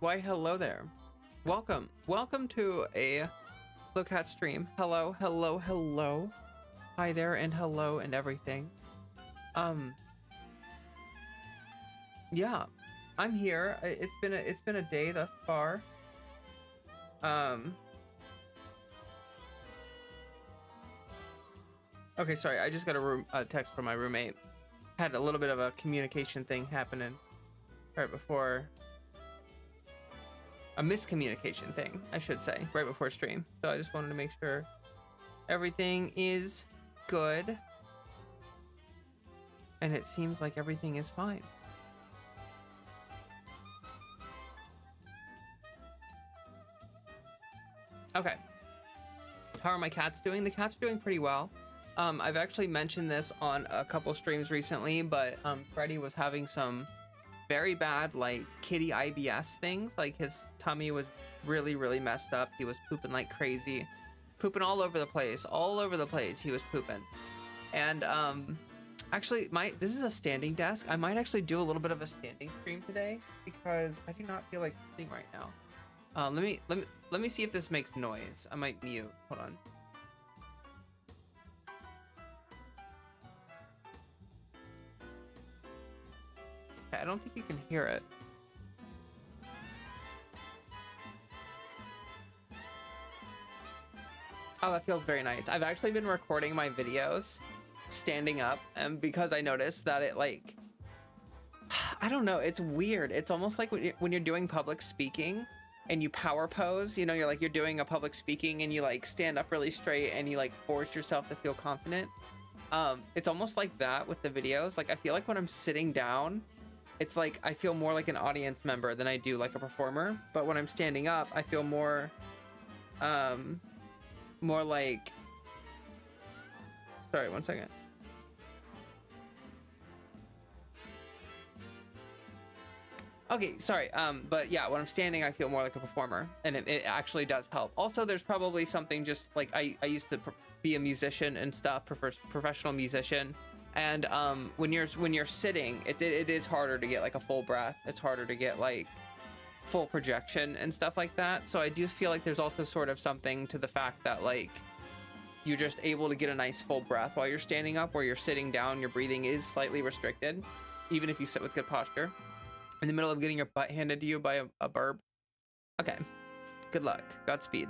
Why, hello there. Welcome to a look at stream. Hello. Hi there and hello and everything. Yeah, I'm here. It's been a day thus far. Okay, sorry. I just got a text from my roommate. Had a little bit of a communication thing happening right before. A miscommunication thing, I should say, right before stream. So I just wanted to make sure everything is good. And it seems like everything is fine. Okay. How are my cats doing? The cats are doing pretty well. I've actually mentioned this on a couple streams recently, but Freddy was having some very bad like kitty IBS things. Like his tummy was really messed up. He was pooping like crazy, pooping all over the place. He was pooping. And actually this is a standing desk. I might actually do a little bit of a standing stream today because I do not feel like sitting right now. Let me see if this makes noise. I might mute. Hold on. I don't think you can hear it. Oh, that feels very nice. I've actually been recording my videos standing up, and because I noticed that it like, I don't know, it's weird. It's almost like when you're doing public speaking and you power pose, you know, you're doing a public speaking and you like stand up really straight and you like force yourself to feel confident. It's almost like that with the videos. Like I feel like when I'm sitting down, it's like I feel more like an audience member than I do like a performer. But when I'm standing up, I feel more like, sorry, one second. Okay, sorry. But yeah, when I'm standing, I feel more like a performer, and it actually does help. Also, there's probably something just like I used to be a musician and stuff, professional musician. And when you're sitting, it is harder to get like a full breath. It's harder to get like full projection and stuff like that. So I do feel like there's also sort of something to the fact that like you're just able to get a nice full breath while you're standing up. Where you're sitting down, your breathing is slightly restricted, even if you sit with good posture. In the middle of getting your butt handed to you by a burp. Okay, good luck, Godspeed.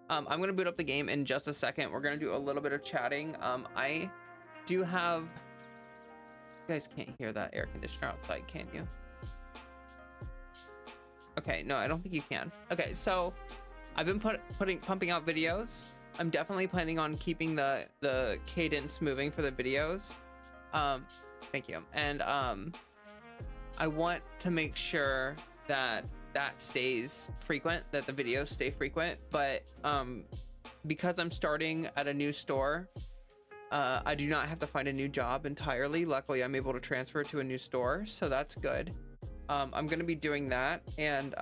I'm gonna boot up the game in just a second. We're gonna do a little bit of chatting. I do have, you guys can't hear that air conditioner outside, can you? Okay, no, I don't think you can. Okay, so I've been pumping out videos. I'm definitely planning on keeping the cadence moving for the videos. Thank you. And I want to make sure that stays frequent, that the videos stay frequent, but because I'm starting at a new store, I do not have to find a new job entirely. Luckily, I'm able to transfer to a new store, so that's good. I'm gonna be doing that, and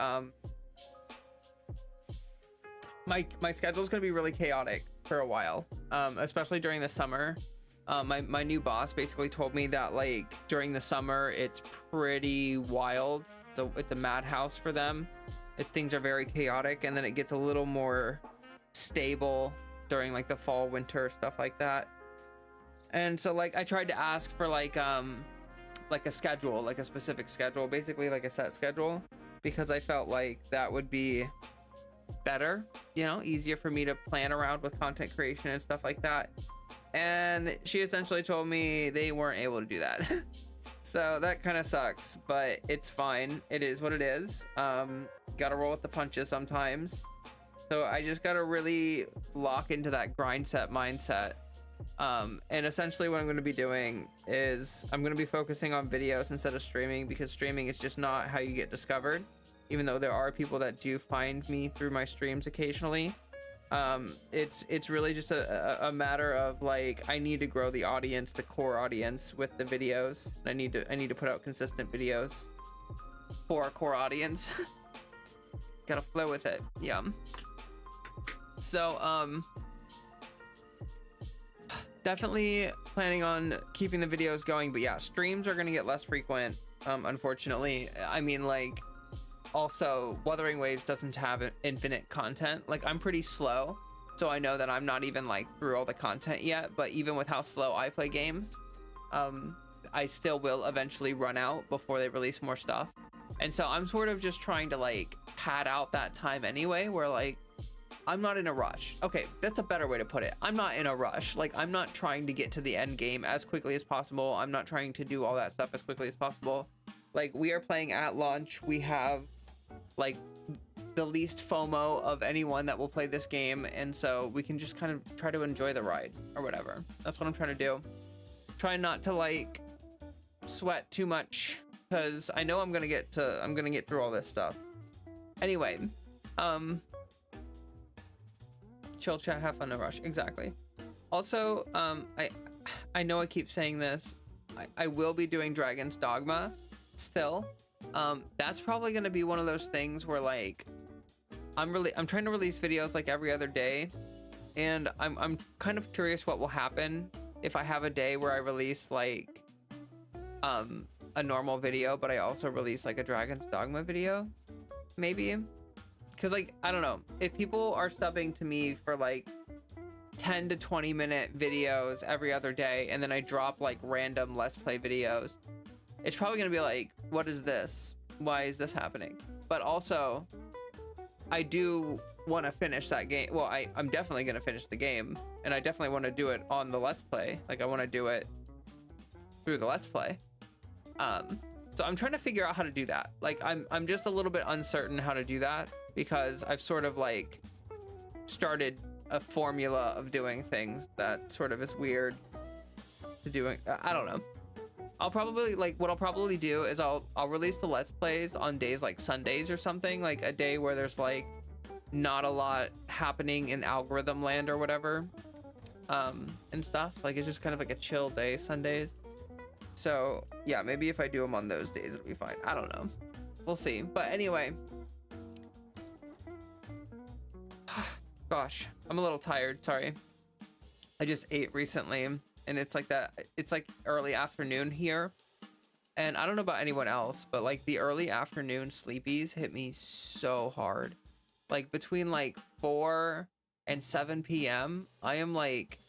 my schedule is gonna be really chaotic for a while, especially during the summer. My new boss basically told me that like during the summer it's pretty wild. It's a madhouse for them. Things are very chaotic, and then it gets a little more stable during like the fall, winter, stuff like that. And so like I tried to ask for like a schedule, like a specific schedule, basically like a set schedule, because I felt like that would be better, you know, easier for me to plan around with content creation and stuff like that. And she essentially told me they weren't able to do that. So that kind of sucks, but it's fine. It is what it is. Gotta roll with the punches sometimes. So I just gotta really lock into that grind set mindset. And essentially what I'm going to be doing is I'm going to be focusing on videos instead of streaming, because streaming is just not how you get discovered, even though there are people that do find me through my streams occasionally. It's really just a matter of like, I need to grow the audience, the core audience with the videos. I need to put out consistent videos for our core audience. Gotta flow with it. Yeah. So, definitely planning on keeping the videos going, but yeah, streams are gonna get less frequent, unfortunately. I mean, like, also Wuthering Waves doesn't have infinite content. Like, I'm pretty slow, so I know that I'm not even like through all the content yet, but even with how slow I play games, I still will eventually run out before they release more stuff. And so I'm sort of just trying to like pad out that time anyway, where like I'm not in a rush. Okay, that's a better way to put it. I'm not in a rush. Like, I'm not trying to get to the end game as quickly as possible. I'm not trying to do all that stuff as quickly as possible. Like, we are playing at launch. We have like the least FOMO of anyone that will play this game, and so we can just kind of try to enjoy the ride or whatever. That's what I'm trying to do. Try not to like sweat too much, because I know I'm gonna get through all this stuff. Anyway, chill, chat, have fun, no rush. Exactly. Also, I know I keep saying this. I will be doing Dragon's Dogma still. That's probably gonna be one of those things where like I'm trying to release videos like every other day, and I'm kind of curious what will happen if I have a day where I release like a normal video, but I also release like a Dragon's Dogma video, maybe. Because like, I don't know, if people are subbing to me for like 10 to 20 minute videos every other day, and then I drop like random Let's Play videos, it's probably gonna be like, what is this? Why is this happening? But also, I do want to finish that game. Well, I'm definitely gonna finish the game, and I definitely want to do it on the Let's Play. Like, I want to do it through the Let's Play. So I'm trying to figure out how to do that. Like, I'm just a little bit uncertain how to do that, because I've sort of like started a formula of doing things that sort of is weird to doing. I don't know. I'll probably like, what I'll probably do is I'll release the Let's Plays on days like Sundays or something, like a day where there's like not a lot happening in algorithm land or whatever, and stuff. Like, it's just kind of like a chill day, Sundays. So yeah, maybe if I do them on those days, it'll be fine. I don't know. We'll see. But anyway, gosh, I'm a little tired. Sorry. I just ate recently, and it's like that. It's like early afternoon here. And I don't know about anyone else, but like the early afternoon sleepies hit me so hard. Like between like 4 and 7 p.m., I am like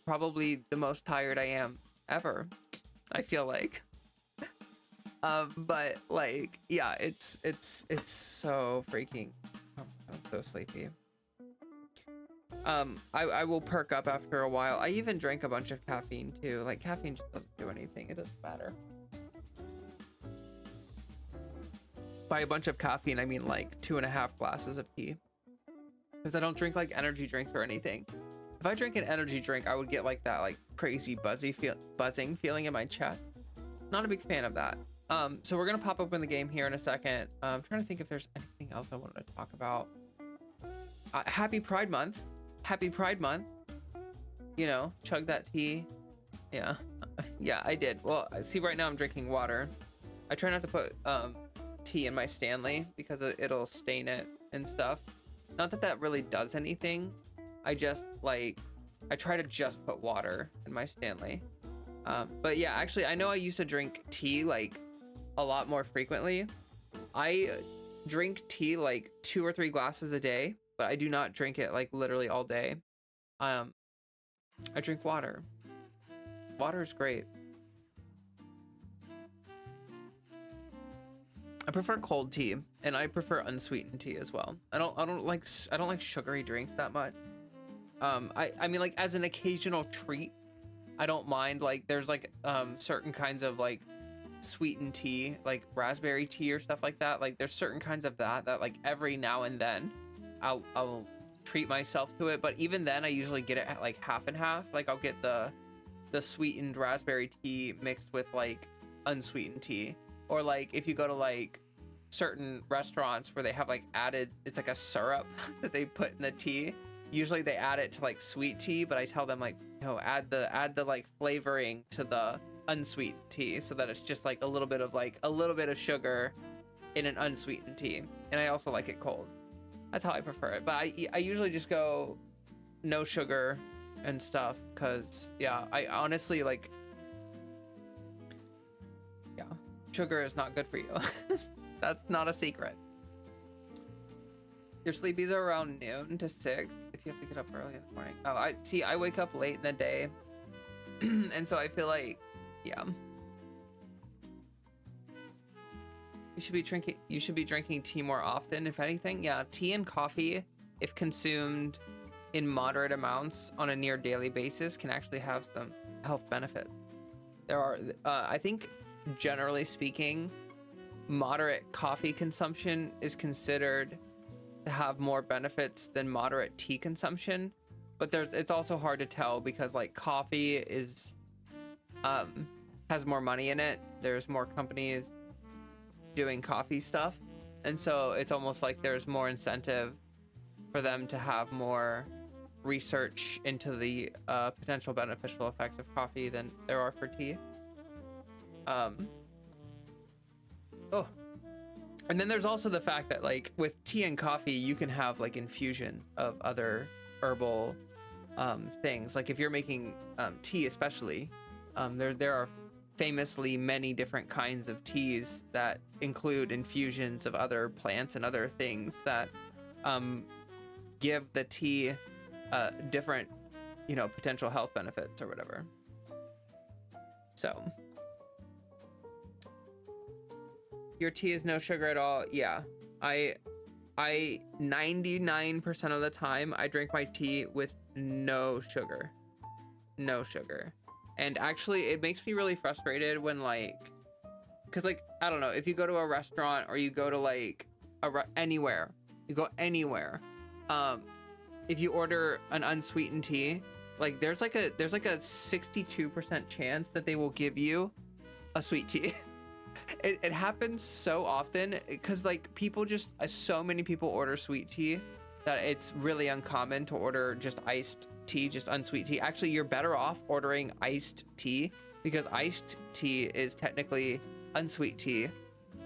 probably the most tired I am ever, I feel like. But like, yeah, it's so freaking, I'm so sleepy. I will perk up after a while. I even drank a bunch of caffeine too. Like, caffeine just doesn't do anything. It doesn't matter. By a bunch of caffeine, I mean like 2.5 glasses of tea. Because I don't drink like energy drinks or anything. If I drink an energy drink, I would get like that like crazy buzzing feeling in my chest. Not a big fan of that. So we're gonna pop open the game here in a second. I'm trying to think if there's anything else I wanted to talk about. Happy Pride Month. Happy Pride Month. You know, chug that tea. Yeah. Yeah, I did. Well, see, right now I'm drinking water. I try not to put tea in my Stanley because it'll stain it and stuff. Not that that really does anything. I just like, I try to just put water in my Stanley. But yeah, actually, I know I used to drink tea like a lot more frequently. I drink tea like 2 or 3 glasses a day, but I do not drink it like literally all day. I drink water. Water is great. I prefer cold tea, and I prefer unsweetened tea as well. I don't like sugary drinks that much. I mean, like, as an occasional treat, I don't mind. Like, there's like certain kinds of like sweetened tea, like raspberry tea or stuff like that. Like, there's certain kinds of that like every now and then I'll treat myself to it. But even then, I usually get it at like half and half. Like, I'll get the sweetened raspberry tea mixed with like unsweetened tea. Or like if you go to like certain restaurants where they have like added, it's like a syrup that they put in the tea. Usually they add it to like sweet tea, but I tell them like, no, add the like flavoring to the unsweetened tea, so that it's just like a little bit of sugar in an unsweetened tea. And I also like it cold. That's how I prefer it. But I usually just go no sugar and stuff, because yeah, I honestly like, yeah, sugar is not good for you. That's not a secret. Your sleepies are around noon to 6 if you have to get up early in the morning. Oh, I see. I wake up late in the day, and so I feel like, yeah. You should be drinking tea more often, if anything. Yeah, tea and coffee, if consumed in moderate amounts on a near daily basis, can actually have some health benefit. There are, I think, generally speaking, moderate coffee consumption is considered to have more benefits than moderate tea consumption, but it's also hard to tell because like coffee is has more money in it. There's more companies doing coffee stuff, and so it's almost like there's more incentive for them to have more research into the potential beneficial effects of coffee than there are for tea. And then there's also the fact that like with tea and coffee, you can have like infusions of other herbal things. Like if you're making tea, especially, there are famously many different kinds of teas that include infusions of other plants and other things that give the tea different, you know, potential health benefits or whatever. So your tea is no sugar at all. Yeah, I 99% of the time I drink my tea with no sugar. And actually it makes me really frustrated when like, because like, I don't know, if you go to a restaurant or you go to like anywhere, if you order an unsweetened tea, like there's like a 62% chance that they will give you a sweet tea. It happens so often because like people just, so many people order sweet tea that it's really uncommon to order just iced tea, just unsweet tea. Actually, you're better off ordering iced tea because iced tea is technically unsweet tea.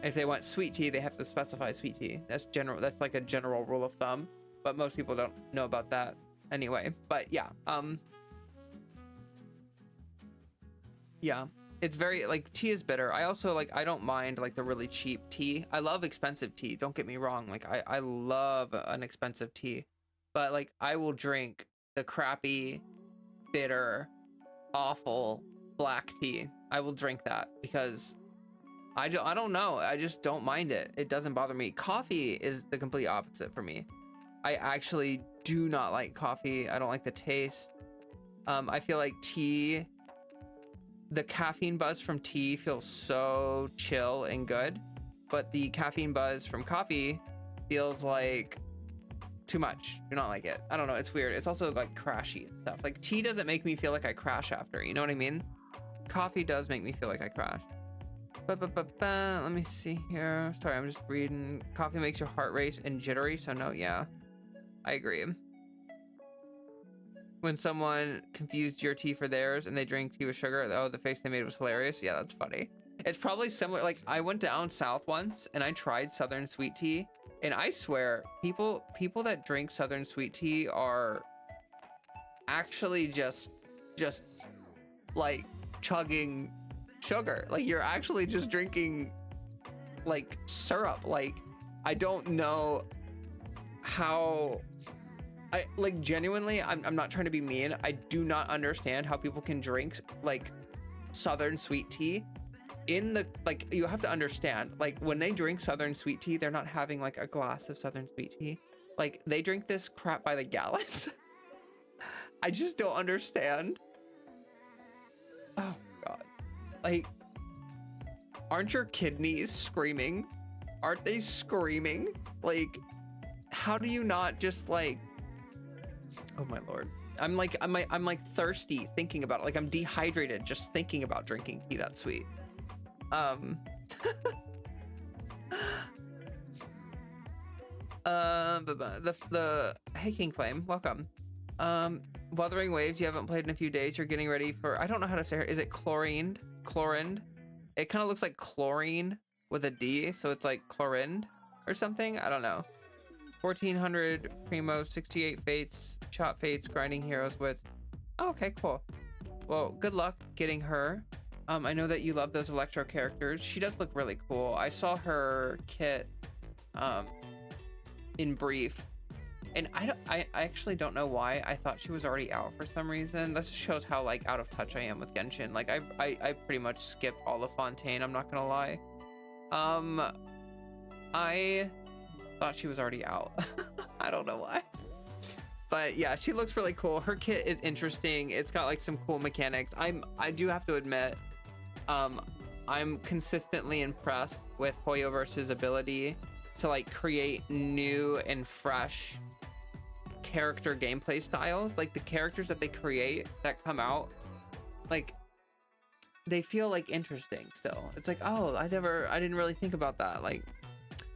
If they want sweet tea, they have to specify sweet tea. That's like a general rule of thumb, but most people don't know about that anyway. But yeah, yeah. It's very like tea is bitter. I also like, I don't mind like the really cheap tea. I love expensive tea, don't get me wrong. Like I love an expensive tea, but like I will drink the crappy, bitter, awful black tea. I will drink that because I don't know. I just don't mind it. It doesn't bother me. Coffee is the complete opposite for me. I actually do not like coffee. I don't like the taste. I feel like tea, the caffeine buzz from tea feels so chill and good, but the caffeine buzz from coffee feels like too much. Do not like it. I don't know. It's weird. It's also like crashy and stuff. Like tea doesn't make me feel like I crash after. You know what I mean? Coffee does make me feel like I crash. Let me see here. Sorry, I'm just reading. Coffee makes your heart race and jittery. So no, yeah, I agree. When someone confused your tea for theirs and they drank tea with sugar, oh, the face they made was hilarious. Yeah, that's funny. It's probably similar. Like I went down south once and I tried Southern sweet tea, and I swear people that drink Southern sweet tea are actually just like chugging sugar. Like you're actually just drinking like syrup. Like I don't know how. I like genuinely, I'm not trying to be mean. I do not understand how people can drink like Southern sweet tea in the, like, you have to understand, like when they drink Southern sweet tea, they're not having like a glass of Southern sweet tea. Like they drink this crap by the gallons. I just don't understand. Oh God. Like, aren't your kidneys screaming? Aren't they screaming? Like, how do you not just like, oh my Lord. I'm like thirsty thinking about it. Like I'm dehydrated just thinking about drinking tea that's sweet. The Hey King Flame, welcome. Wuthering Waves, you haven't played in a few days. You're getting ready for, I don't know how to say it. Is it chlorined? It kind of looks like chlorine with a D, so it's like chlorined or something. I don't know. 1400 Primo, 68 Fates, Chop Fates, Grinding Heroes with. Oh, okay, cool. Well, good luck getting her. I know that you love those Electro characters. She does look really cool. I saw her kit in brief. And I actually don't know why I thought she was already out for some reason. That just shows how like out of touch I am with Genshin. Like I pretty much skipped all of Fontaine, I'm not gonna lie. I thought she was already out. I don't know why. But yeah, she looks really cool. Her kit is interesting. It's got like some cool mechanics. I do have to admit, I'm consistently impressed with Hoyoverse's ability to like create new and fresh character gameplay styles. Like the characters that they create that come out, like they feel like interesting still. It's like, oh, I didn't really think about that. Like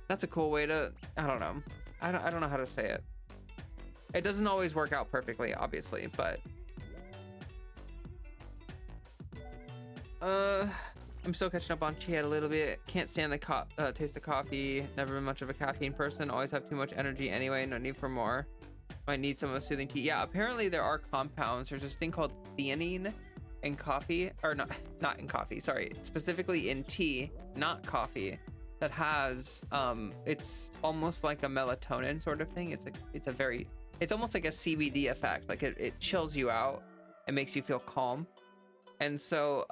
that's a cool way to, I don't know. I don't know how to say it. It doesn't always work out perfectly, obviously, but I'm still catching up on Chad a little bit. Can't stand the taste of coffee. Never been much of a caffeine person. Always have too much energy anyway. No need for more. Might need some of soothing tea. Yeah, apparently there are compounds. There's this thing called theanine in coffee, or not in coffee. Sorry, specifically in tea, not coffee. That has it's almost like a melatonin sort of thing. It's almost like a CBD effect. Like it chills you out and makes you feel calm. And so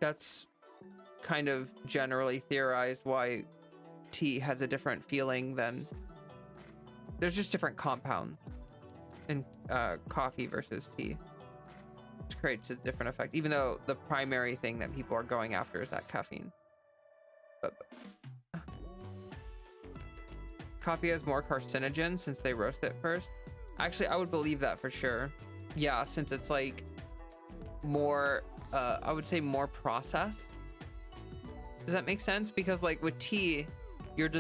that's kind of generally theorized why tea has a different feeling than, there's just different compounds in coffee versus tea, which creates a different effect, even though the primary thing that people are going after is that caffeine. But coffee has more carcinogens since they roast it first. Actually, I would believe that for sure. Yeah, since it's like more, I would say more processed. Does that make sense? Because like with tea, you're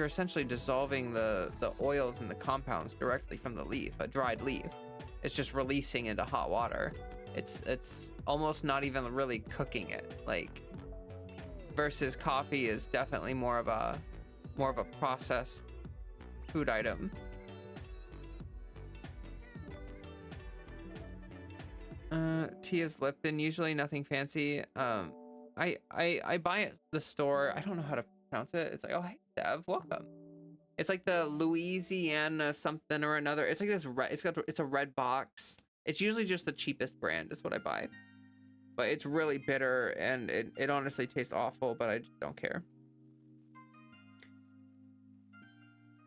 essentially dissolving the oils and the compounds directly from the leaf, a dried leaf. It's just releasing into hot water. It's almost not even really cooking it, like, versus coffee is definitely more of a processed food item. Tea is Lipton, usually nothing fancy. I buy at the store. I don't know how to pronounce it. It's like, oh, hey Dev, welcome. It's like the Louisiana something or another. It's like this red, it's a red box. It's usually just the cheapest brand is what I buy. But it's really bitter and it honestly tastes awful, but I just don't care.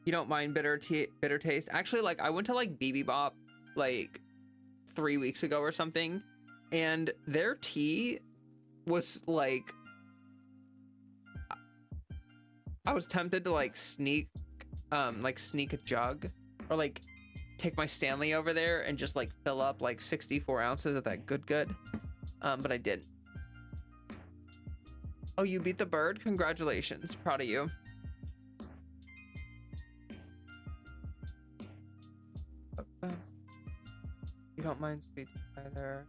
You don't mind bitter taste? Actually, like I went to like BB Bop like 3 weeks ago or something, and their tea was like, I was tempted to like sneak a jug, or like take my Stanley over there and just like fill up like 64 ounces of that good. But I didn't. Oh, you beat the bird? Congratulations. Proud of you. You don't mind sweet either.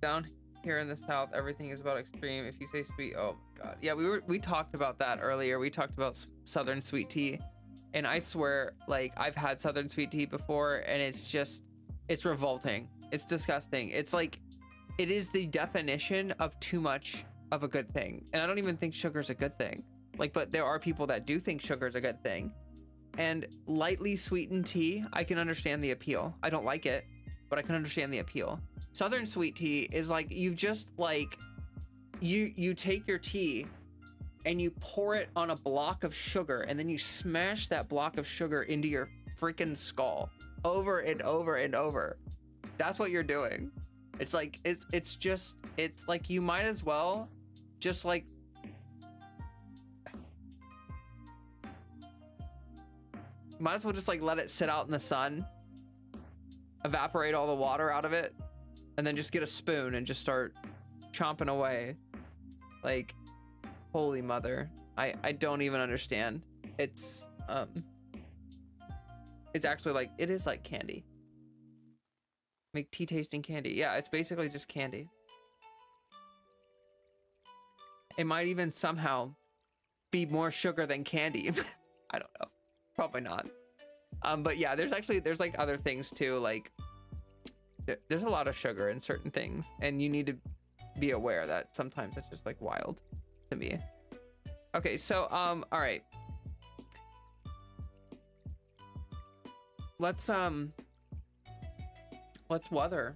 Down here in the South, everything is about extreme. If you say sweet, oh my god. Yeah, we talked about that earlier. We talked about Southern sweet tea. And I swear, like, I've had Southern sweet tea before, and it's revolting. It's disgusting. It's like, it is the definition of too much of a good thing. And I don't even think sugar's a good thing. Like, but there are people that do think sugar's a good thing. And lightly sweetened tea, I can understand the appeal. I don't like it, but I can understand the appeal. Southern sweet tea is like, you've just like, you take your tea and you pour it on a block of sugar, and then you smash that block of sugar into your freaking skull over and over and over. That's what you're doing. It's like, it's like, you might as well just like, might as well just like let it sit out in the sun, evaporate all the water out of it, and then just get a spoon and just start chomping away. Like, holy mother. I don't even understand. It's actually like, it is like candy. Make tea tasting candy. Yeah, it's basically just candy. It might even somehow be more sugar than candy. I don't know. Probably not. But yeah, there's like other things too. Like, there's a lot of sugar in certain things, and you need to be aware that sometimes it's just like wild. to me. Okay, so all right. Let's weather.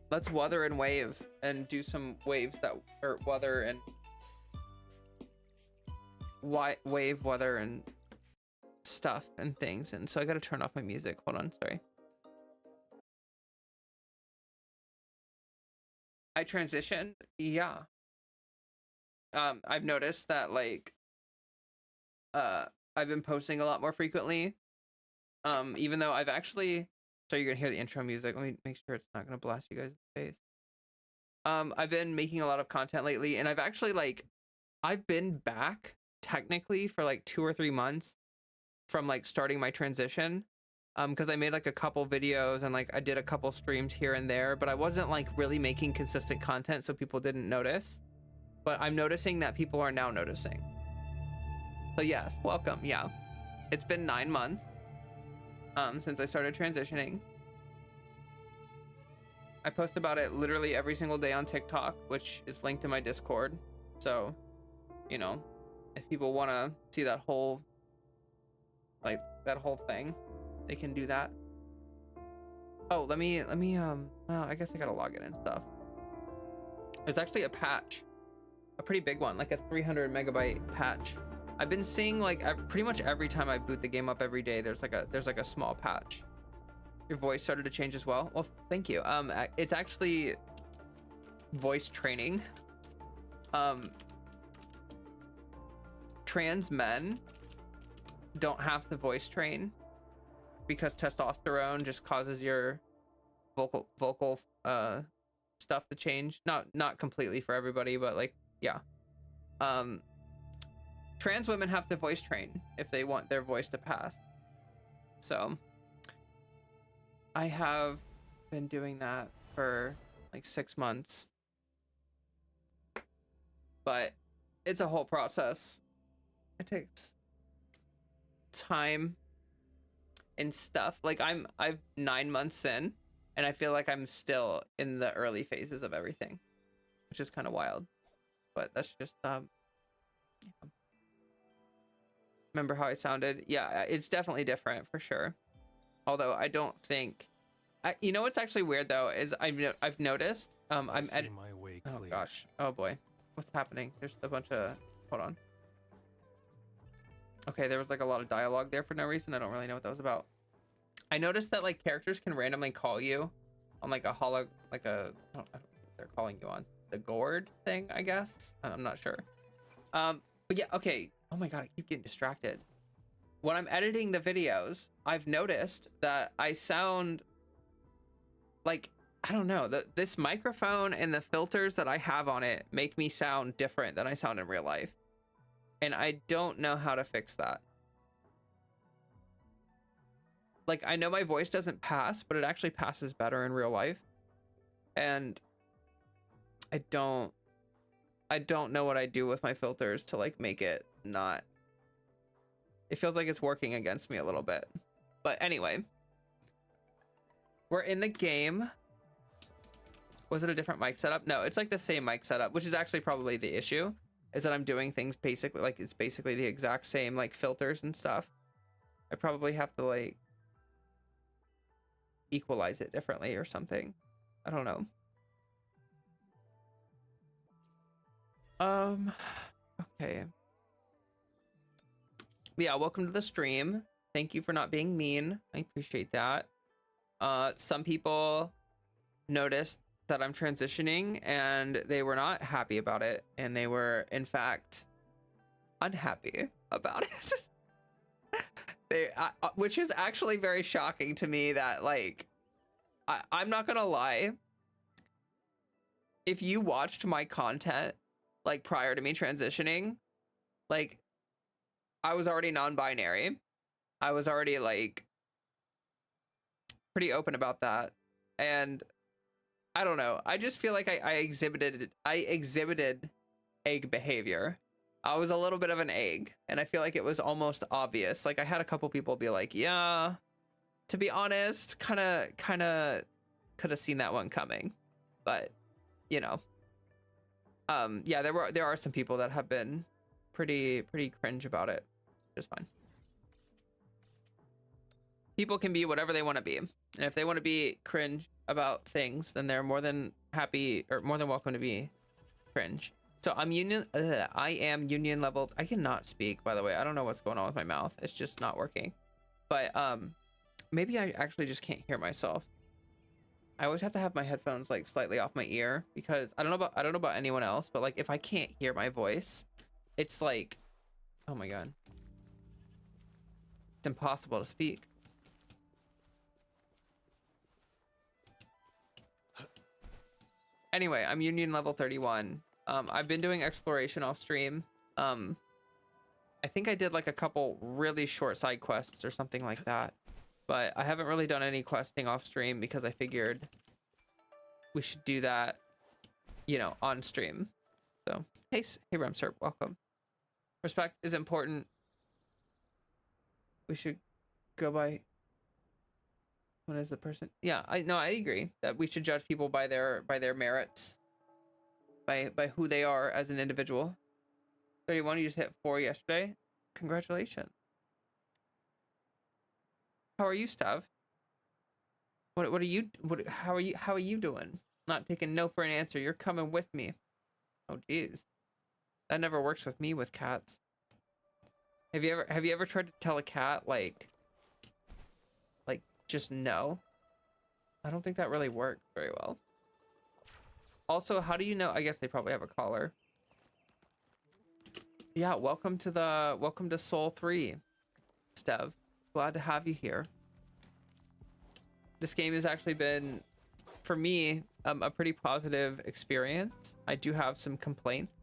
Let's weather and wave and do some waves that or weather and wave weather and stuff and things. And so I got to turn off my music. Hold on, sorry. I transitioned. Yeah. I've noticed that like I've been posting a lot more frequently. Even though I've actually, so you're gonna hear the intro music. Let me make sure it's not gonna blast you guys in the face. I've been making a lot of content lately, and I've actually like I've been back technically for like 2 or 3 months from like starting my transition. Because I made like a couple videos and like I did a couple streams here and there, but I wasn't like really making consistent content, so people didn't notice. But I'm noticing that people are now noticing. So yes, welcome. Yeah, it's been 9 months since I started transitioning. I post about it literally every single day on TikTok, which is linked in my Discord. So, you know, if people want to see that whole thing, they can do that. Oh, let me well, I guess I gotta log in and stuff. There's actually a patch, a pretty big one, like a 300 megabyte patch. I've been seeing like pretty much every time I boot the game up every day, there's like a small patch. Your voice started to change as well. Well, thank you. It's actually voice training. Trans men don't have to voice train because testosterone just causes your vocal stuff to change. Not completely for everybody, but like, yeah. Trans women have to voice train if they want their voice to pass. So I have been doing that for like 6 months, but it's a whole process. It takes time and stuff. Like I'm 9 months in and I feel like I'm still in the early phases of everything, which is kind of wild, but that's just yeah. Remember how I sounded? Yeah, it's definitely different for sure. Although I don't think you know what's actually weird though is I've noticed I'm at my way clear. Oh gosh, oh boy, what's happening? There's a bunch of, hold on. Okay, there was like a lot of dialogue there for no reason. I don't really know what that was about. I noticed that like characters can randomly call you on like a holo, like a, I don't know what they're calling you on, the gourd thing, I guess. I'm not sure. But yeah, okay. Oh my god, I keep getting distracted. When I'm editing the videos, I've noticed that I sound like, I don't know, this microphone and the filters that I have on it make me sound different than I sound in real life. And I don't know how to fix that. Like, I know my voice doesn't pass, but it actually passes better in real life. And I don't know what I do with my filters to like make it not, it feels like it's working against me a little bit. But anyway, we're in the game. Was it a different mic setup? No, it's like the same mic setup, which is actually probably the issue, is that I'm doing things basically like it's basically the exact same like filters and stuff. I probably have to like equalize it differently or something. I don't know. Okay. Yeah, welcome to the stream. Thank you for not being mean. I appreciate that. Some people noticed that I'm transitioning and they were not happy about it, and they were in fact unhappy about it. Which is actually very shocking to me that like I'm not gonna lie, if you watched my content like prior to me transitioning, like I was already non-binary. I was already like pretty open about that, and I don't know, I just feel like I exhibited egg behavior. I was a little bit of an egg, and I feel like it was almost obvious. Like I had a couple people be like, yeah, to be honest, kind of could have seen that one coming, but you know, Yeah, there are some people that have been pretty cringe about it. Just fine. People can be whatever they want to be, and if they want to be cringe about things, then they're more than happy or more than welcome to be cringe. So I am union leveled. I cannot speak, by the way. I don't know what's going on with my mouth. It's just not working. But maybe I actually just can't hear myself. I always have to have my headphones like slightly off my ear because I don't know about anyone else, but like if I can't hear my voice, it's like, oh my god, it's impossible to speak. Anyway, I'm union level 31. I've been doing exploration off stream. I think I did like a couple really short side quests or something like that, but I haven't really done any questing off stream because I figured we should do that, you know, on stream. So, hey Remserp, welcome. Respect is important. We should go by, what is the person? Yeah, I agree that we should judge people by their merits, by who they are as an individual. 31, you just hit 4 yesterday. Congratulations. How are you, Stav? How are you doing? Not taking no for an answer. You're coming with me. Oh geez. That never works with me with cats. Have you ever tried to tell a cat like just no? I don't think that really worked very well. Also, how do you know? I guess they probably have a collar. Yeah, welcome to Soul 3, Stev. Glad to have you here. This game has actually been, for me, a pretty positive experience. I do have some complaints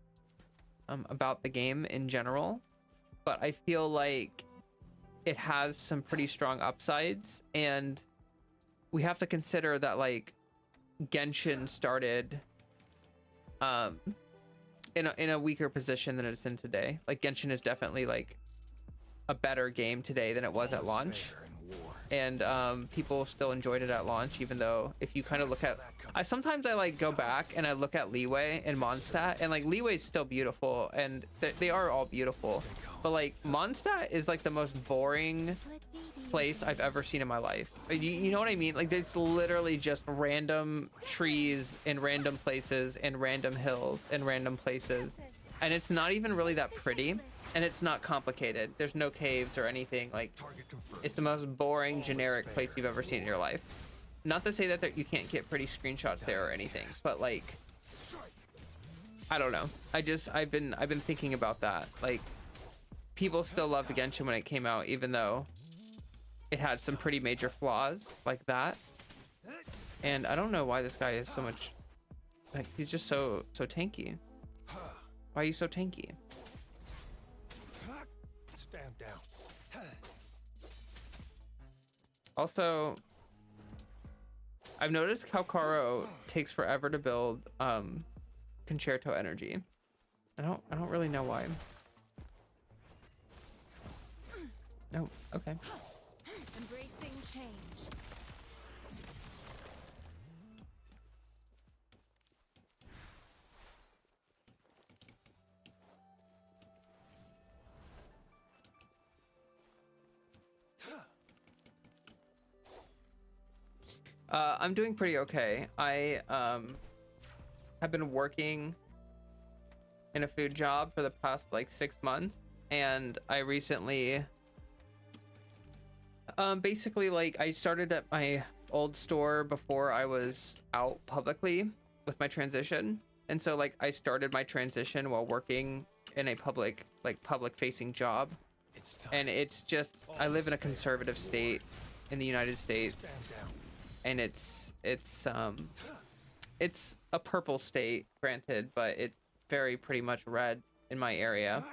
about the game in general, but I feel like it has some pretty strong upsides, and we have to consider that like Genshin started in a weaker position than it's in today. Like Genshin is definitely like a better game today than it was at launch, and people still enjoyed it at launch, even though if you kind of look at, sometimes I like go back and I look at Leeway and Mondstadt, and like Leeway's still beautiful, and they are all beautiful, but like Mondstadt is like the most boring place I've ever seen in my life. You know what I mean? Like it's literally just random trees in random places and random hills in random places, and it's not even really that pretty, and it's not complicated. There's no caves or anything. Like it's the most boring generic place you've ever seen in your life. Not to say that you can't get pretty screenshots there or anything, but like I don't know. I've been thinking about that. Like people still loved Genshin when it came out, even though it had some pretty major flaws like that. And I don't know why this guy is so much, like he's just so tanky. Why are you so tanky? Stand down. Also, I've noticed Calcaro takes forever to build concerto energy. I don't really know why. No, okay. Embracing change. I'm doing pretty okay. I have been working in a food job for the past like 6 months, and I recently basically like I started at my old store before I was out publicly with my transition, and so like I started my transition while working in a public facing job, and it's just I live in a conservative state in the United States, and it's a purple state, granted, but it's very pretty much red in my area,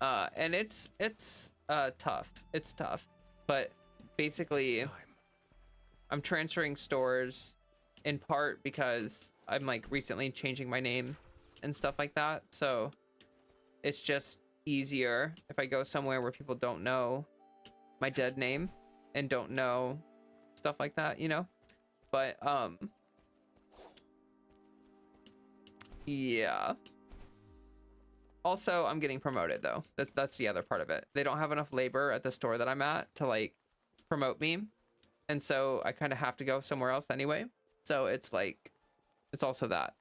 and it's tough. It's tough, but basically I'm transferring stores in part because I'm like recently changing my name and stuff like that, so it's just easier if I go somewhere where people don't know my dead name and don't know stuff like that, you know. But Yeah. Also, I'm getting promoted though. That's the other part of it. They don't have enough labor at the store that I'm at to like promote me. And so I kind of have to go somewhere else anyway. So it's like, it's also that.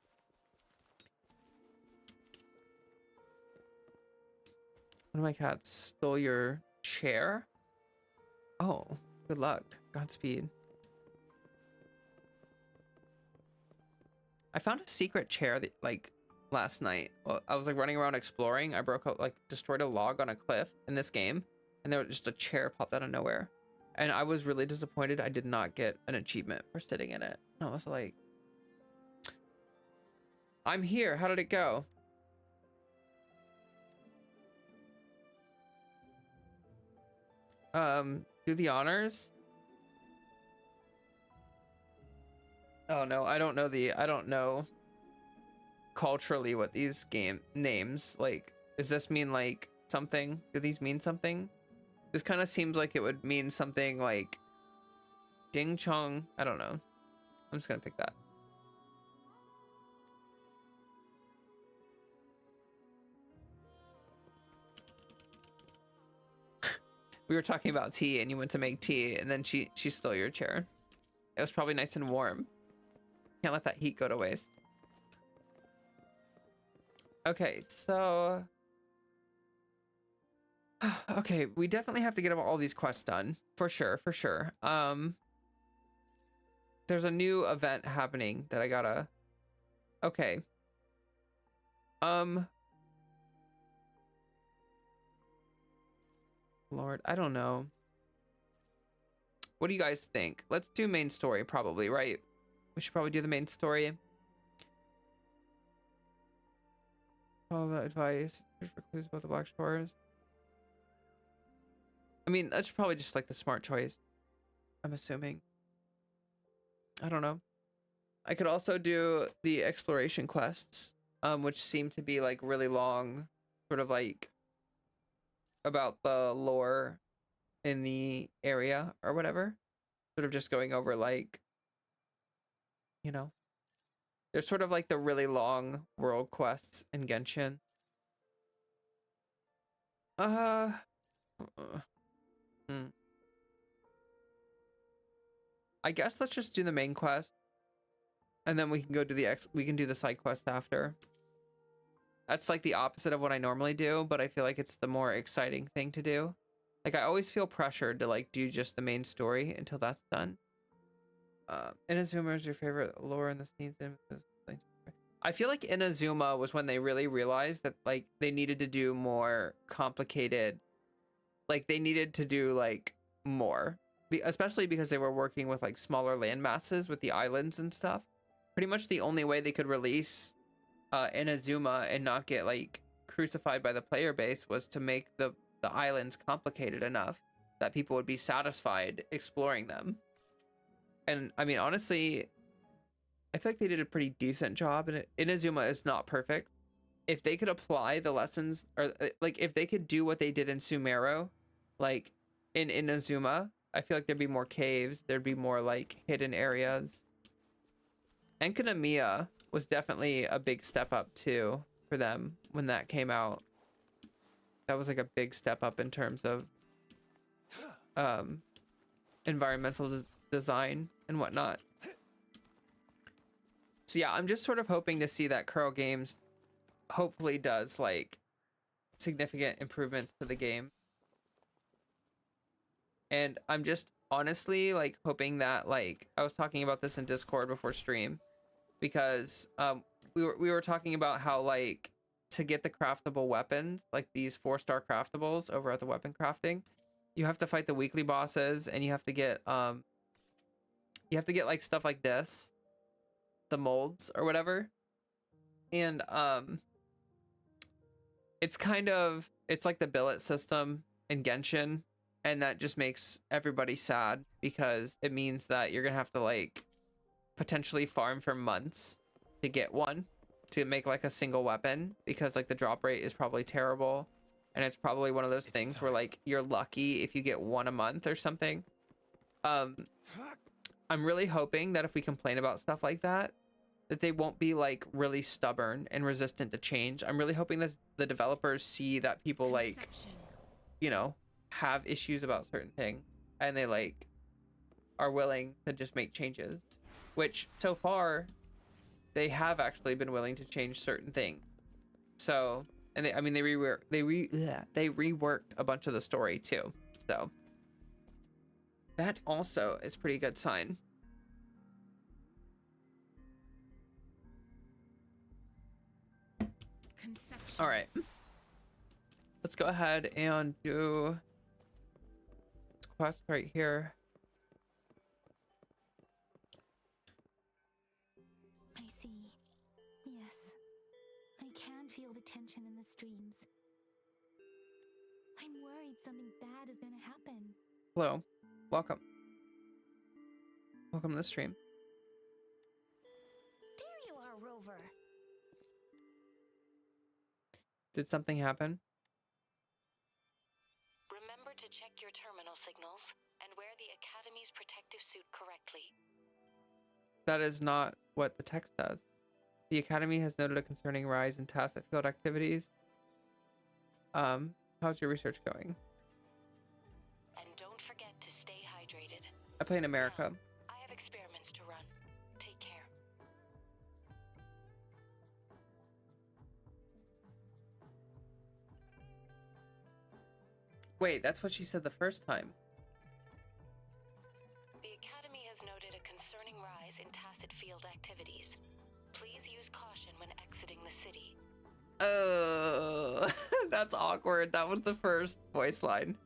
One of my cats stole your chair. Oh, good luck. Godspeed. I found a secret chair that like last night. Well, I was like running around exploring. I broke out, like destroyed a log on a cliff in this game. And there was just a chair popped out of nowhere. And I was really disappointed I did not get an achievement for sitting in it. And I was like, I'm here. How did it go? Do the honors. Oh no, I don't know culturally what these game names like. Does this mean like something? Do these mean something? This kind of seems like it would mean something like Ding Chong. I don't know. I'm just gonna pick that. We were talking about tea and you went to make tea and then she stole your chair. It was probably nice and warm. Can't let that heat go to waste. Okay, so okay, we definitely have to get all these quests done for sure, for sure. There's a new event happening that I gotta. Okay. Lord, I don't know. What do you guys think? Let's do main story probably, right? We should probably do the main story. All the advice for clues about the black shores. I mean, that's probably just like the smart choice. I'm assuming. I don't know. I could also do the exploration quests, which seem to be like really long, sort of like about the lore in the area or whatever. Sort of just going over like, you know, there's sort of like the really long world quests in Genshin. I guess let's just do the main quest, and then we can go do we can do the side quest after. That's like the opposite of what I normally do, but I feel like it's the more exciting thing to do. Like I always feel pressured to like do just the main story until that's done. Inazuma is your favorite lore in the scenes. I feel like Inazuma was when they really realized that like they needed to do more complicated, like they needed to do like more, especially because they were working with like smaller land masses with the islands and stuff. Pretty much the only way they could release Inazuma and not get like crucified by the player base was to make the islands complicated enough that people would be satisfied exploring them. And I mean, honestly, I feel like they did a pretty decent job, and Inazuma is not perfect. If they could apply the lessons, or like if they could do what they did in Sumeru, like in Inazuma, I feel like there'd be more caves, there'd be more like hidden areas. Enkanomiya was definitely a big step up too for them when that came out. That was like a big step up in terms of environmental design and whatnot. So yeah, I'm just sort of hoping to see that Kuro Games hopefully does like significant improvements to the game. And I'm just honestly like hoping that, like, I was talking about this in Discord before stream, because we were talking about how like to get the craftable weapons, like these 4-star craftables over at the weapon crafting, you have to fight the weekly bosses, and you have to get like stuff like this, the molds or whatever. And it's like the billet system in Genshin, and that just makes everybody sad because it means that you're gonna have to like potentially farm for months to get one, to make like a single weapon, because like the drop rate is probably terrible, and it's probably one of those things where like you're lucky if you get one a month or something. I'm really hoping that if we complain about stuff like that, that they won't be like really stubborn and resistant to change. I'm really hoping that the developers see that people like, Conception. you know, have issues about certain things and they like are willing to just make changes, which so far they have actually been willing to change certain things. So, and they, I mean, they reworked a bunch of the story too. So that also is pretty good sign. Conception. All right, let's go ahead and do this quest right here. I see. Yes. I can feel the tension in the streams. I'm worried something bad is gonna happen. Hello, welcome to the stream. There you are, Rover. Did something happen? Remember to check your terminal signals and wear the Academy's protective suit correctly. That is not what the text does. The Academy has noted a concerning rise in tacit field activities. How's your research going? And don't forget to stay hydrated. I play in America. I have experiments to run. Take care. Wait, that's what she said the first time. The Academy has noted a concerning rise in tacit field activities. Please use caution when exiting the city. Oh, that's awkward. That was the first voice line.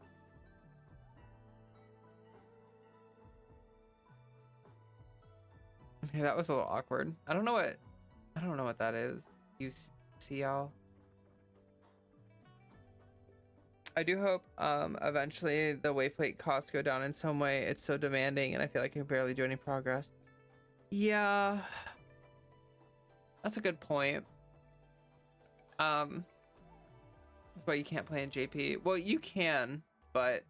Okay, that was a little awkward. I don't know what that is. You see y'all. I do hope eventually the wayplate costs go down in some way. It's so demanding and I feel like I can barely do any progress. Yeah, that's a good point. That's why you can't play in JP. Well, you can, but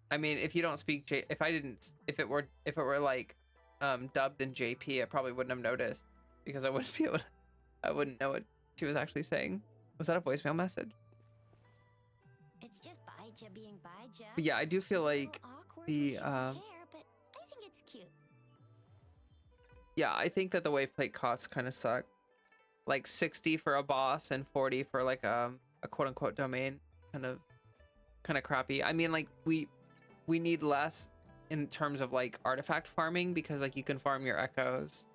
I mean, if you don't speak if it were like dubbed in JP, I probably wouldn't have noticed because I wouldn't know what she was actually saying. Was that a voicemail message? It's just Baija being Baija. But yeah, I do feel She's a little like awkward the with short hair, but I think it's cute. yeah, I think that the wave plate costs kind of suck. Like 60 for a boss and 40 for like a quote unquote domain. Kind of crappy. I mean, like we need less in terms of like artifact farming because like you can farm your echoes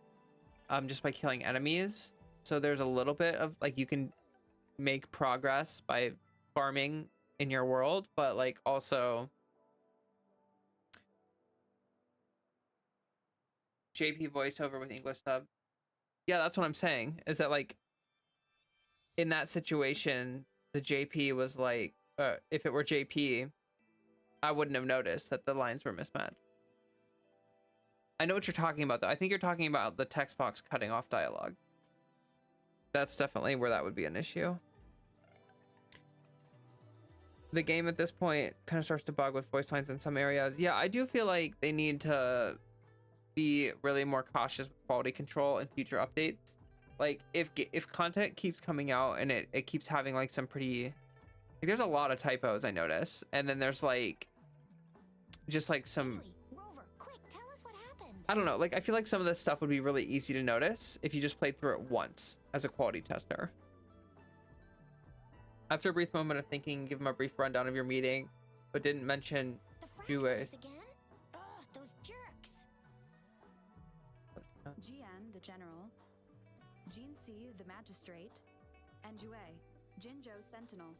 just by killing enemies. So there's a little bit of like you can make progress by farming in your world, but like also JP voiceover with English sub. Yeah, that's what I'm saying, is that like in that situation the JP was like if it were JP I wouldn't have noticed that the lines were mismatched. I know what you're talking about though. I think you're talking about the text box cutting off dialogue. That's definitely where that would be an issue. The game at this point kind of starts to bug with voice lines in some areas. Yeah, I do feel like they need to be really more cautious with quality control in future updates. Like if content keeps coming out and it keeps having like some pretty like, there's a lot of typos I notice, and then there's like just like some Rover, quick, tell us what happened. I don't know, like I feel like some of this stuff would be really easy to notice if you just played through it once as a quality tester. After a brief moment of thinking, give him a brief rundown of your meeting, but didn't mention The Jue. Franksters again? Ugh, those jerks. Jian, the general, Jinsi, the magistrate, and Jue, Jinzhou's sentinel.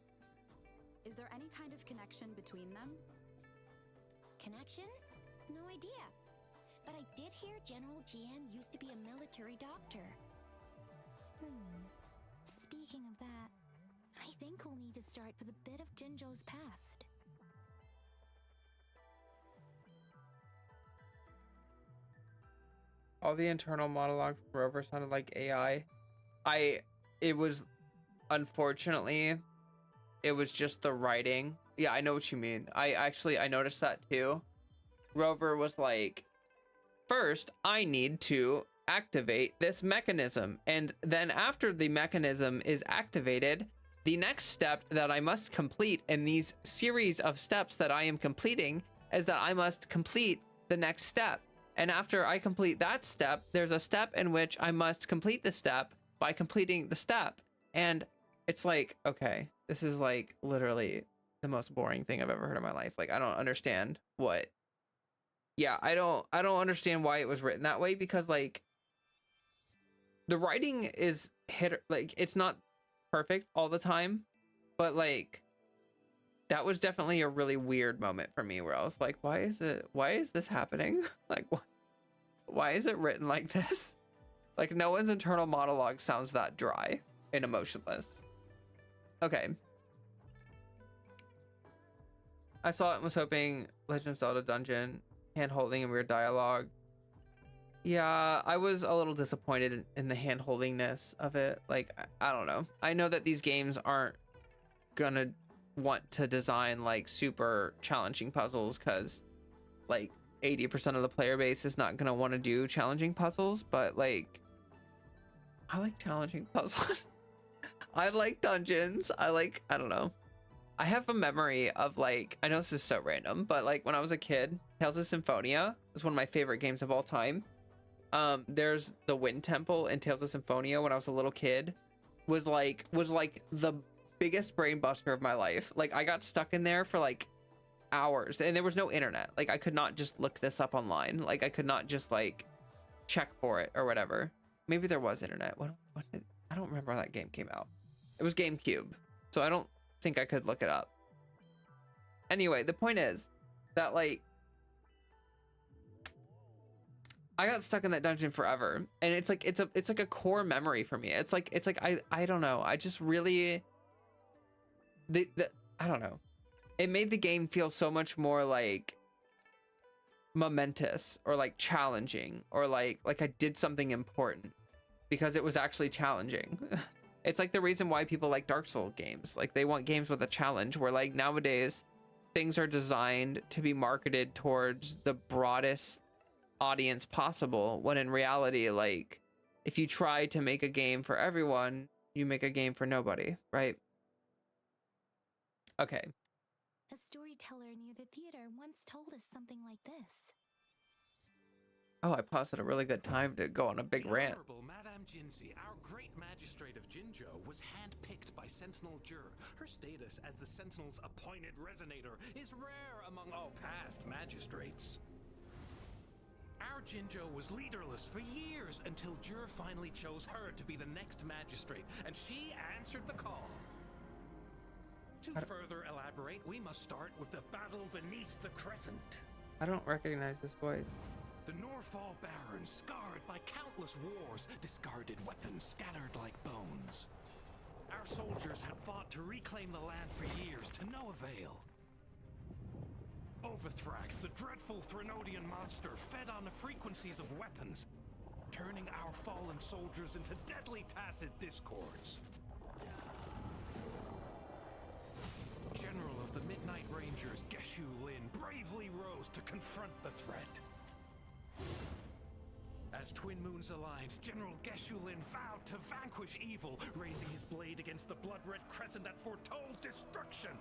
Is there any kind of connection between them? Connection? No idea. But I did hear General Jian used to be a military doctor. Speaking of that, I think we'll need to start with a bit of Jinzhou's past. All the internal monologue from Rover sounded like AI. Unfortunately, it was just the writing. Yeah, I know what you mean. I noticed that too. Rover was like, first, I need to activate this mechanism. And then after the mechanism is activated, the next step that I must complete in these series of steps that I am completing is that I must complete the next step. And after I complete that step, there's a step in which I must complete the step by completing the step. And it's like, okay, this is like literally the most boring thing I've ever heard in my life. Like, I don't understand what. Yeah, I don't understand why it was written that way, because like the writing is like it's not perfect all the time, but like that was definitely a really weird moment for me where I was like, why is this happening? Like, why is it written like this? Like, no one's internal monologue sounds that dry and emotionless. Okay. I saw it and was hoping Legend of Zelda Dungeon, hand-holding and weird dialogue. Yeah, I was a little disappointed in the hand-holdingness of it. Like, I don't know. I know that these games aren't gonna want to design like super challenging puzzles because like 80% of the player base is not gonna want to do challenging puzzles, but like I like challenging puzzles. I like dungeons. I don't know. I have a memory of like, I know this is so random, but like when I was a kid, Tales of Symphonia was one of my favorite games of all time. There's the Wind Temple in Tales of Symphonia when I was a little kid was like the biggest brain buster of my life. Like I got stuck in there for like hours and there was no internet. Like I could not just look this up online. Like I could not just like check for it or whatever. Maybe there was internet. I don't remember when that game came out. It was GameCube, so I don't think I could look it up. Anyway, the point is that like I got stuck in that dungeon forever, and it's like a core memory for me. It's like I don't know. I just really I don't know. It made the game feel so much more like momentous or like challenging or like I did something important because it was actually challenging. It's like the reason why people like Dark Souls games. Like they want games with a challenge, where like nowadays things are designed to be marketed towards the broadest audience possible, when in reality, like if you try to make a game for everyone, you make a game for nobody, right? Okay. A storyteller near the theater once told us something like this. Oh, I paused at a really good time to go on a big rant. Honorable Madame Jinzi, our great magistrate of Jinzhou, was handpicked by Sentinel Jur. Her status as the Sentinel's appointed resonator is rare among all past magistrates. Our Jinzhou was leaderless for years until Jur finally chose her to be the next magistrate, and she answered the call. To further elaborate, we must start with the battle beneath the crescent. I don't recognize this voice. The Norfall Barons, scarred by countless wars, discarded weapons scattered like bones. Our soldiers had fought to reclaim the land for years, to no avail. Overthrax, the dreadful Threnodian monster, fed on the frequencies of weapons, turning our fallen soldiers into deadly tacit discords. General of the Midnight Rangers, Geshu Lin, bravely rose to confront the threat. As Twin Moons aligned, General Geshu Lin vowed to vanquish evil, raising his blade against the blood-red crescent that foretold destruction.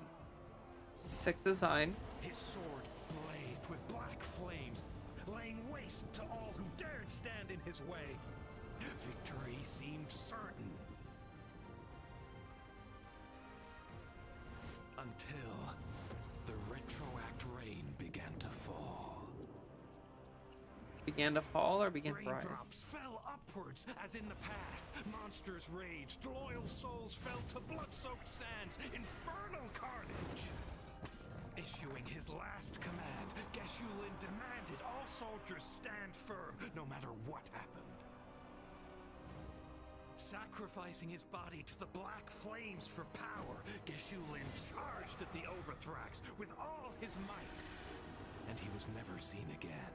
Sick design. His sword blazed with black flames, laying waste to all who dared stand in his way. Victory seemed certain. Until the retroact rain began to fall. Began to fall or began to rise? Raindrops fell upwards as in the past. Monsters raged, loyal souls fell to blood-soaked sands, infernal carnage. Issuing his last command, Geshu Lin demanded all soldiers stand firm no matter what happened. Sacrificing his body to the black flames for power, Geshu Lin charged at the Overthrax with all his might, and he was never seen again.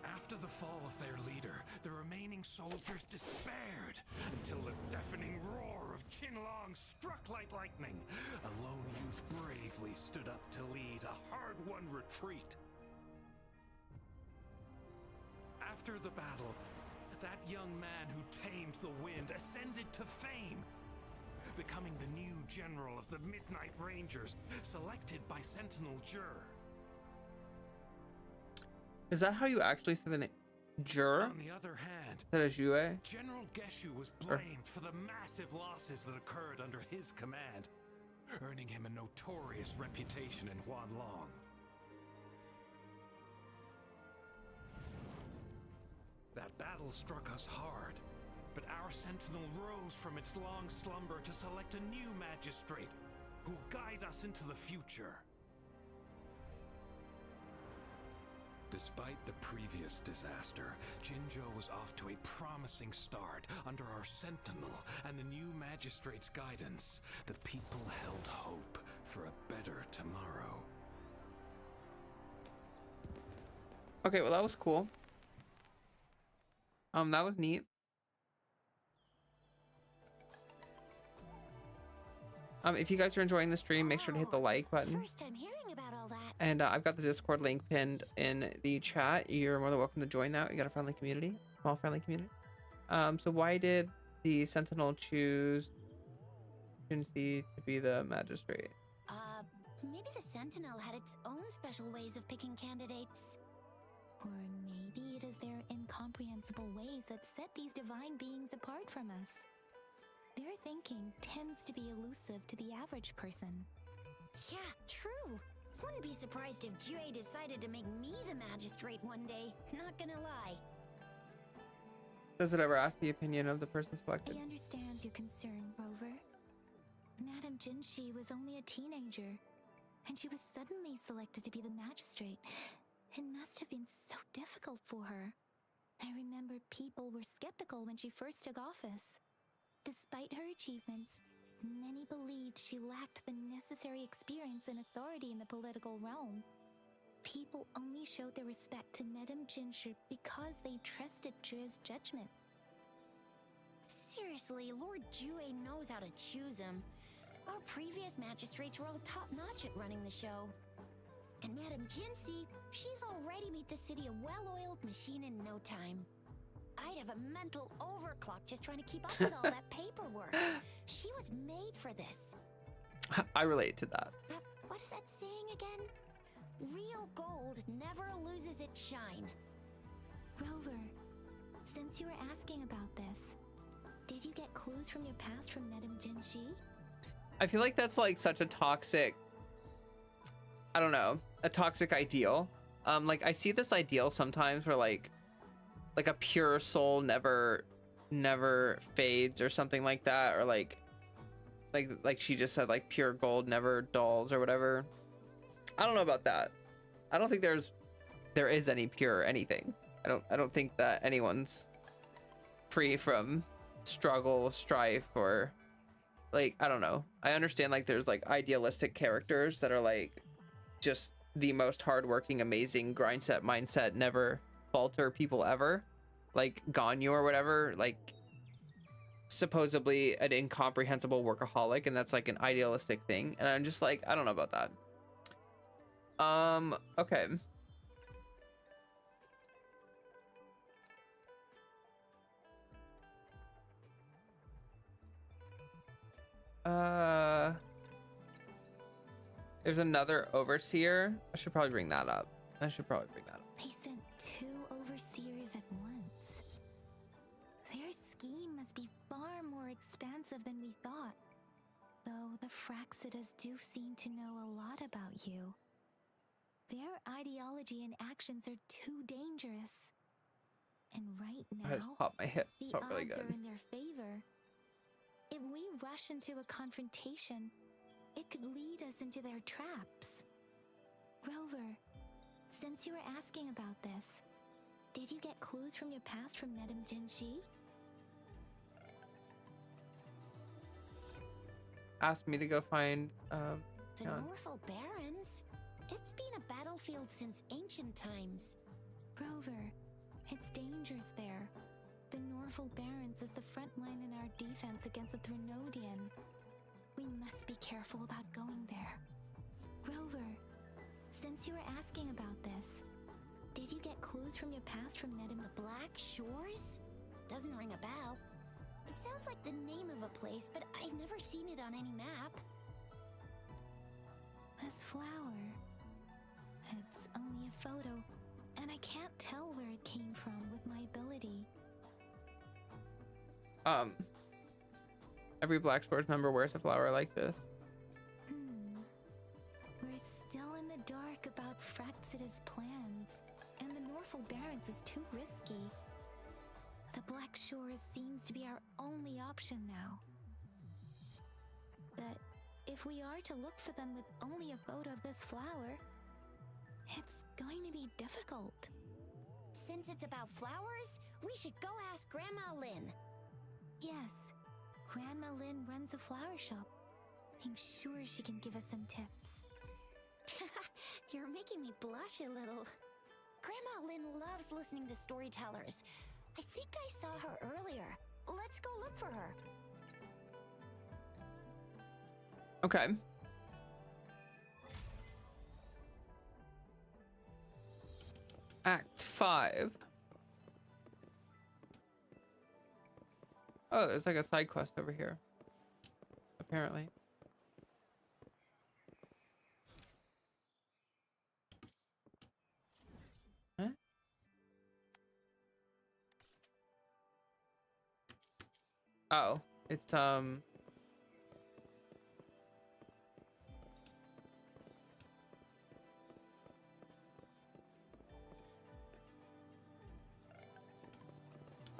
After the fall of their leader, the remaining soldiers despaired until the deafening roar of Qinlong struck like lightning. A lone youth bravely stood up to lead a hard-won retreat. After the battle, that young man who tamed the wind ascended to fame, becoming the new general of the Midnight Rangers, selected by Sentinel Jur. Is that how you actually say the name? Jur? On the other hand, That is Yue? General Geshu was blamed for the massive losses that occurred under his command, earning him a notorious reputation in Huanlong. That battle struck us hard, but our sentinel rose from its long slumber to select a new magistrate who'll guide us into the future. Despite the previous disaster, Jinzhou was off to a promising start under our sentinel and the new magistrate's guidance. The people held hope for a better tomorrow. Okay, well that was cool. That was neat. If you guys are enjoying the stream, make sure to hit the like button. First time hearing about all that. And I've got the Discord link pinned in the chat. You're more than welcome to join that. We got a friendly community, small friendly community. So why did the Sentinel choose Jinxie to be the magistrate? Maybe the Sentinel had its own special ways of picking candidates. Or maybe it is their incomprehensible ways that set these divine beings apart from us. Their thinking tends to be elusive to the average person. Yeah, true. Wouldn't be surprised if Jue decided to make me the magistrate one day. Not gonna lie. Does it ever ask the opinion of the person selected? I understand your concern, Rover. Madame Jinshi was only a teenager, and she was suddenly selected to be the magistrate. It must have been so difficult for her. I remember people were skeptical when she first took office. Despite her achievements, many believed she lacked the necessary experience and authority in the political realm. People only showed their respect to Madame Jinshi because they trusted Jue's judgment. Seriously, Lord Jue knows how to choose him. Our previous magistrates were all top-notch at running the show. And Madame Jinshi, she's already made the city a well-oiled machine in no time. I'd have a mental overclock just trying to keep up with all that paperwork. She was made for this. I relate to that. What is that saying again? Real gold never loses its shine. Rover, since you were asking about this, did you get clues from your past from Madame Jinshi? I feel like that's like such a toxic, I don't know, a toxic ideal. Like I see this ideal sometimes where like a pure soul never fades or something like that, or like she just said, like pure gold never dulls or whatever. I don't know about that. I don't think there is any pure anything. I don't think that anyone's free from struggle, strife, or like, I don't know. I understand like there's like idealistic characters that are like just the most hardworking, amazing, grind set mindset, never falter people ever, like Ganyu or whatever, like supposedly an incomprehensible workaholic, and that's like an idealistic thing, and I'm just like, I don't know about that. Okay. There's another overseer. I should probably bring that up. They sent 2 overseers at once. Their scheme must be far more expansive than we thought. Though the Fraxidas do seem to know a lot about you. Their ideology and actions are too dangerous. And right I just now, popped my hip. the Felt really odds good. are in their favor. If we rush into a confrontation, it could lead us into their traps. Rover, since you were asking about this, did you get clues from your past from Madame Jinshi? Asked me to go find The yeah. Norfolk Barrens? It's been a battlefield since ancient times. Rover, it's dangerous there. The Norfolk Barrens is the front line in our defense against the Threnodian. We must be careful about going there. Rover, since you were asking about this, Did you get clues from your past from Madame the Black Shores? Doesn't ring a bell. Sounds like the name of a place, but I've never seen it on any map. This flower. It's only a photo, and I can't tell where it came from with my ability. Every Black Shores member wears a flower like this. We're still in the dark about Fraxita's plans, and the Norfolk Barrens is too risky. The Black Shores seems to be our only option now. But if we are to look for them with only a photo of this flower, it's going to be difficult. Since it's about flowers, we should go ask Grandma Lynn. Yes, Grandma Lynn runs a flower shop. I'm sure she can give us some tips. You're making me blush a little. Grandma Lynn loves listening to storytellers. I think I saw her earlier. Let's go look for her. Okay. Act 5. Oh, there's like a side quest over here. Apparently. Huh? Oh, it's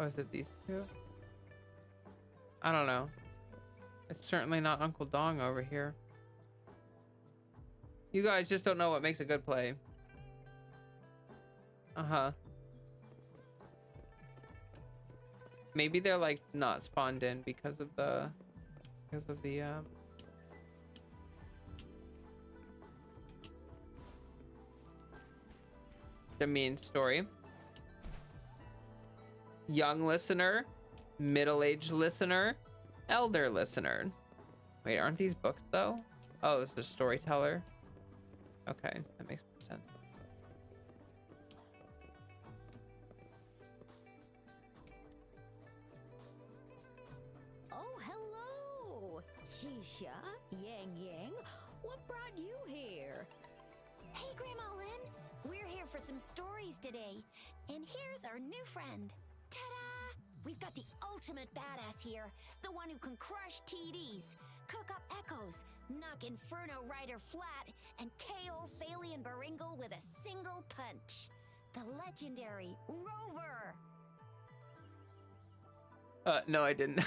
Oh, is it these two? I don't know. It's certainly not Uncle Dong over here. You guys just don't know what makes a good play. Uh-huh. Maybe they're like not spawned in because of the main story. Young listener, middle-aged listener, elder listener. Wait, aren't these books though? Oh, it's a storyteller. Okay, that makes sense. Oh, hello! Shisha, Yang Yang, what brought you here? Hey, Grandma Lynn. We're here for some stories today. And here's our new friend. Ta-da! We've got the ultimate badass here. The one who can crush TDs, cook up echoes, knock Inferno Rider flat, and KO Phalian Baringle with a single punch. The legendary Rover. No, I didn't.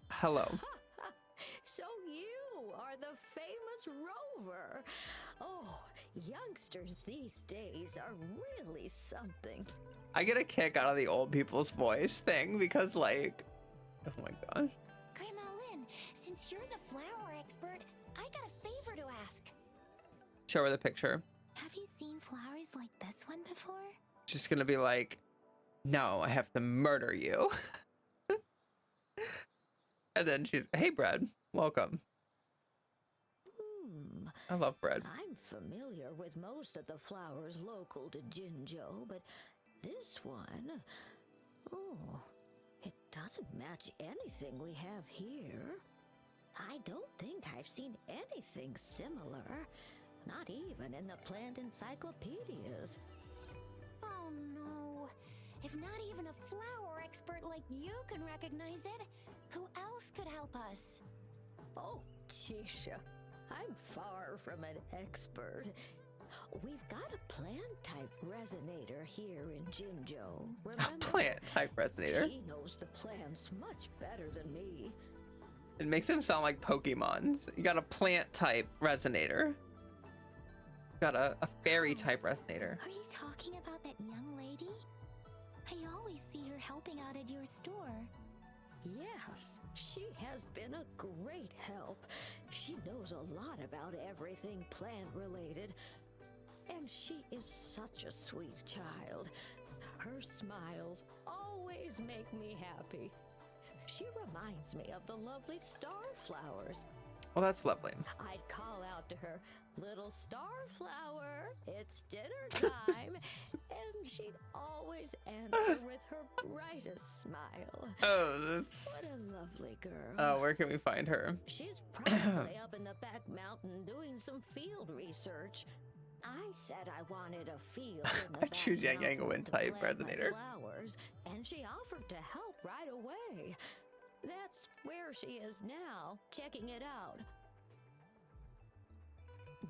Hello. So you are the famous Rover. Oh, youngsters these days are really something. I get a kick out of the old people's voice thing because, like, oh my gosh. Grandma Lynn, since you're the flower expert, I got a favor to ask. Show her the picture. Have you seen flowers like this one before? She's gonna be like, no, I have to murder you. And then she's, hey, Bread, welcome. I love Bread. I'm familiar with most of the flowers local to Jinzhou, but this one, oh, it doesn't match anything we have here. I don't think I've seen anything similar, not even in the plant encyclopedias. Oh no. If not even a flower expert like you can recognize it, who else could help us? Oh, Chisha, I'm far from an expert. We've got a plant-type resonator here in Jinzhou, remember? A plant-type resonator? He knows the plants much better than me. It makes him sound like Pokemons. You got a plant-type resonator. Got a fairy-type resonator. Are you talking about that young lady? I always see her helping out at your store. Yes, she has been a great help. She knows a lot about everything plant-related. And she is such a sweet child. Her smiles always make me happy. She reminds me of the lovely star flowers. Well, that's lovely. I'd call out to her, "Little starflower, it's dinner time," and she'd always answer with her brightest smile. Oh, What this. a lovely girl. Oh, where can we find her? She's probably up in the back mountain doing some field research. I said I wanted a field in the I back choose Yang Yang mountain Win to type plant my resonator. flowers, and she offered to help right away. That's where she is now, checking it out.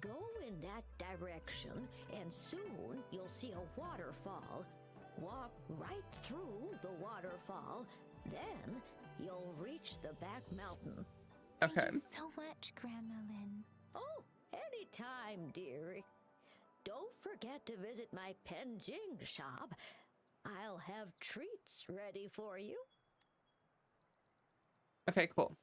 Go in that direction, and soon you'll see a waterfall. Walk right through the waterfall, then you'll reach the back mountain. Okay. Thank you so much, Grandma Lynn. Oh, anytime, dearie. Don't forget to visit my Penjing shop. I'll have treats ready for you. Okay, cool.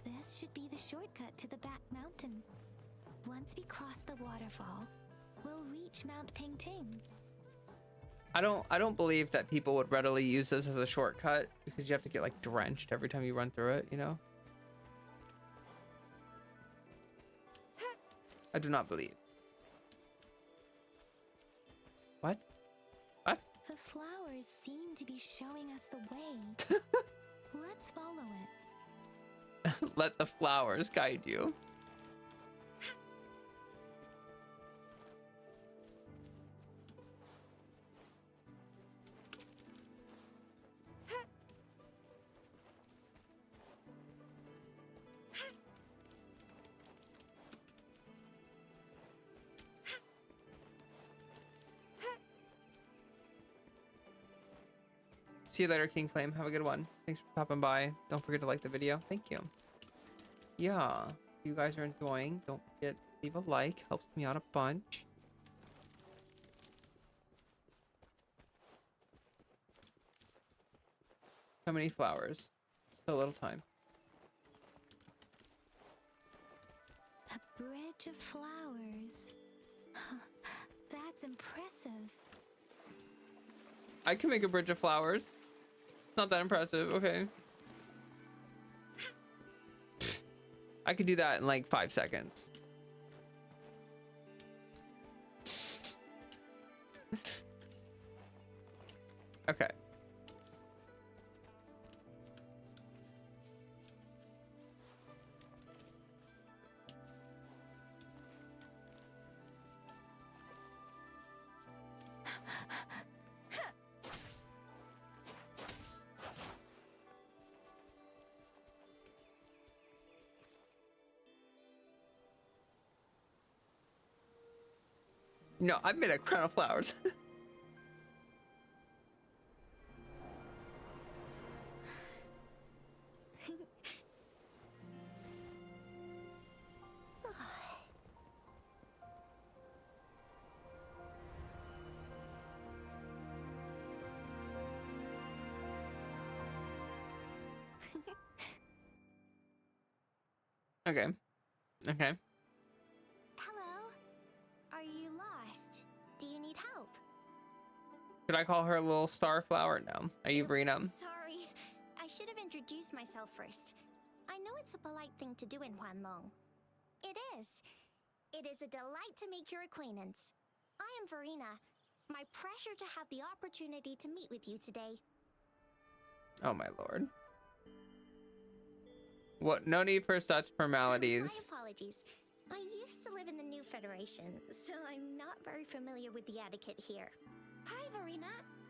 This should be the shortcut to the back mountain. Once we cross the waterfall, we'll reach Mount Pingting. I don't believe that people would readily use this as a shortcut because you have to get like drenched every time you run through it, you know? I do not believe. What? What? The flowers seem to be showing us the way. Let's follow it. Let the flowers guide you. See you later, King Flame. Have a good one. Thanks for stopping by. Don't forget to like the video. Thank you. Yeah, if you guys are enjoying, don't forget to leave a like. Helps me out a bunch. So many flowers. Still a little time. A bridge of flowers. That's impressive. I can make a bridge of flowers. It's not that impressive. Okay. I could do that in like 5 seconds. Okay. No, I made a crown of flowers. Okay. Okay. Hello? Are you lost? Do you need help? Should I call her a little star flower? No. Are you Oops, Brina? Sorry. I should have introduced myself first. I know it's a polite thing to do in Huanlong. It is. It is a delight to make your acquaintance. I am Verena. My pleasure to have the opportunity to meet with you today. Oh my lord. What? No need for such formalities. My apologies. I used to live in the New Federation, so I'm not very familiar with the etiquette here. Hi, Verena.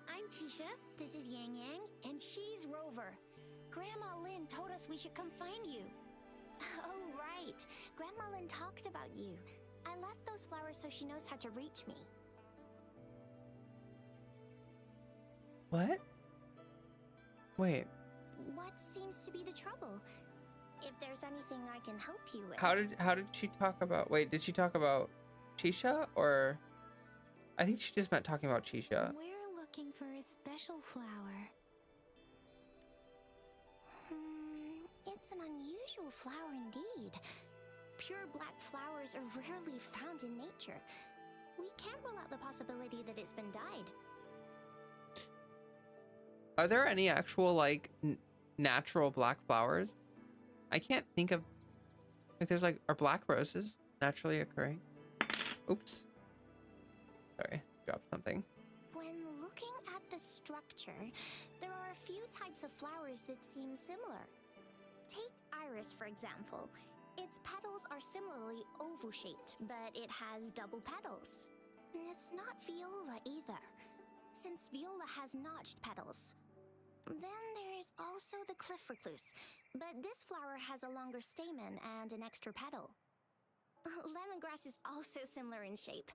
I'm Chisha. This is Yang Yang, and she's Rover. Grandma Lynn told us we should come find you. Oh, right. Grandma Lynn talked about you. I left those flowers so she knows how to reach me. What? Wait. What seems to be the trouble? If there's anything I can help you with. How did she talk about? Wait, did she talk about Chisha or? I think she just meant talking about Chisha. We're looking for a special flower. It's an unusual flower indeed. Pure black flowers are rarely found in nature. We can't rule out the possibility that it's been dyed. Are there any actual like natural black flowers? I can't think of, like, there's like, are black roses naturally occurring? Oops. Sorry, dropped something. When looking at the structure, there are a few types of flowers that seem similar. Take iris, for example. Its petals are similarly oval-shaped, but it has double petals. And it's not viola either, since viola has notched petals. Then there's also the cliff recluse, but this flower has a longer stamen and an extra petal. Lemongrass is also similar in shape.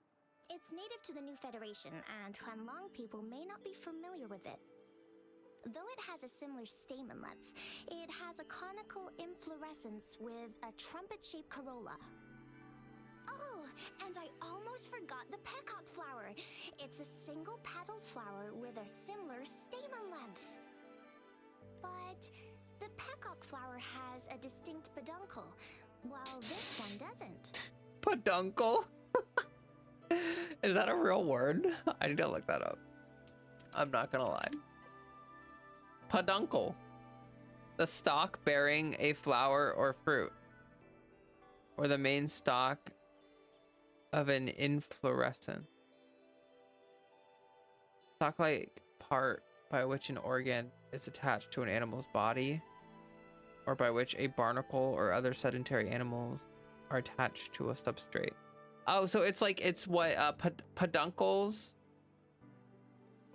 It's native to the New Federation, and Huanlong people may not be familiar with it. Though it has a similar stamen length, it has a conical inflorescence with a trumpet-shaped corolla. Oh, and I almost forgot the peacock flower. It's a single-petaled flower with a similar stamen length. But the peacock flower has a distinct peduncle, while this one doesn't. Peduncle? Is that a real word? I need to look that up. I'm not gonna lie. Peduncle. The stalk bearing a flower or fruit, or the main stalk of an inflorescence. Stalk-like part by which an organ is attached to an animal's body, or by which a barnacle or other sedentary animals are attached to a substrate. Oh, so it's like, it's what, peduncles?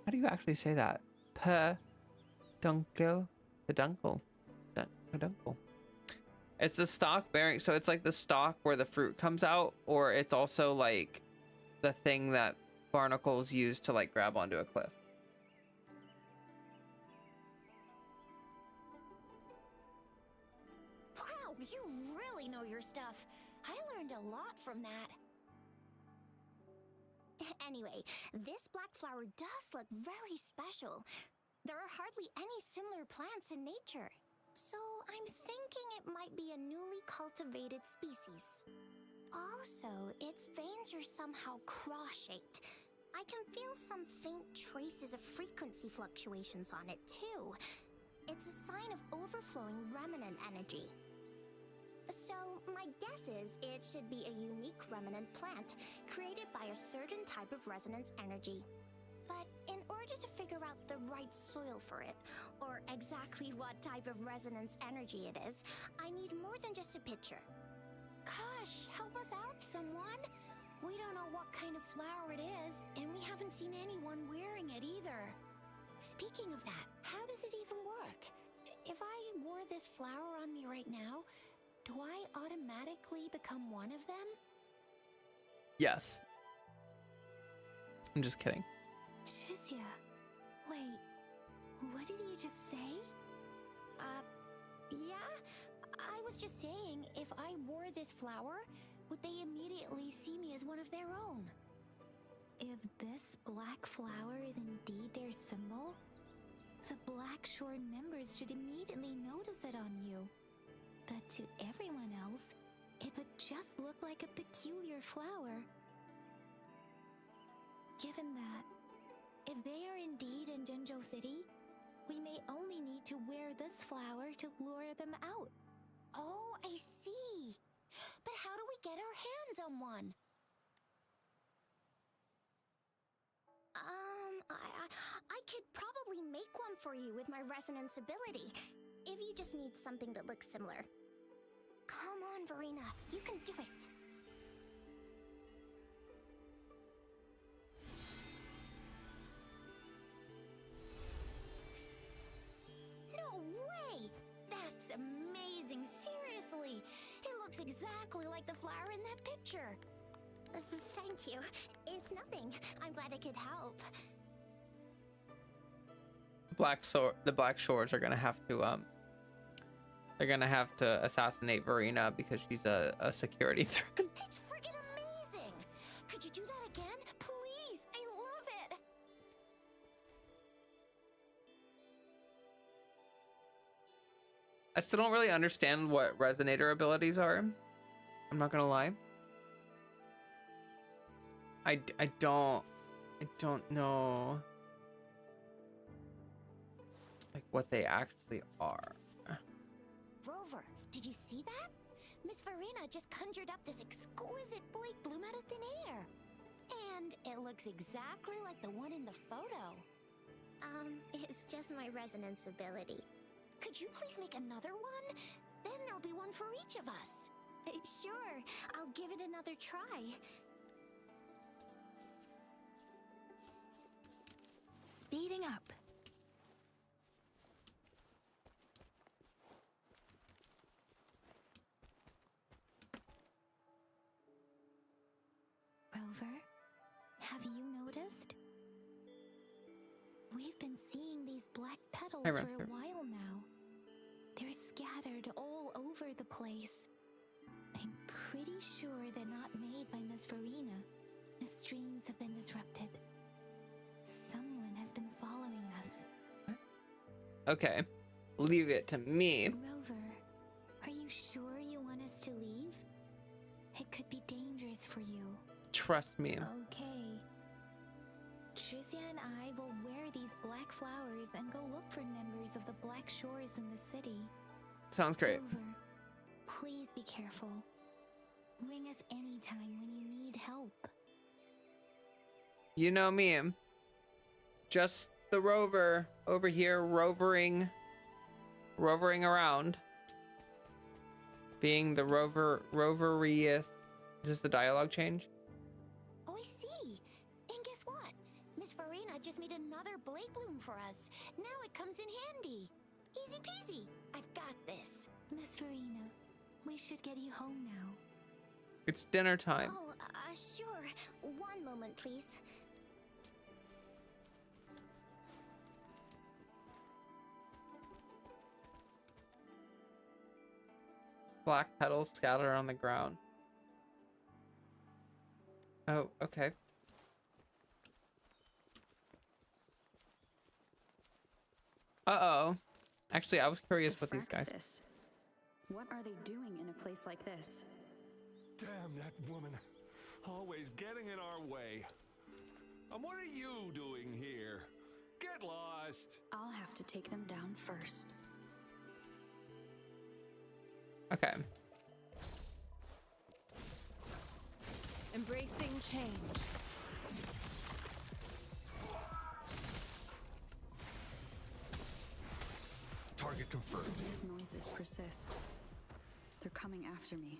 How do you actually say that? Peduncle? Peduncle. Peduncle. It's the stalk bearing, so it's like the stalk where the fruit comes out, or it's also like the thing that barnacles use to like grab onto a cliff. Wow, you really know your stuff. I learned a lot from that. Anyway, this black flower does look very special. There are hardly any similar plants in nature. So I'm thinking it might be a newly cultivated species. Also, its veins are somehow cross-shaped. I can feel some faint traces of frequency fluctuations on it too. It's a sign of overflowing remnant energy. So, my guess is it should be a unique remnant plant, created by a certain type of resonance energy. But in order to figure out the right soil for it, or exactly what type of resonance energy it is, I need more than just a picture. Gosh, help us out, someone! We don't know what kind of flower it is, and we haven't seen anyone wearing it either. Speaking of that, how does it even work? If I wore this flower on me right now, do I automatically become one of them? Yes. I'm just kidding. Shizia, wait, what did you just say? Yeah? I was just saying, if I wore this flower, would they immediately see me as one of their own? If this black flower is indeed their symbol, the Black Shore members should immediately notice it on you. But to everyone else, it would just look like a peculiar flower. Given that, if they are indeed in Jinzhou City, we may only need to wear this flower to lure them out. Oh, I see. But how do we get our hands on one? I could probably make one for you with my resonance ability, if you just need something that looks similar. Come on, Verena, you can do it. No way! That's amazing, seriously! It looks exactly like the flower in that picture. Thank you. It's nothing. I'm glad I could help. The Black Shores are gonna have to they're gonna have to assassinate Verena because she's a security threat. It's friggin' amazing! Could you do that again? Please, I I still don't really understand what resonator abilities are. I'm not gonna lie. I don't know like what they actually are. Rover, did you see that? Miss Verena just conjured up this exquisite Blake bloom out of thin air. And it looks exactly like the one in the photo. It's just my resonance ability. Could you please make another one? Then there'll be one for each of us. Sure, I'll give it another try. Speeding up. Rover, have you noticed? We've been seeing these black petals Hi, for Raptor. a while now. They're scattered all over the place. I'm pretty sure they're not made by Miss Verena. The streams have been disrupted. Someone has been following us. Okay, leave it to me. Rover, are you sure you want us to leave? It could be dangerous for you. Trust me. Okay. Tricia and I will wear these black flowers and go look for members of the Black Shores in the city. Sounds great. Rover, please be careful. Ring us anytime when you need help. You know me. Just the rover over here rovering around. Being the roveriest. Is this the dialogue change? Oh, I see. And guess what? Miss Verena just made another Blake bloom for us. Now it comes in handy. Easy peasy. I've got this. Miss Verena, we should get you home now. It's dinner time. Oh, sure. One moment, please. Black petals scattered on the ground. Oh, okay. Uh-oh. Actually, I was curious with these guys. Frextus. What are they doing in a place like this? Damn that woman. Always getting in our way. And what are you doing here? Get lost. I'll have to take them down first. Okay. Embracing change. Target confirmed. Noises persist. They're coming after me.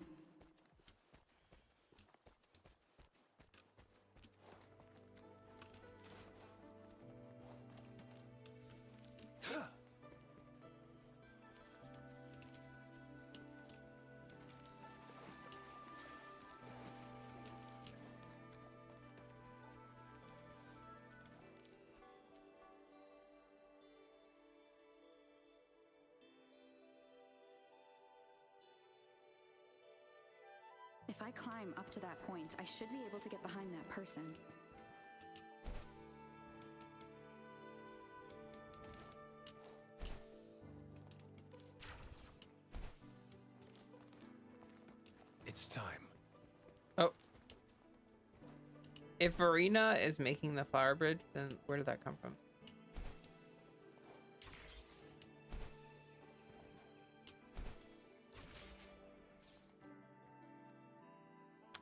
If I climb up to that point, I should be able to get behind that person. It's time. Oh. If Verena is making the flower bridge, then where did that come from?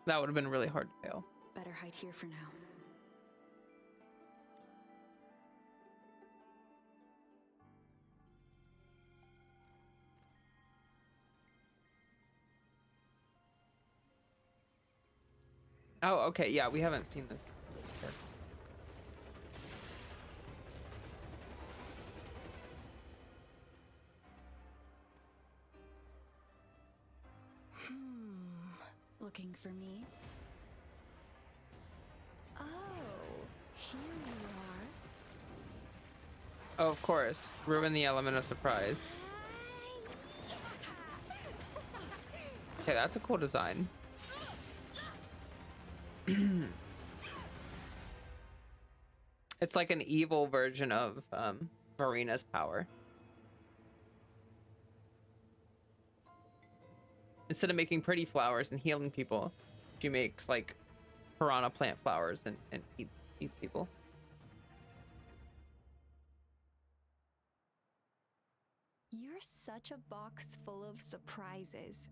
That would have been really hard to fail. Better hide here for now. Oh, okay. Yeah, we haven't seen this before. Looking for me? Oh, here you are. Oh, of course. Ruin the element of surprise. Okay, that's a cool design. It's like an evil version of Verena's power. instead of making pretty flowers and healing people, she makes like piranha plant flowers and eats people. You're such a box full of surprises.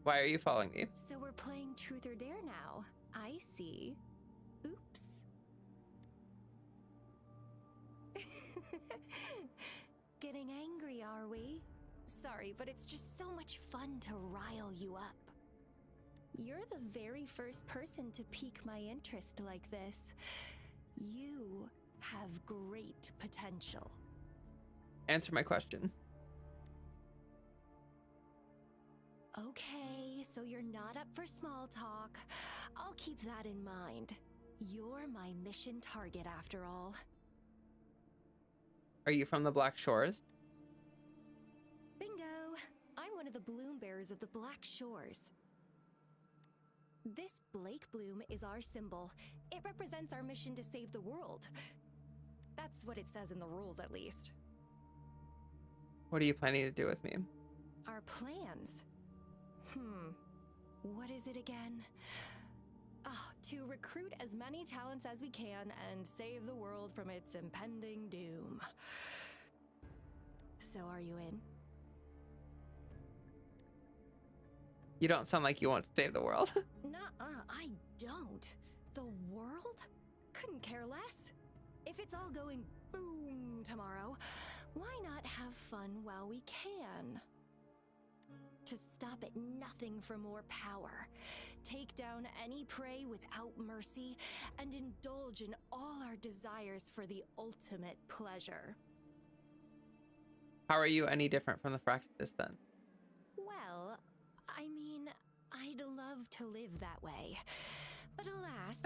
Why are you following me? So we're playing Truth or Dare now. I see. Oops. Getting angry, are we? Sorry, but it's just so much fun to rile you up. You're the very first person to pique my interest like this. You have great potential. Answer my question. Okay, so you're not up for small talk. I'll keep that in mind. You're my mission target after all. Are you from the Black Shores? Bingo! I'm one of the bloom bearers of the Black Shores. This Blake bloom is our symbol. It represents our mission to save the world. That's what it says in the rules, at least. What are you planning to do with me? Our plans? What is it again? To recruit as many talents as we can and save the world from its impending doom. So are you in? You don't sound like you want to save the world. Nuh-uh, I don't. The world? Couldn't care less. If it's all going boom tomorrow, why not have fun while we can? To stop at nothing for more power, take down any prey without mercy, and indulge in all our desires for the ultimate pleasure. How are you any different from the Fractus then? Well, I mean, I'd love to live that way. But alas,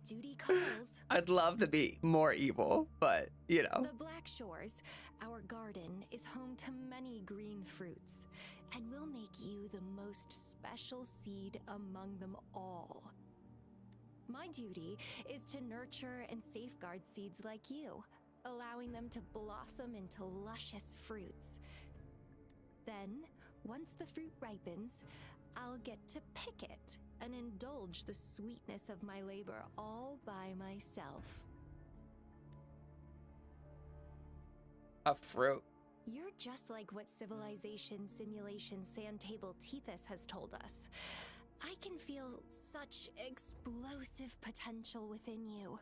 duty calls. I'd love to be more evil, but, you know. The Black Shores, our garden, is home to many green fruits, and we'll make you the most special seed among them all. My duty is to nurture and safeguard seeds like you, allowing them to blossom into luscious fruits. Then, once the fruit ripens, I'll get to pick it and indulge the sweetness of my labor all by myself. A fruit. You're just like what Civilization Simulation Sandtable Tethys has told us. I can feel such explosive potential within you.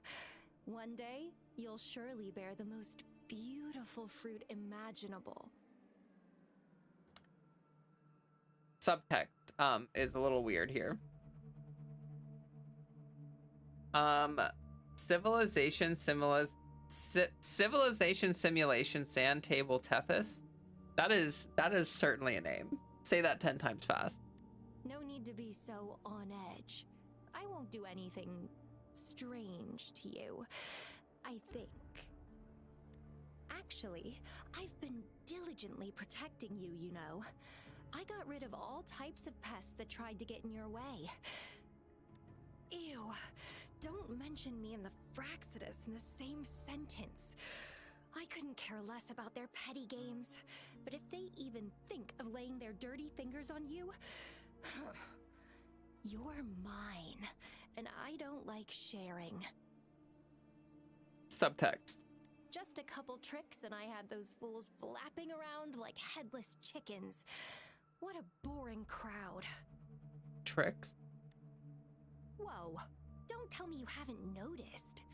One day, you'll surely bear the most beautiful fruit imaginable. Subtext is a little weird here. Civilization Simulation Sandtable Tethys. That is certainly a name. Say that 10 times fast. No need to be so on edge. I won't do anything strange to you, I think. Actually, I've been diligently protecting you, you know. I got rid of all types of pests that tried to get in your way. Ew, don't mention me and the Fraxidus in the same sentence. I couldn't care less about their petty games, but if they even think of laying their dirty fingers on you, you're mine, and I don't like sharing. Subtext. Just a couple tricks and I had those fools flapping around like headless chickens. What a boring crowd. Tricks? Whoa, don't tell me you haven't noticed.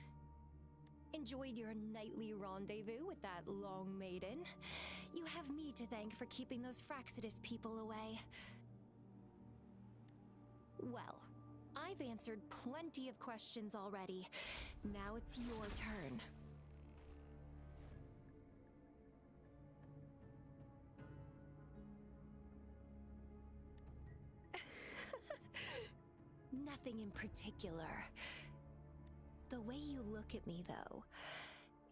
Enjoyed your nightly rendezvous with that long maiden. You have me to thank for keeping those Fraxidus people away. Well, I've answered plenty of questions already. Now it's your turn. Nothing in particular. The way you look at me, though,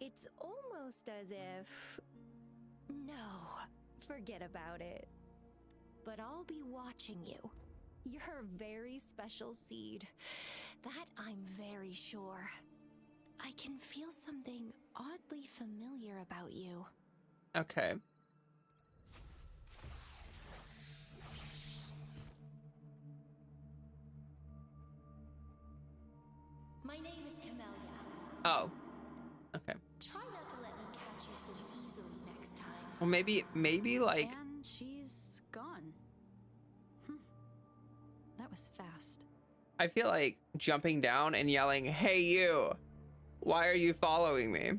it's almost as if... No, forget about it. But I'll be watching you. You're a very special seed. That I'm very sure. I can feel something oddly familiar about you. Okay. My name is Camellia. Oh. Okay. Try not to let me catch you so easily next time. Well, maybe like And she's gone. That was fast. I feel like jumping down and yelling, "Hey you, why are you following me?"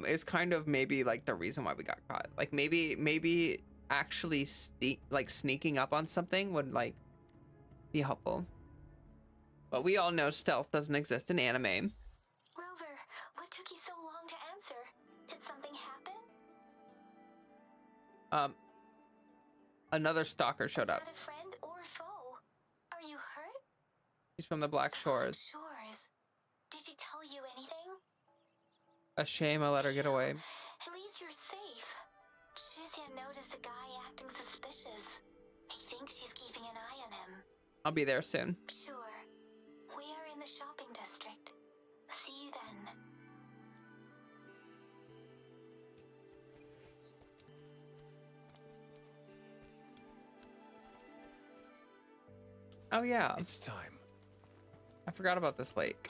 Is kind of maybe like the reason why we got caught. Like maybe actually sneaking up on something would like be helpful. But we all know stealth doesn't exist in anime. Rover, what took you so long to answer? Did something happen? Another stalker showed up. Not a friend or foe. Are you hurt? She's from the Black Shores. Shores. Did she tell you anything? A shame I let her get away. At least you're safe. Shizia noticed a guy acting suspicious. I think she's keeping an eye on him. I'll be there soon. Sure. We are in the shopping district. See you then. Oh yeah, It's time. I forgot about this lake.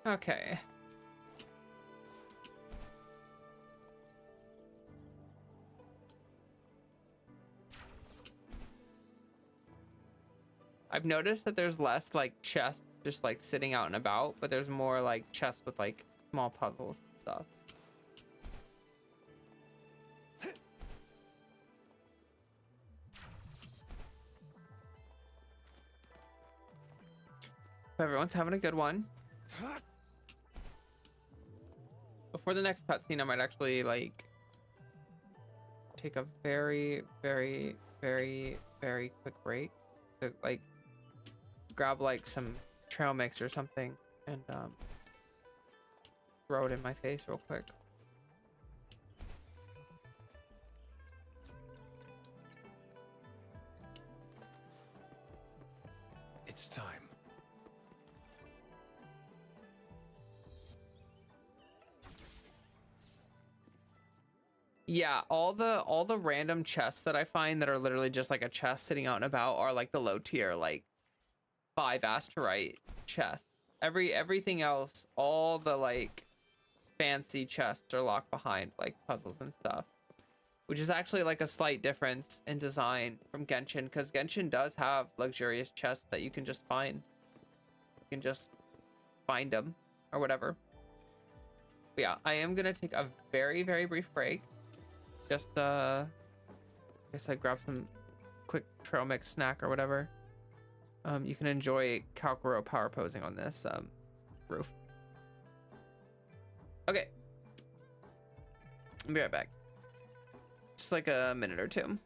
Okay. I've noticed that there's less like chests just like sitting out and about, but there's more like chests with like small puzzles and stuff. Hope everyone's having a good one. Before the next cutscene, I might actually like take a very quick break to like grab like some trail mix or something and throw it in my face real quick. It's time. Yeah, all the random chests that I find that are literally just like a chest sitting out and about are like the low tier, like 5 asteroid chests. Everything else, all the like fancy chests are locked behind like puzzles and stuff, which is actually like a slight difference in design from Genshin, because Genshin does have luxurious chests that you can just find. You can just find them or whatever. But yeah, I am gonna take a very brief break. Just I guess I'd grab some quick trail mix snack or whatever. You can enjoy Kalkuro power posing on this roof. Okay, I'll be right back. Just like a minute or two.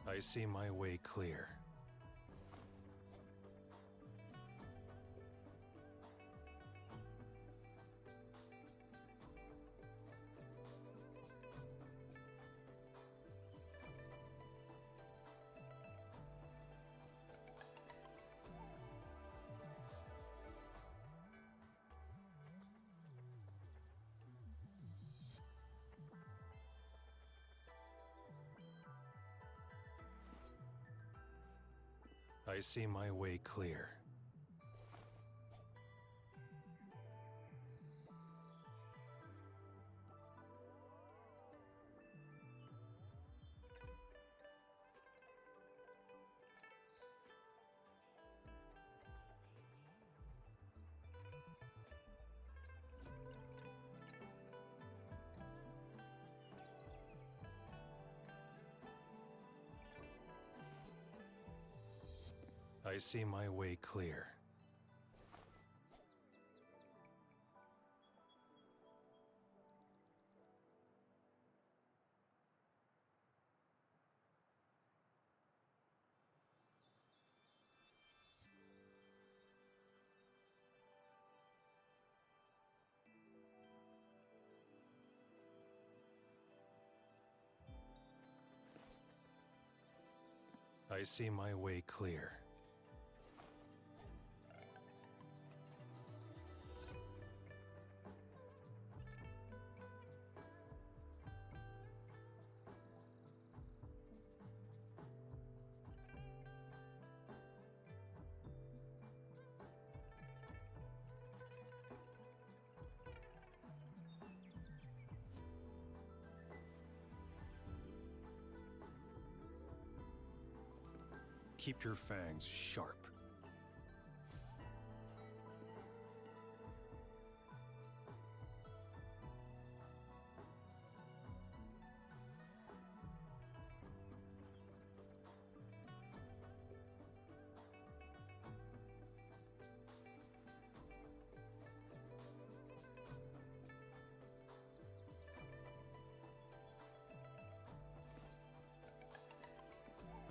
I see my way clear. I see my way clear. I see my way clear. I see my way clear. Keep your fangs sharp.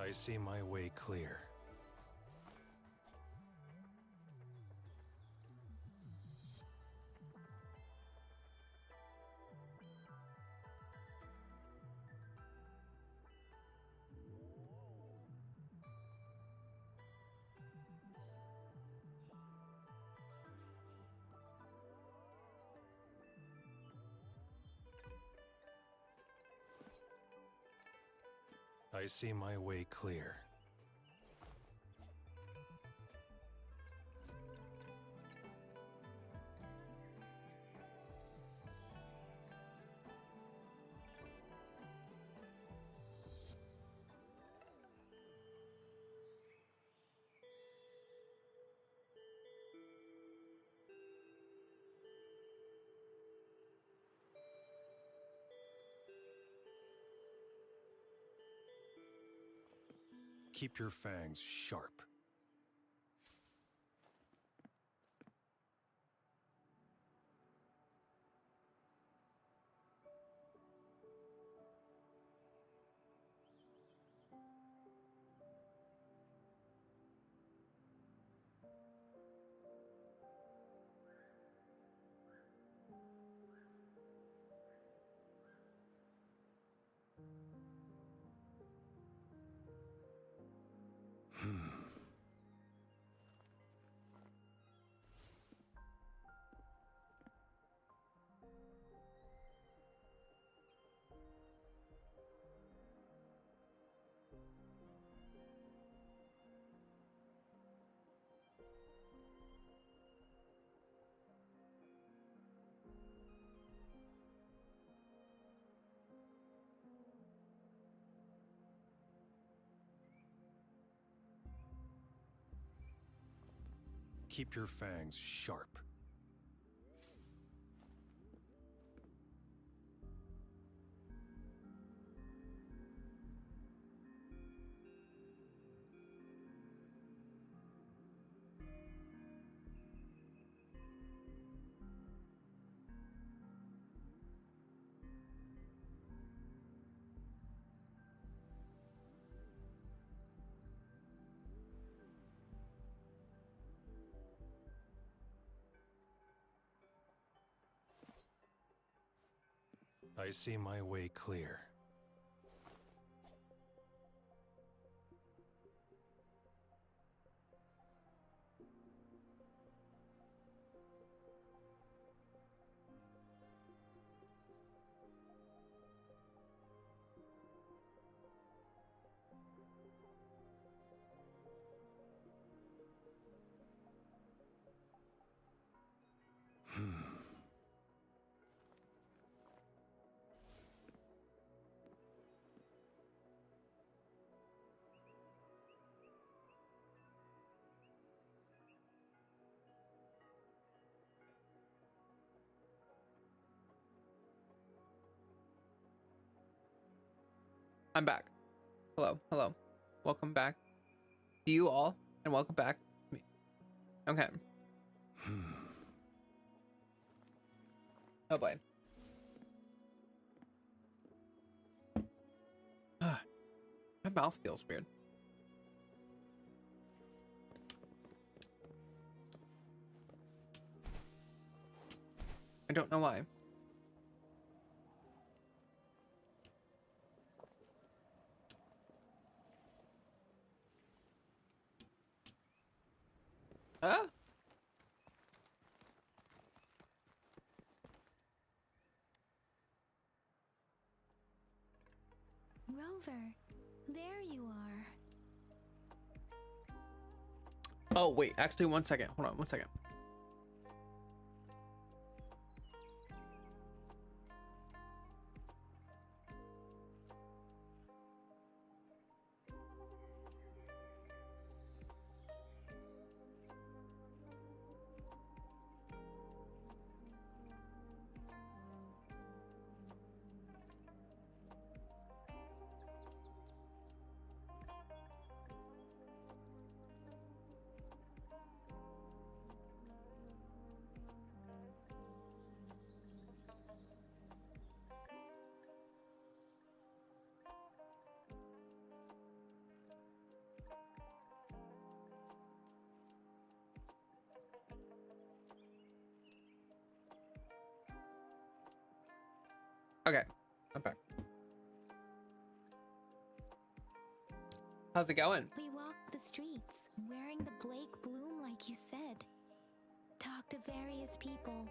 I see my way clear. I see my way clear. Keep your fangs sharp. Keep your fangs sharp. I see my way clear. I'm back. Hello, hello. Welcome back to you all, And welcome back. Okay. Oh boy. My mouth feels weird. I don't know why. Ah. Rover, there you are. Oh wait, actually 1 second. Hold on 1 second. Okay, I'm back. How's it going? We walked the streets, wearing the Blake bloom like you said. Talked to various people,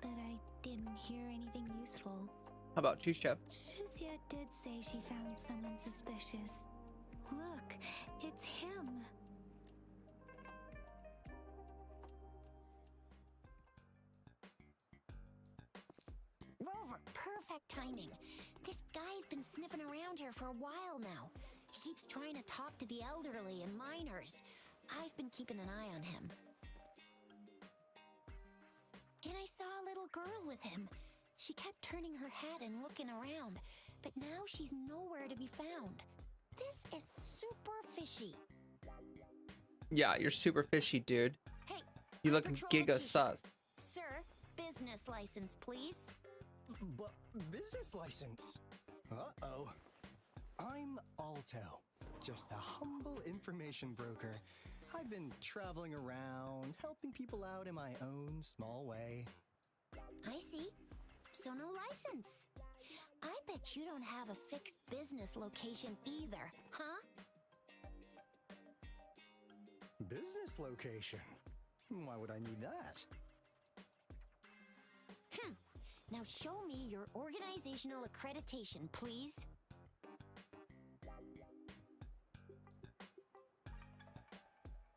but I didn't hear anything useful. How about Cheese Chef? Shizia did say she found someone suspicious. Look, it's him. Rover, perfect timing. This guy's been sniffing around here for a while now. He keeps trying to talk to the elderly and minors. I've been keeping an eye on him. And I saw a little girl with him. She kept turning her head and looking around, but now she's nowhere to be found. This is super fishy. Yeah, you're super fishy, dude. Hey, You looking Patrol giga Chief. sus. Sir, business license, please. But business license? Uh-oh. I'm Alto, just a humble information broker. I've been traveling around, helping people out in my own small way. I see. So no license. I bet you don't have a fixed business location either, huh? Business location? Why would I need that? Now show me your organizational accreditation, please.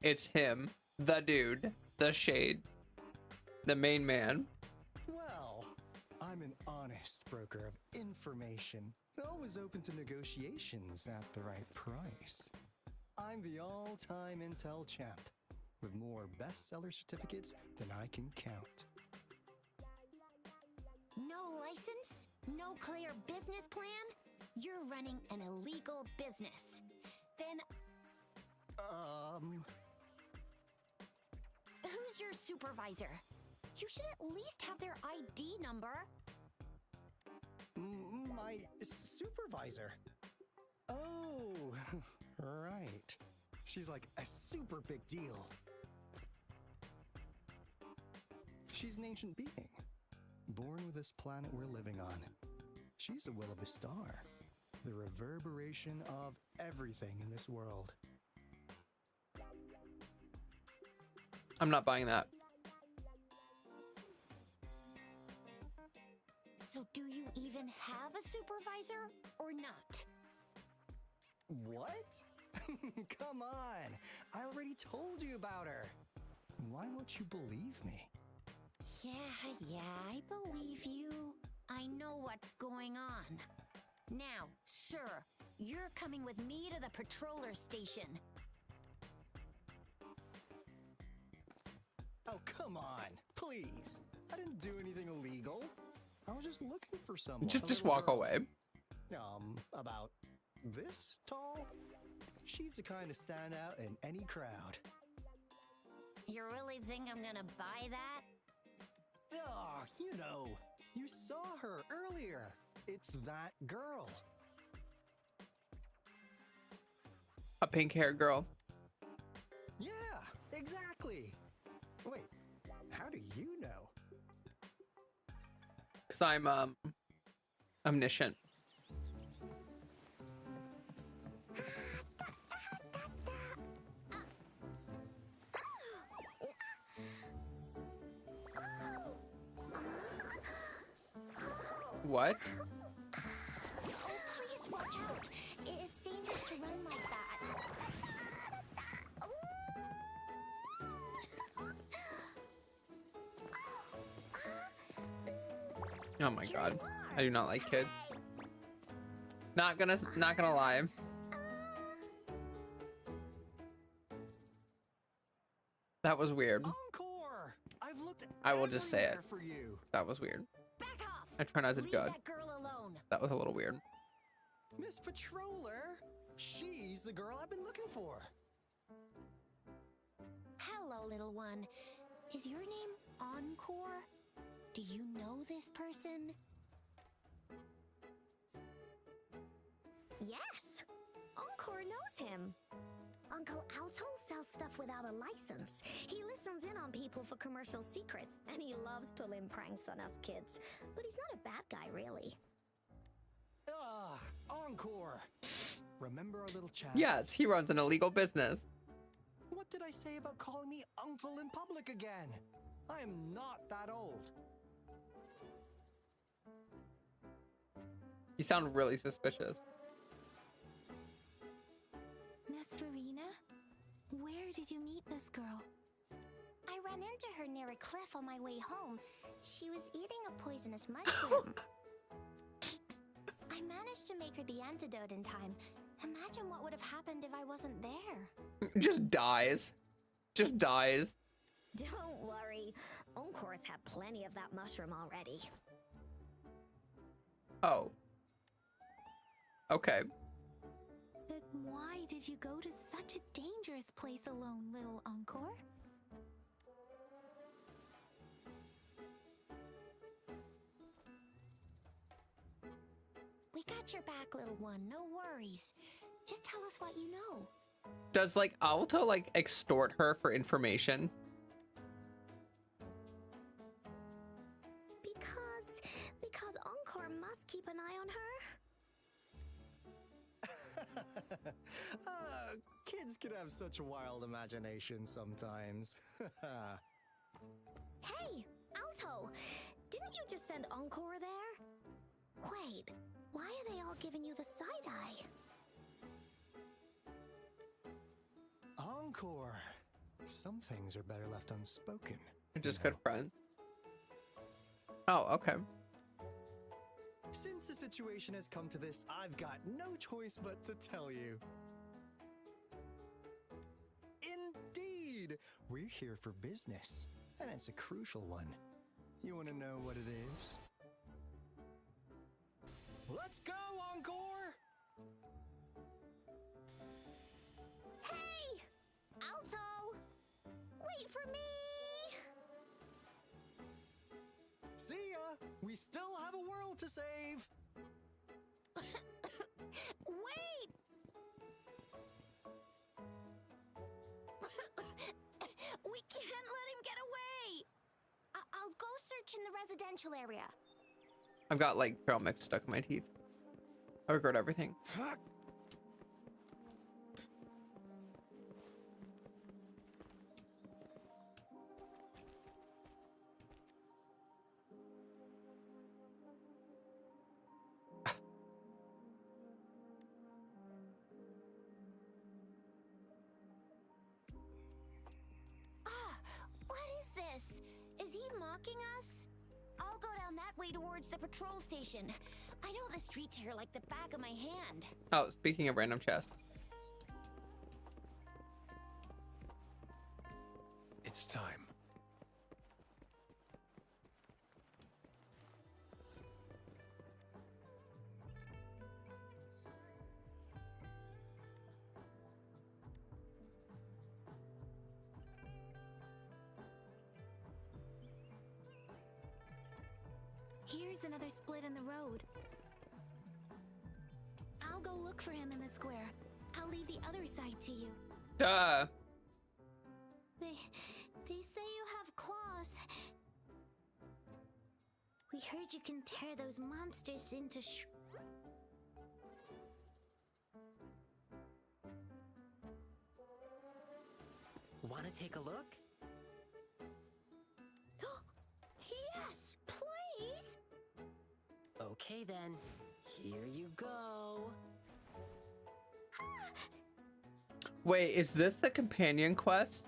It's him, the dude, the shade, the main man. Well, I'm an honest broker of information, always open to negotiations at the right price. I'm the all-time intel champ, with more bestseller certificates than I can count. No license? No clear business plan? You're running an illegal business. Then who's your supervisor? You should at least have their ID number. My supervisor. Oh, right. She's like a super big deal. She's an ancient being, born with this planet we're living on. She's the will of the star, the reverberation of everything in this world. I'm not buying that. So do you even have a supervisor or not? What? Come on! I already told you about her. Why won't you believe me? Yeah, I believe you. I know what's going on. Now, sir, you're coming with me to the patroller station. Oh, come on. Please. I didn't do anything illegal. I was just looking for someone. Just walk away. About this tall? She's the kind of stand out in any crowd. You really think I'm gonna buy that? Oh, you know, you saw her earlier. It's that girl. A pink-haired girl. Yeah, exactly. Wait, how do you know? Because I'm omniscient. What? Oh, please watch out. It's dangerous to run like that. Oh my god. I do not like kids. Not gonna lie. That was weird. Encore! I've looked I will just say it. everywhere for you. That was weird. Back off. I try not to Leave judge. that girl alone. That was a little weird. Miss Patroller! She's the girl I've been looking for. Hello, little one. Is your name Encore? Do you know this person? Yes! Encore knows him. Uncle Alto sells stuff without a license. He listens in on people for commercial secrets, and he loves pulling pranks on us kids. But he's not a bad guy, really. Ah, Encore! Remember our little chat? Yes, he runs an illegal business. What did I say about calling me uncle in public again? I am not that old. You sound really suspicious. Miss Verena, where did you meet this girl? I ran into her near a cliff on my way home. She was eating a poisonous mushroom. I managed to make her the antidote in time. Imagine what would have happened if I wasn't there. Just dies. Just dies. Don't worry. Encore's had plenty of that mushroom already. Oh. Okay. But why did you go to such a dangerous place alone, little Encore? We got your back, little one. No worries. Just tell us what you know. Does like Alto like extort her for information? Because Encore must keep an eye on her. Kids can have such wild imagination sometimes. Hey, Alto! Didn't you just send Encore there? Wait, why are they all giving you the side eye? Encore! Some things are better left unspoken. You're just good friends. Oh, okay. Since the situation has come to this, I've got no choice but to tell you. Indeed! We're here for business, and it's a crucial one. You want to know what it is? Let's go, Encore! Hey! Alto! Wait for me! See ya! We still have a world to save! Wait! We can't let him get away! I'll go search in the residential area. I've got like trail mix stuck in my teeth. I regret everything. What is this? Is he mocking us? I'll go down that way towards the patrol station. I know the streets here like the back of my hand. Oh, speaking of random chest. It's time. Here's another split in the road. I'll go look for him in the square. I'll leave the other side to you. Duh. They say you have claws. We heard you can tear those monsters into Wanna take a look? Yes, please! Okay then, here you go. Wait, is this the companion quest?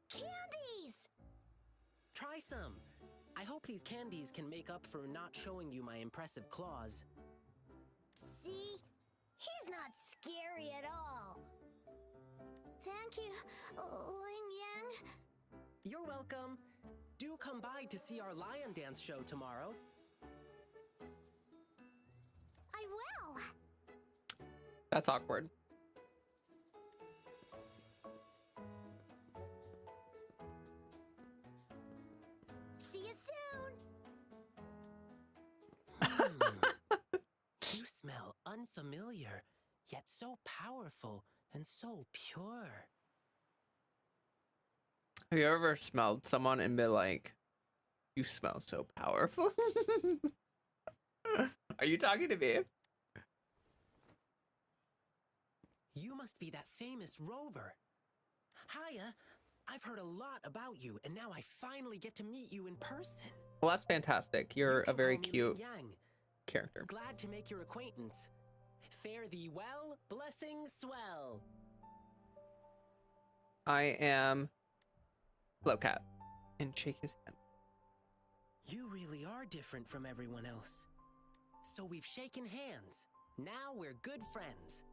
Candies! Try some. I hope these candies can make up for not showing you my impressive claws. See? He's not scary at all. Thank you, Ling Yang. You're welcome. Do come by to see our lion dance show tomorrow. I will. That's awkward. See you soon. You smell unfamiliar, yet so powerful and so pure. Have you ever smelled someone and been like, you smell so powerful? Are you talking to me? You must be that famous Rover. Hiya, I've heard a lot about you, and now I finally get to meet you in person. Well, that's fantastic. You're a can very call me cute Yang. character. Glad to make your acquaintance. Fare thee well, blessings swell. I am Flowcat. And shake his hand. You really are different from everyone else. So we've shaken hands. Now we're good friends.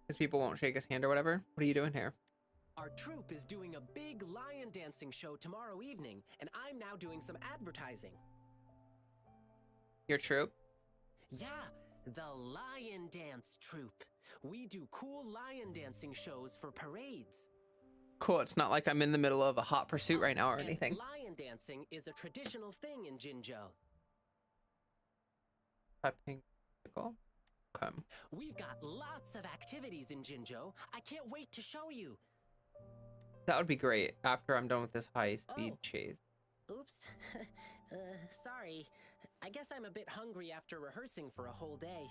Because people won't shake his hand or whatever. What are you doing here? Our troupe is doing a big lion dancing show tomorrow evening, and I'm now doing some advertising. Your troop? Yeah, the Lion Dance Troupe. We do cool lion dancing shows for parades. Cool. It's not like I'm in the middle of a hot pursuit right now or And anything. lion dancing is a traditional thing in Jinzhou. Typing. Cool. Come. We've got lots of activities in Jinzhou. I can't wait to show you. That would be great after I'm done with this high-speed Oh. chase. Oops. Sorry. I guess I'm a bit hungry after rehearsing for a whole day.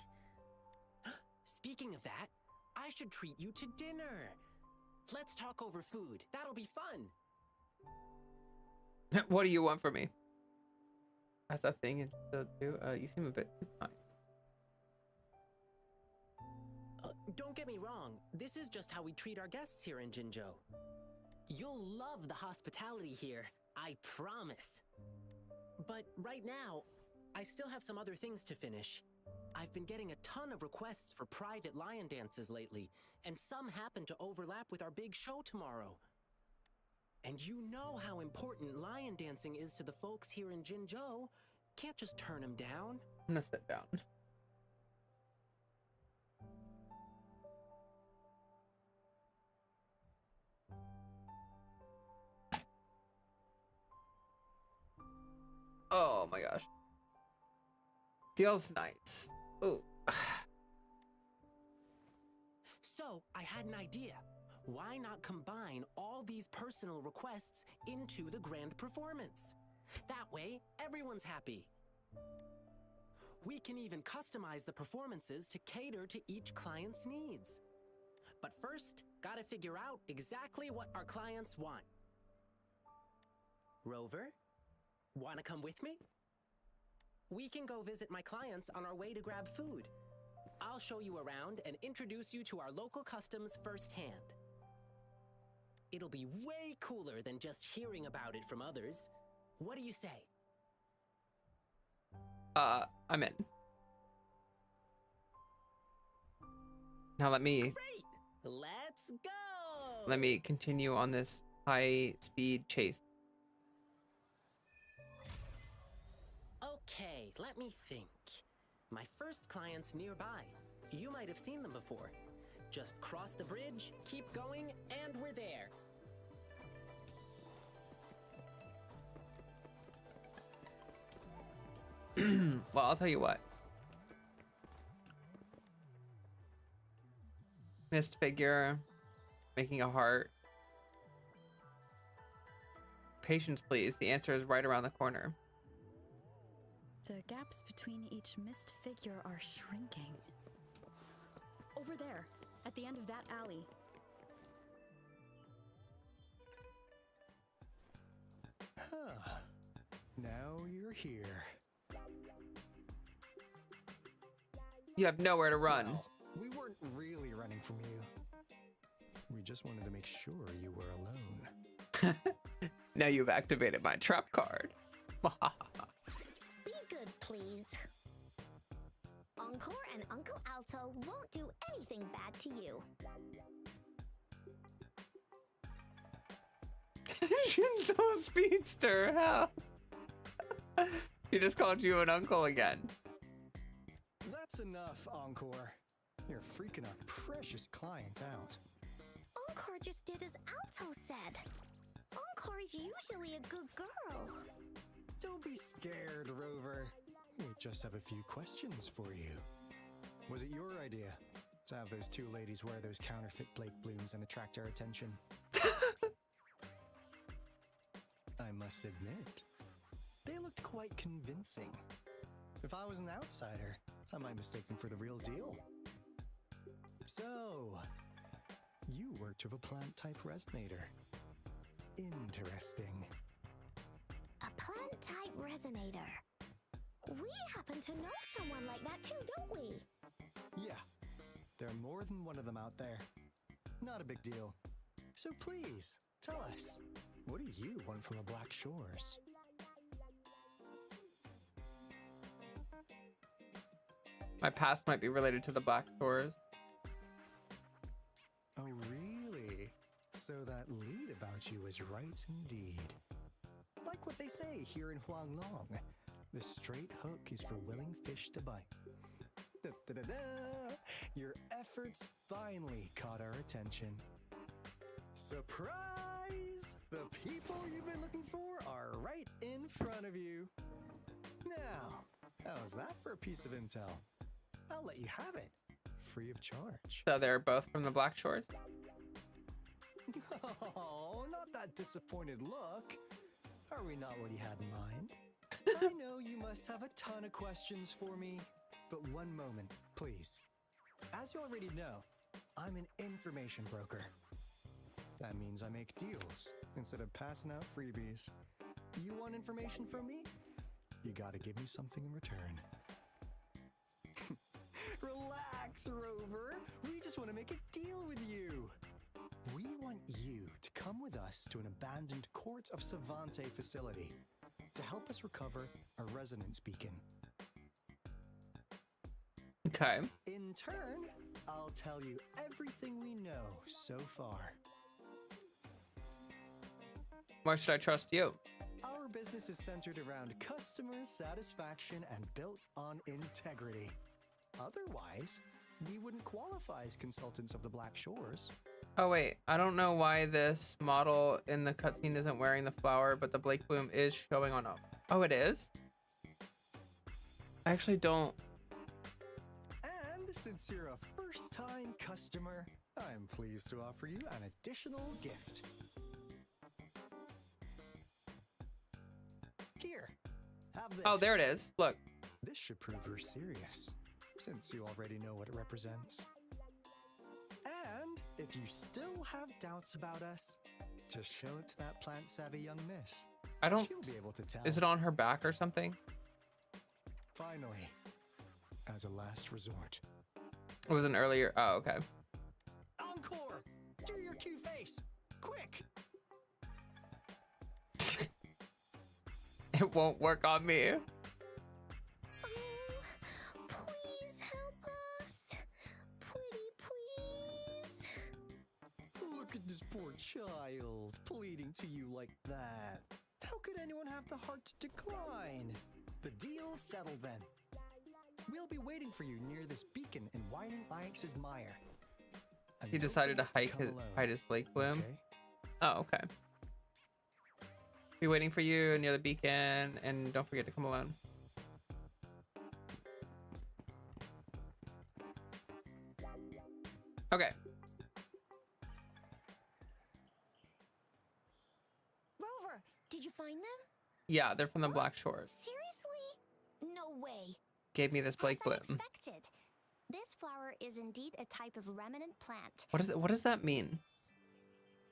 Speaking of that, I should treat you to dinner. Let's talk over food. That'll be fun. What do you want from me? That's a thing to do. You seem a bit too kind. Don't get me wrong. This is just how we treat our guests here in Jinzhou. You'll love the hospitality here. I promise. But right now, I still have some other things to finish. I've been getting a ton of requests for private lion dances lately, and some happen to overlap with our big show tomorrow. And you know how important lion dancing is to the folks here in Jinzhou. Can't just turn them down. I'm gonna sit down. Oh my gosh. Feels nice. Oh. So, I had an idea. Why not combine all these personal requests into the grand performance? That way, everyone's happy. We can even customize the performances to cater to each client's needs. But first, gotta figure out exactly what our clients want. Rover, wanna come with me? We can go visit my clients on our way to grab food. I'll show you around and introduce you to our local customs firsthand. It'll be way cooler than just hearing about it from others. What do you say? I'm in. Now let me Let's go! let me continue on this high-speed chase. Okay, let me think. My first client's nearby. You might have seen them before. Just cross the bridge, keep going, and we're there. Well, I'll tell you what. Mist figure, making a heart. Patience, please. The answer is right around the corner. The gaps between each mist figure are shrinking. Over there, at the end of that alley. Huh. Now you're here. You have nowhere to run. Well, we weren't really running from you. We just wanted to make sure you were alone. Now you've activated my trap card. Be good, please. Encore and Uncle Alto won't do anything bad to you. Shinzo Speedster, how? He just called you an uncle again. That's enough, Encore. You're freaking our precious client out. Encore just did as Alto said. Encore is usually a good girl. Don't be scared, Rover. We just have a few questions for you. Was it your idea to have those two ladies wear those counterfeit Blake blooms and attract our attention? I must admit, they looked quite convincing. If I was an outsider, I might mistake them for the real deal. So, you worked with a plant-type resonator. Interesting. A plant-type resonator. We happen to know someone like that too, don't we? Yeah, there are more than one of them out there. Not a big deal. So please, tell us, what do you want from the Black Shores? My past might be related to the Black Shores. Oh, really? So that lead about you was right indeed. Like what they say here in Huanglong, the straight hook is for willing fish to bite. Da-da-da-da! Your efforts finally caught our attention. Surprise! The people you've been looking for are right in front of you. Now, how's that for a piece of intel? I'll let you have it, free of charge. So they're both from the Black Shores? Oh, not that disappointed look. Are we not what you had in mind? I know you must have a ton of questions for me, but one moment, please. As you already know, I'm an information broker. That means I make deals instead of passing out freebies. You want information from me? You gotta give me something in return. Relax, Rover. We just want to make a deal with you. We want you to come with us to an abandoned Court of Savante facility to help us recover a resonance beacon. Okay. In turn, I'll tell you everything we know so far. Why should I trust you? Our business is centered around customer satisfaction and built on integrity. Otherwise, we wouldn't qualify as consultants of the Black Shores. Oh wait, I don't know why this model in the cutscene isn't wearing the flower, but the Blake bloom is showing on up. Oh, it is? I actually don't. And since you're a first-time customer, I'm pleased to offer you an additional gift. Here, have this. Oh, there it is. Look. This should prove you're serious, since you already know what it represents. And if you still have doubts about us, just show it to that plant-savvy young miss. I don't. She'll be able to tell. Is it on her back or something? Finally, as a last resort. It was an earlier. Oh, okay. Encore! Do your cue face! Quick! It won't work on me. Oh, please help us. Please. Look at this poor child, pleading to you like that. How could anyone have the heart to decline? The deal's settled then. We'll be waiting for you near this beacon in Whining Ix's mire. And He don't decided to forget come hide alone, his Blake bloom. okay? Oh, okay. Be waiting for you near the beacon, and don't forget to come alone. Okay. Rover, did you find them? Yeah, they're from the Black Shores. Seriously? No way. Gave me this Blake As I blip. expected. This flower is indeed a type of remnant plant. What is it? What does that mean?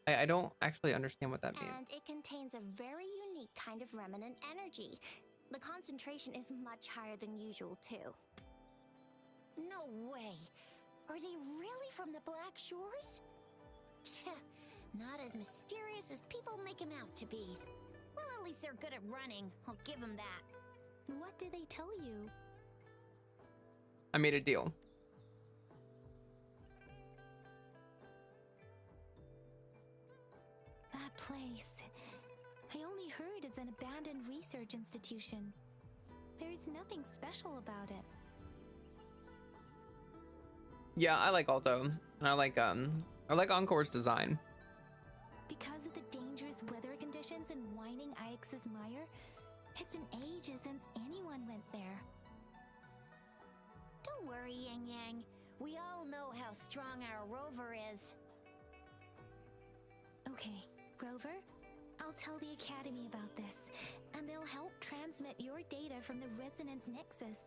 I don't actually understand what that means. And it contains a very unique kind of remnant energy. The concentration is much higher than usual, too. No way. Are they really from the Black Shores? Pfft, not as mysterious as people make them out to be. Well, at least they're good at running. I'll give them that. What did they tell you? I made a deal. That place. I only heard it's an abandoned research institution. There is nothing special about it. Yeah, I like Alto. And I like Encore's design. Because of the dangerous weather conditions in Whining Ix's Mire, it's been ages since anyone went there. Don't worry, Yang Yang. We all know how strong our rover is. Okay, Rover, I'll tell the Academy about this, and they'll help transmit your data from the Resonance Nexus.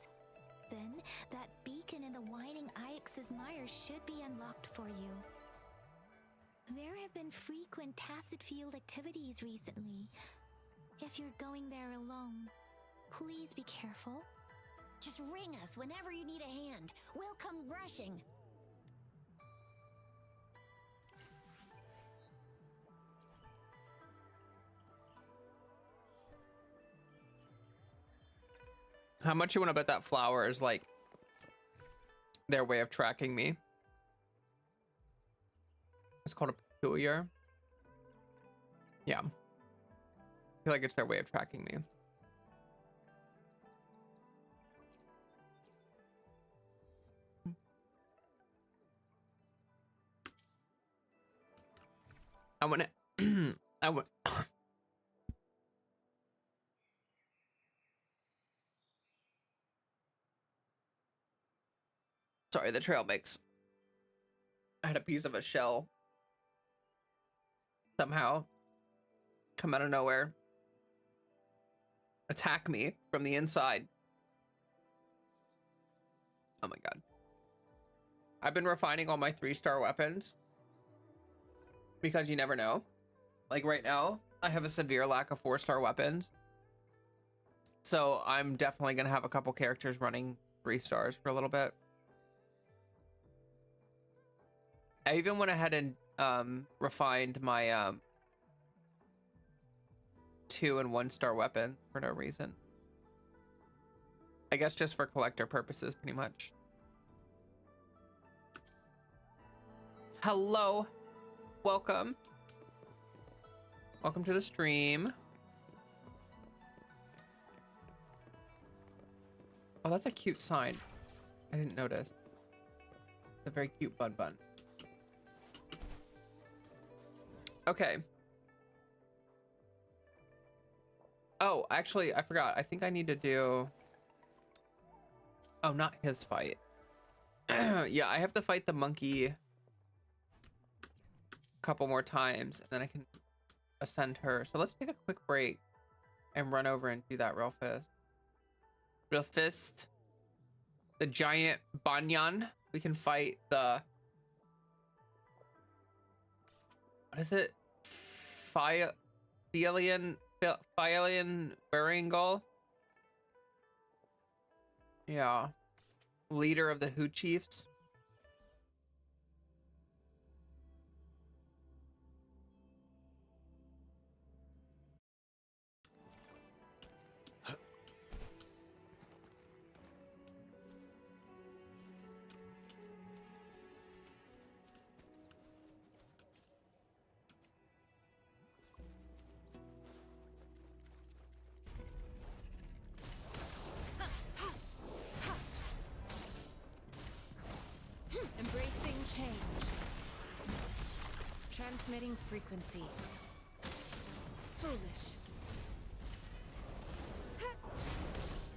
Then, that beacon in the Whining Ix's Mire should be unlocked for you. There have been frequent tacit field activities recently. If you're going there alone, please be careful. Just ring us whenever you need a hand. We'll come rushing. How much you want to bet that flower is like their way of tracking me? It's called a peculiar. Yeah. I feel like it's their way of tracking me. I want to. I want. Sorry, the trail mix. I had a piece of a shell somehow come out of nowhere, attack me from the inside. Oh my god. I've been refining all my 3-star weapons because you never know. Like right now, I have a severe lack of 4-star weapons. So I'm definitely going to have a couple characters running 3 stars for a little bit. I even went ahead and refined my 2 and 1-star weapon for no reason. I guess just for collector purposes, pretty much. Hello. Welcome. Welcome to the stream. Oh, that's a cute sign. I didn't notice. It's a very cute bun bun. Okay. Oh, actually, I forgot. I think I need to do... Oh, not his fight. Yeah, I have to fight the monkey a couple more times, and then I can ascend her. So let's take a quick break and run over and do that real fast. Real fist. The giant Banyan. We can fight the... What is it? Philian Baringal? Yeah. Leader of the Hu Chiefs. Embracing change. Transmitting frequency. Foolish.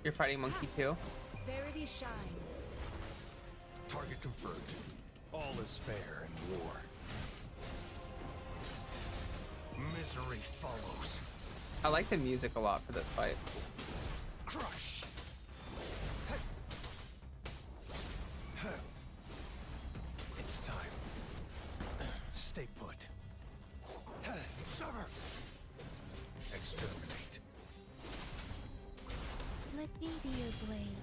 You're fighting monkey too? Verity shines. Target confirmed. All is fair in war. Misery follows. I like the music a lot for this fight. Crush. It's time. Stay put. Sever. Exterminate. Let me be your blade.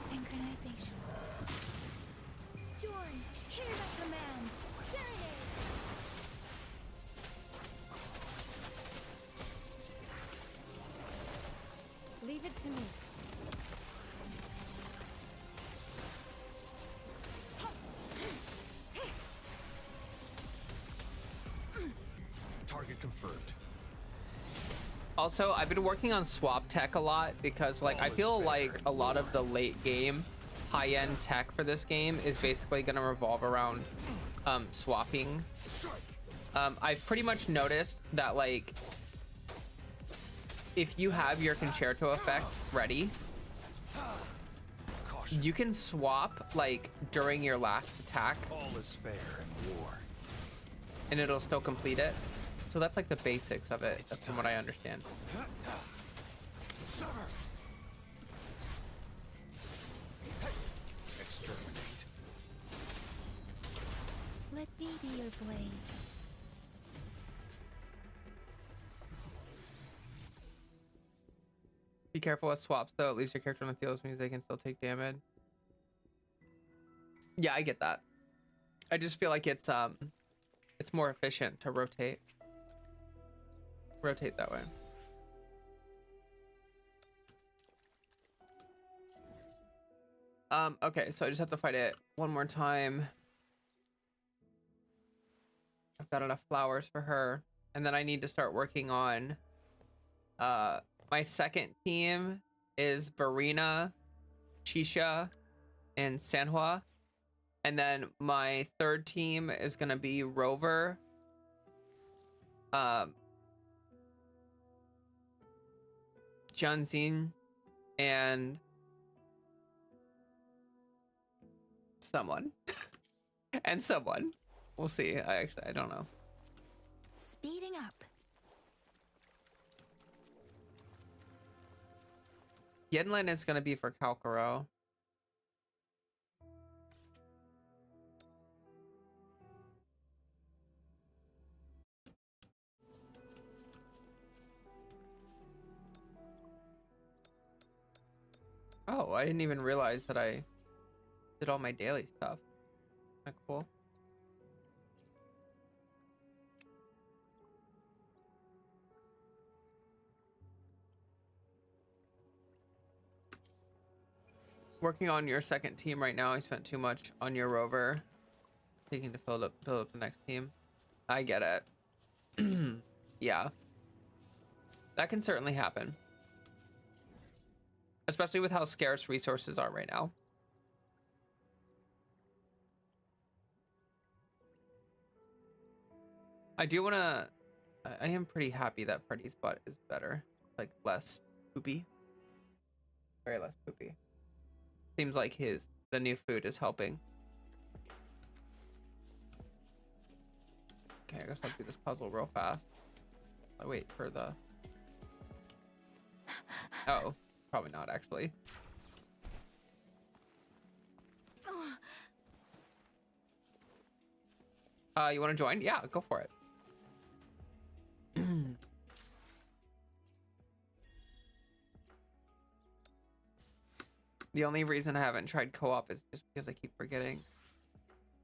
Synchronization. Storm, hear my command. Serenade. Leave it to me. Target confirmed. Also, I've been working on swap tech a lot because like I feel like a lot of the late game high-end tech for this game is basically going to revolve around swapping. I've pretty much noticed that like if you have your concerto effect ready, you can swap like during your last attack. All is fair in war. And it'll still complete it. So that's like the basics of it, that's from what I understand. Sever. Exterminate. Let me be your blade. Be careful with swaps though, at least your character on the field means they can still take damage. Yeah, I get that. I just feel like it's more efficient to rotate that way. Okay, so I just have to fight it one more time. I've got enough flowers for her, and then I need to start working on my second team is Verena, Shisha, and Sanhua. And then my third team is gonna be Rover, Junzin, and someone. And someone. We'll see. I don't know. Speeding up. Yenlin is gonna be for Kalkaro. Oh, I didn't even realize that I did all my daily stuff. Isn't that cool? Working on your second team right now. I spent too much on your Rover. Taking to build up the next team. I get it. Yeah. That can certainly happen. Especially with how scarce resources are right now. I do want to... I am pretty happy that Freddy's butt is better. Like, less poopy. Very less poopy. Seems like the new food is helping. Okay, I guess I'll do this puzzle real fast. I wait for the... Oh, probably not actually. You want to join? Yeah, go for it. The only reason I haven't tried co-op is just because I keep forgetting.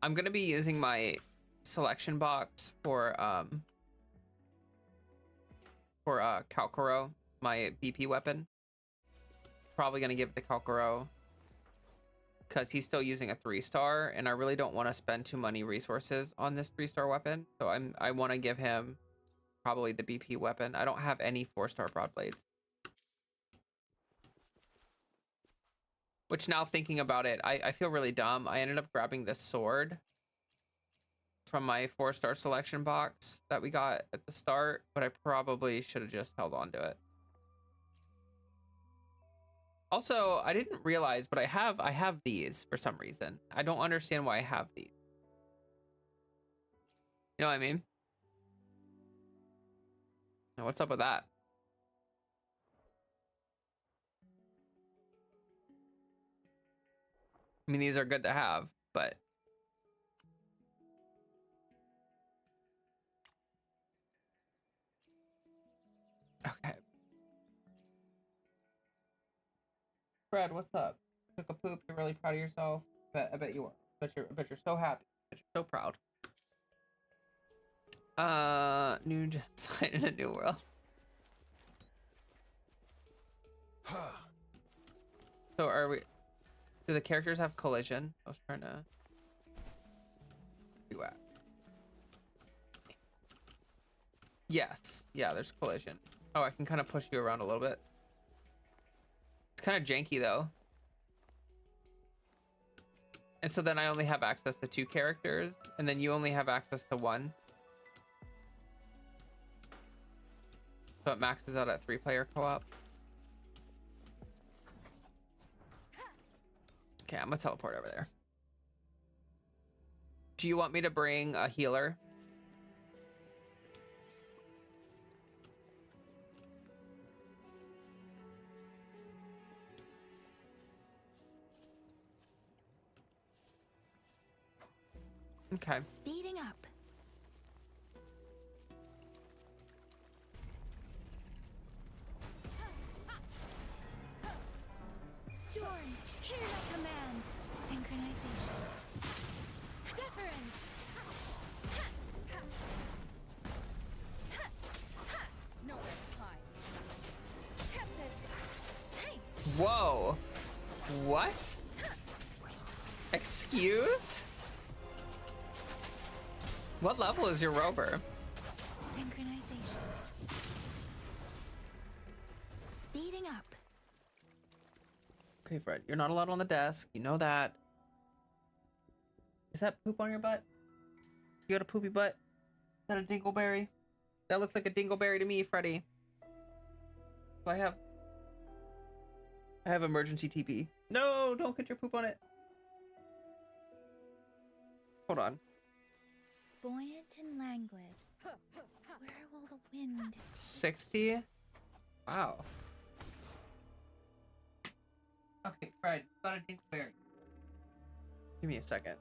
I'm gonna be using my selection box for Kalkaro, my BP weapon. Probably gonna give it to Kalkaro because he's still using a 3-star, and I really don't want to spend too many resources on this 3-star weapon. So I want to give him probably the BP weapon. I don't have any 4-star broad blades. Which, now thinking about it, I feel really dumb. I ended up grabbing this sword from my 4-star selection box that we got at the start, but I probably should have just held on to it. Also, I didn't realize, but I have these for some reason. I don't understand why I have these. You know what I mean? Now, what's up with that? I mean, these are good to have, but okay. Fred, what's up? Took a poop. You're really proud of yourself. I bet you are. I bet you're so happy. I bet you're so proud. New sign in a new world. So are we? Do the characters have collision? I was trying to do that. Yes. Yeah, there's collision. Oh, I can kind of push you around a little bit. It's kind of janky though. And so then I only have access to 2 characters, and then you only have access to 1. So it maxes out at 3-player co-op. Okay, I'm gonna teleport over there. Do you want me to bring a healer? Okay. Speeding up. Storm, hear my command. Synchronization. Deference. Nowhere to hide. Tempest. Hey. Whoa. What? Excuse? What level is your rover? Synchronization. Speeding up. Okay, Fred, you're not allowed on the desk. You know that. Is that poop on your butt? You got a poopy butt? Is that a dingleberry? That looks like a dingleberry to me, Freddy. So I have emergency TP. No, don't get your poop on it. Hold on. Buoyant and languid. Where will the wind take 60? Wow. Okay, Fred, got a dingleberry. Give me a second.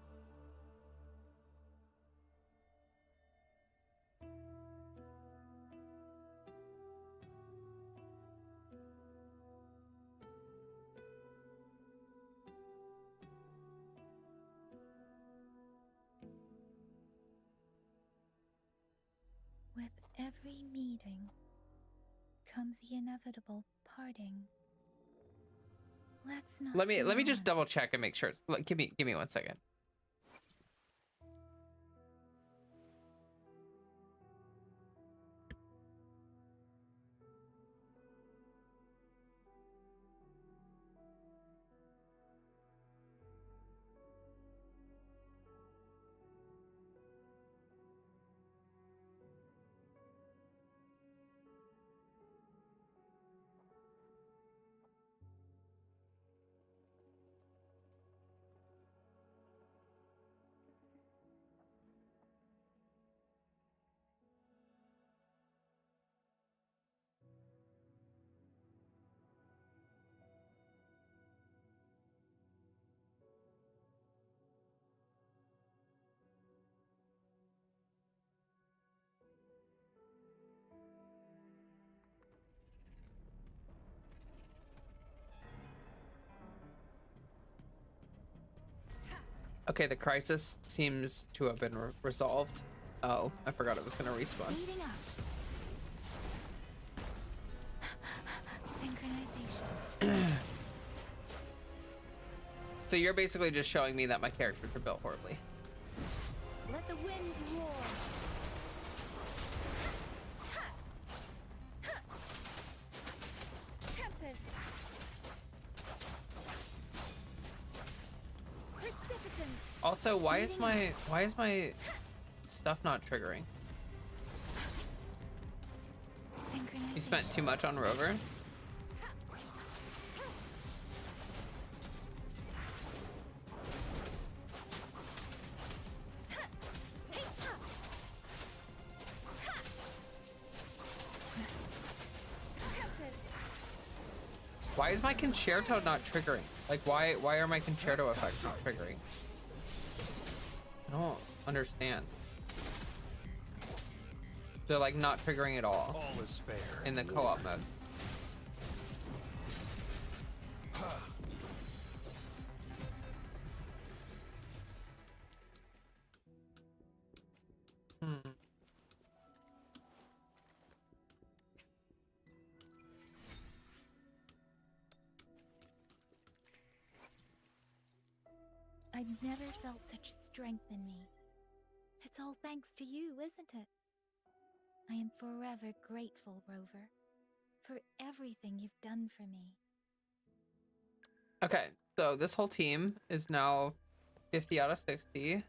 With every meeting comes the inevitable parting. Let's not. Let me just double check and make sure it's like, give me 1 second. Okay, the crisis seems to have been resolved. Oh, I forgot it was gonna respawn. Speeding up. Synchronization. So you're basically just showing me that my characters are built horribly. Let the winds roar. Tempest. Precipitant. Also, why is my stuff not triggering? You spent too much on rover? Why is my concerto not triggering? Like, why are my concerto effects not triggering? I don't understand. They're like not triggering at all. All is fair in the co-op mode. I've never felt such strength in me. It's all thanks to you, isn't it? I am forever grateful, Rover, for everything you've done for me. Okay, so this whole team is now 50 out of 60.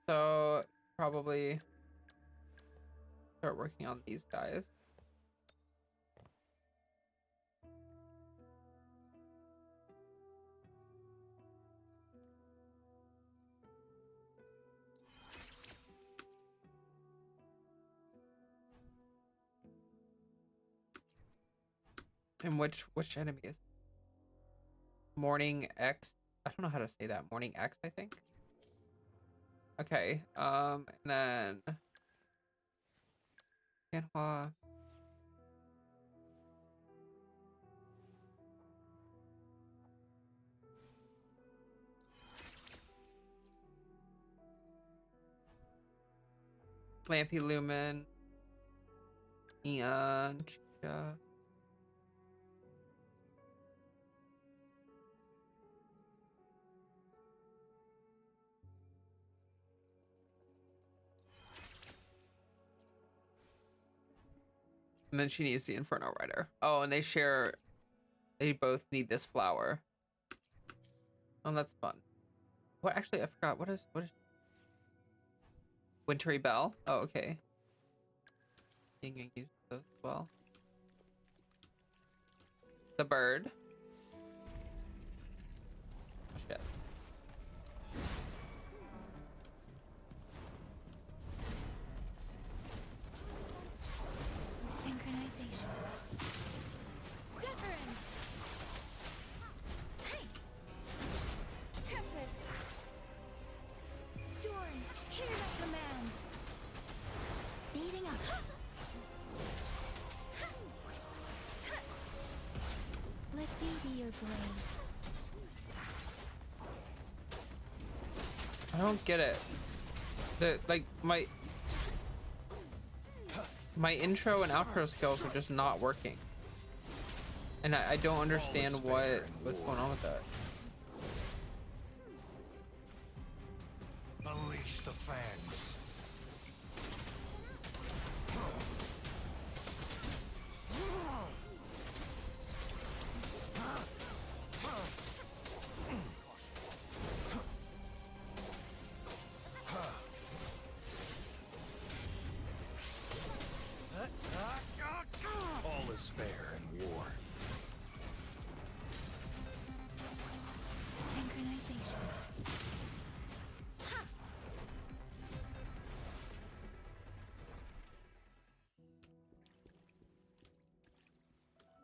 So probably start working on these guys. And which enemy is Morning X? I don't know how to say that. Morning X, I think. Okay, and then Tianhua. Lampy Lumen. Eon. Chica. And then she needs the Inferno Rider. Oh, and they both need this flower. Oh, that's fun. What, actually, I forgot. What is Wintry Bell? Oh, okay. You can use those as well. The bird. Oh, shit. Synchronization. Difference. Hey. Tempest. Storm. Hear that command. Speeding up. Let me be your blade. I don't get it. Like my intro and outro skills are just not working. And I don't understand what's going on with that. Unleash the fangs. All is fair in war. Synchronization.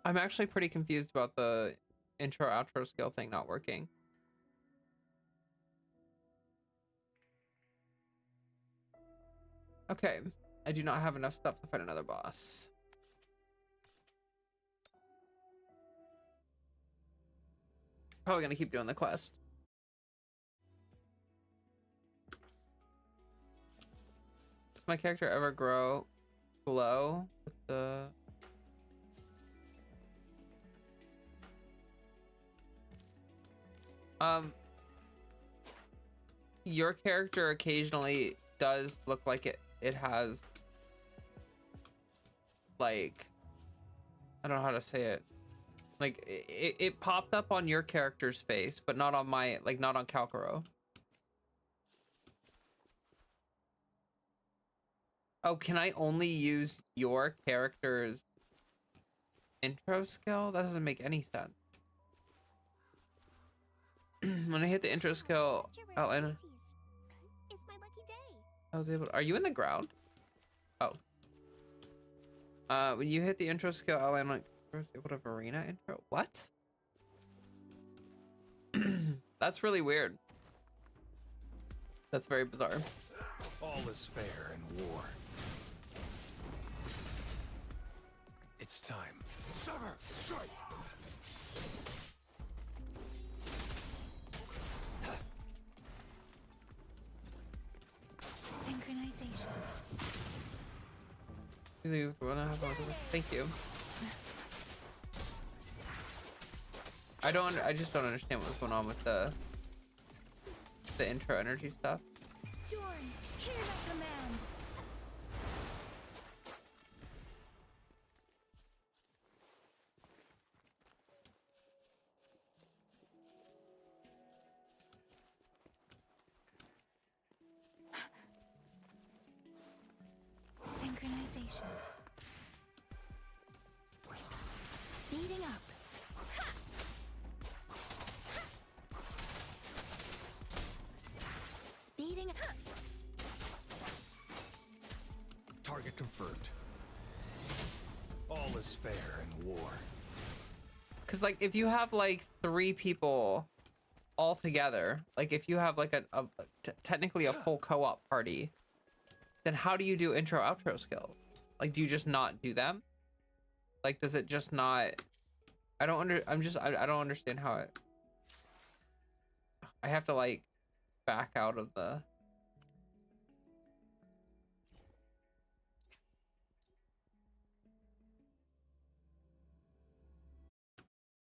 I'm actually pretty confused about the intro outro skill thing not working. Okay, I do not have enough stuff to fight another boss. Probably gonna keep doing the quest. Does my character ever glow with the... Your character occasionally does look like it has, like, I don't know how to say it. Like it popped up on your character's face, but not on my, like, not on Kalkaro. Oh, can I only use your character's intro skill? That doesn't make any sense. When I hit the intro skill, outline. It's my lucky day. I was able to, are you in the ground? Oh. When you hit the intro skill outline was able to Verena intro. What? That's really weird. That's very bizarre. All is fair in war. It's time. Sever! Strike! Synchronization. Thank you. I just don't understand what's going on with the intro energy stuff. Storm, hear my command. Synchronization. Speeding up. Speeding up. Target confirmed. All is fair in war. Cause like if you have like 3 people all together, like if you have like technically a full co-op party, then how do you do intro outro skills? Like, do you just not do them? Like, does it just not? I don't understand how it. I have to like back out of the.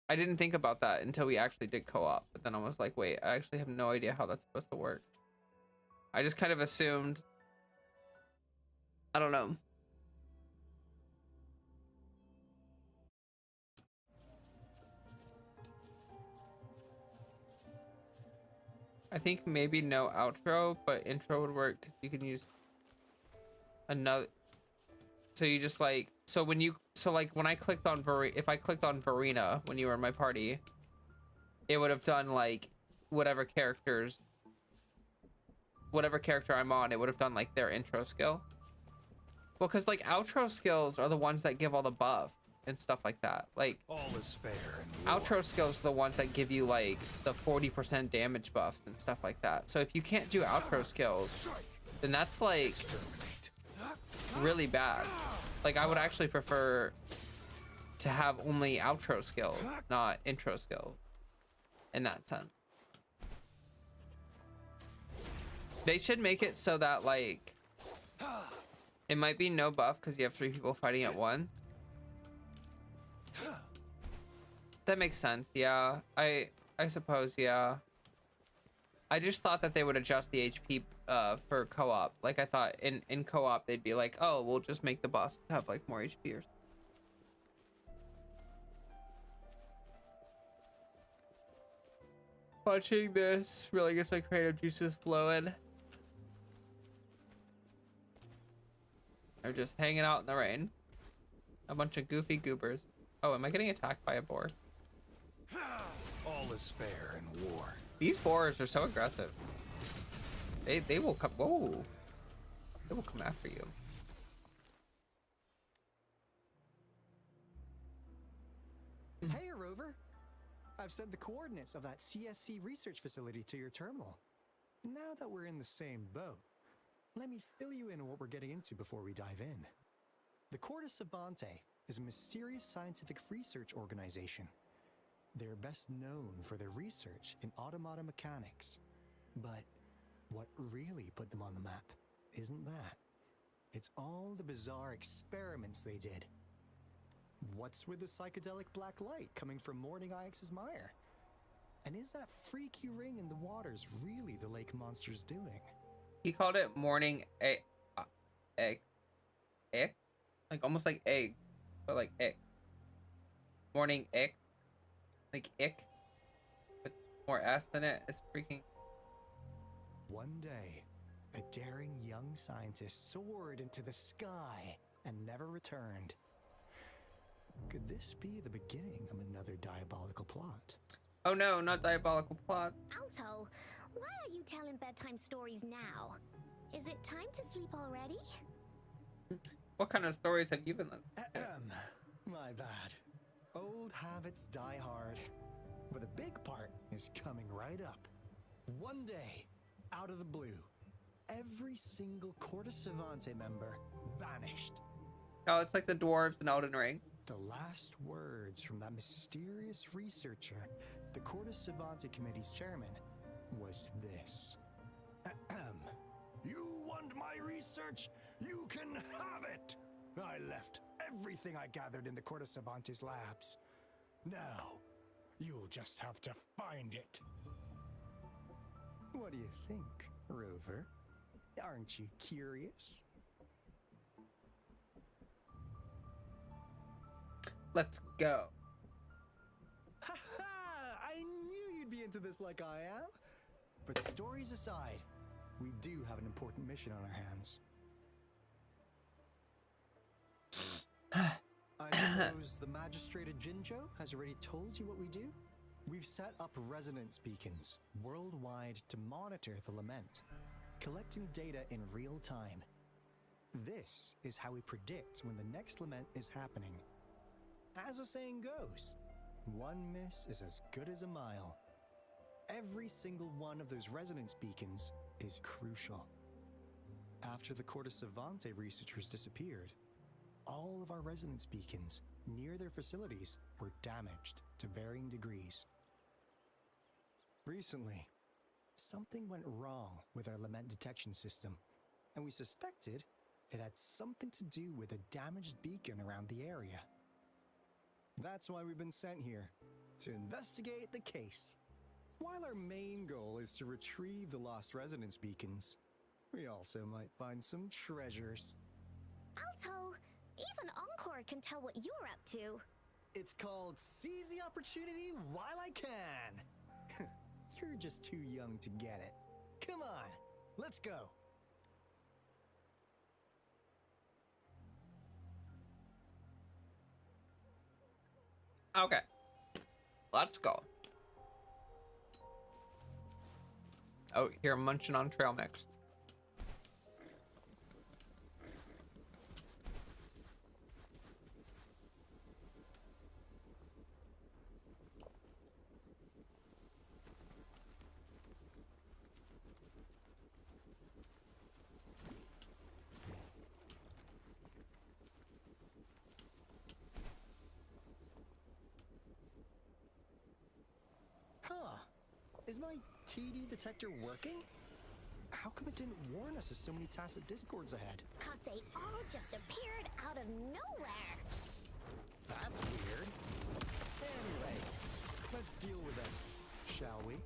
I didn't think about that until we actually did co-op, but then I was like, wait, I actually have no idea how that's supposed to work. I just kind of assumed. I don't know. I think maybe no outro, but intro would work because you can use another. So you just like, so like when I clicked on if I clicked on Verena when you were in my party, it would have done like whatever character I'm on, it would have done like their intro skill. Well, because like outro skills are the ones that give all the buff and stuff like that. Like all is fair in war. Outro skills are the ones that give you like the 40% damage buffs and stuff like that. So if you can't do outro skills, then that's like really bad. Like I would actually prefer to have only outro skills, not intro skills in that sense. They should make it so that like it might be no buff because you have 3 people fighting at once. That makes sense. Yeah, I suppose. Yeah, I just thought that they would adjust the HP for co-op. Like I thought in co-op they'd be like, oh, we'll just make the boss have like more HP or something. Watching this really gets my creative juices flowing. They're just hanging out in the rain. A bunch of goofy goobers. Oh, am I getting attacked by a boar? All is fair in war. These boars are so aggressive. They will come. Whoa! They will come after you. Hey, Rover. I've sent the coordinates of that CSC research facility to your terminal. Now that we're in the same boat, let me fill you in on what we're getting into before we dive in. The Corte Sabante is a mysterious scientific research organization. They're best known for their research in automata mechanics. But what really put them on the map isn't that. It's all the bizarre experiments they did. What's with the psychedelic black light coming from Morning Ix's mire? And is that freaky ring in the waters really the lake monster's doing? He called it morning egg, like almost like egg, but like egg. Morning egg, like ick, with more S in it. It's freaking. One day, a daring young scientist soared into the sky and never returned. Could this be the beginning of another diabolical plot? Oh no, not diabolical plot. Alto, why are you telling bedtime stories now? Is it time to sleep already? What kind of stories have you been listening? My bad. Old habits die hard, but the big part is coming right up. One day, out of the blue, every single Corte Savante member vanished. Oh, it's like the dwarves in Elden Ring. The last words from that mysterious researcher, the Corte Savante Committee's chairman, was this. Ahem. You want my research? You can have it! I left everything I gathered in the Corte Savante's labs. Now, you'll just have to find it. What do you think, Rover? Aren't you curious? Let's go. Ha ha! I knew you'd be into this like I am. But stories aside, we do have an important mission on our hands. I suppose the magistrate at Jinzhou has already told you what we do? We've set up resonance beacons worldwide to monitor the lament, collecting data in real time. This is how we predict when the next lament is happening. As the saying goes, one miss is as good as a mile. Every single one of those resonance beacons is crucial. After the Corte Savante researchers disappeared, all of our resonance beacons near their facilities were damaged to varying degrees. Recently, something went wrong with our lament detection system, and we suspected it had something to do with a damaged beacon around the area. That's why we've been sent here, to investigate the case. While our main goal is to retrieve the lost resonance beacons, we also might find some treasures. Alto, even Encore can tell what you're up to. It's called seize the opportunity while I can. You're just too young to get it. Come on, let's go. Okay. Let's go. Oh, here, munching on trail mix. Is my TD detector working? How come it didn't warn us of so many tacit discords ahead? 'Cause they all just appeared out of nowhere. That's weird. Anyway, let's deal with it, shall we?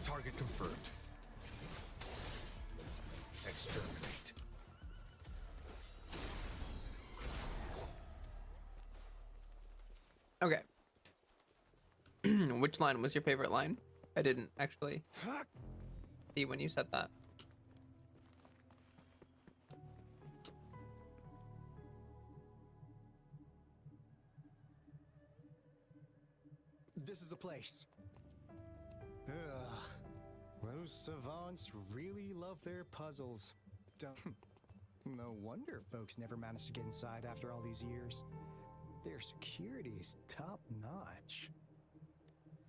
Target confirmed. Exterminate. Okay. Which line was your favorite line? I didn't actually see when you said that. This is the place. Ugh. Those savants really love their puzzles. No wonder folks never managed to get inside after all these years. Their security's top notch.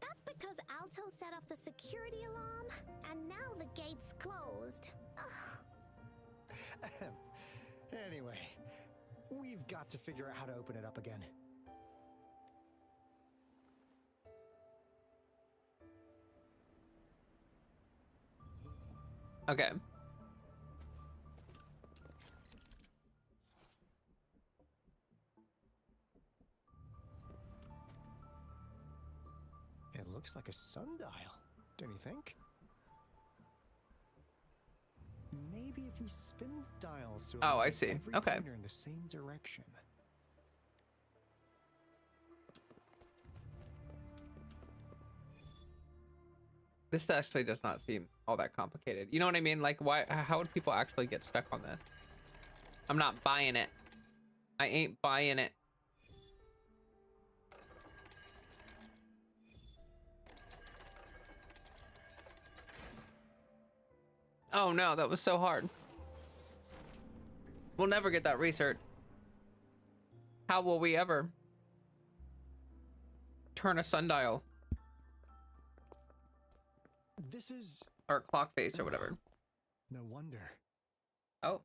That's because Alto set off the security alarm, and now the gate's closed. Ugh. Anyway, we've got to figure out how to open it up again. Okay. It looks like a sundial, don't you think? Maybe if we spin the dials to Oh, I see. every Okay. pointer in the same direction. This actually does not seem all that complicated. You know what I mean? Like, why? How would people actually get stuck on this? I'm not buying it. I ain't buying it. Oh no, that was so hard. We'll never get that research. How will we ever turn a sundial? This is... Or clock face or whatever. No wonder. Oh.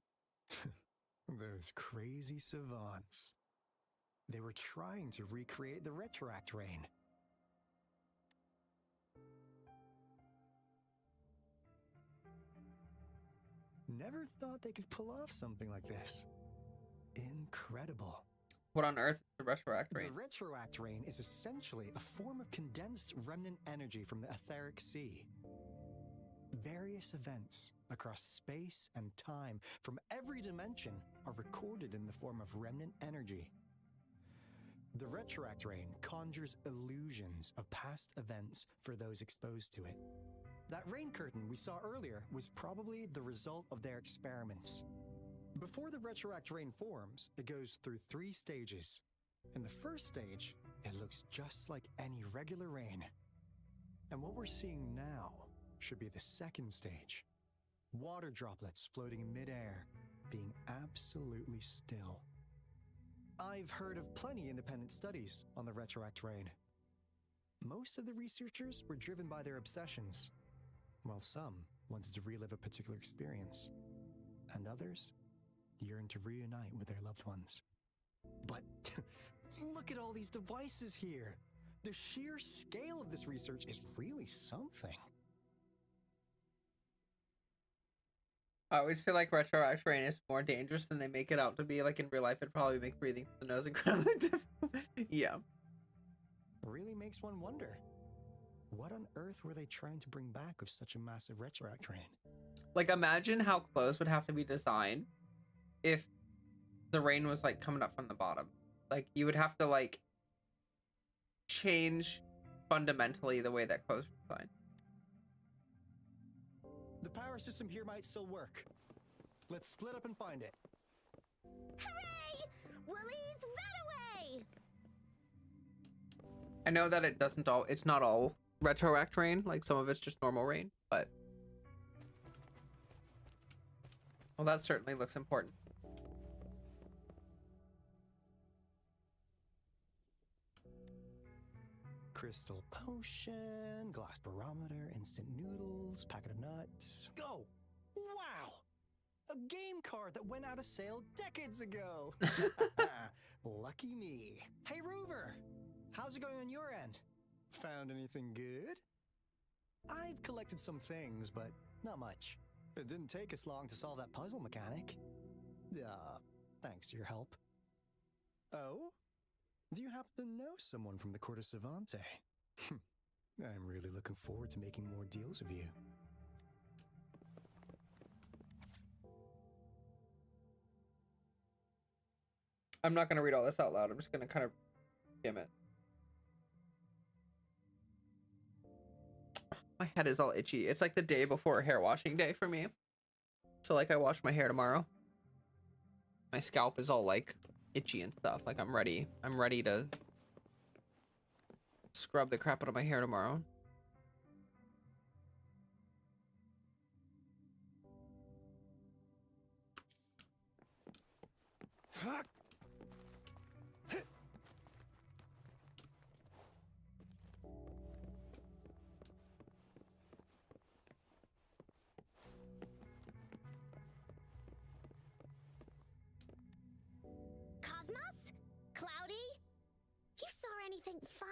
Those crazy savants. They were trying to recreate the retroact rain. Never thought they could pull off something like this. Incredible. What on earth is the retroact rain? The retroact rain is essentially a form of condensed remnant energy from the etheric sea. Various events across space and time from every dimension are recorded in the form of remnant energy. The retroact rain conjures illusions of past events for those exposed to it. That rain curtain we saw earlier was probably the result of their experiments. Before the retroact rain forms, it goes through 3 stages. In the first stage, it looks just like any regular rain. And what we're seeing now should be the second stage. Water droplets floating in midair, being absolutely still. I've heard of plenty independent studies on the retroact rain. Most of the researchers were driven by their obsessions, while some wanted to relive a particular experience, and others yearned to reunite with their loved ones. But look at all these devices here! The sheer scale of this research is really something. I always feel like retroact rain is more dangerous than they make it out to be. Like in real life, it'd probably make breathing through the nose incredibly difficult. Yeah. Really makes one wonder. What on earth were they trying to bring back with such a massive retroact rain? Like, imagine how clothes would have to be designed if the rain was like coming up from the bottom. Like, you would have to like change fundamentally the way that clothes are designed. The power system here might still work. Let's split up and find it. Hooray! Woolies, run away! I know that it's not all retroact rain, like some of it's just normal rain, but well, that certainly looks important. Crystal potion, glass barometer, instant noodles, packet of nuts. Go! Wow! A game card that went out of sale decades ago! Lucky me. Hey, Rover! How's it going on your end? Found anything good? I've collected some things, but not much. It didn't take us long to solve that puzzle mechanic. Thanks to your help. Oh? Do you happen to know someone from the Court of Savante? I'm really looking forward to making more deals with you. I'm not going to read all this out loud. I'm just going to kind of skim it. My head is all itchy. It's like the day before hair washing day for me. So like I wash my hair tomorrow. My scalp is all like itchy and stuff. Like I'm ready to scrub the crap out of my hair tomorrow. Cosmos? Cloudy? You saw anything fun?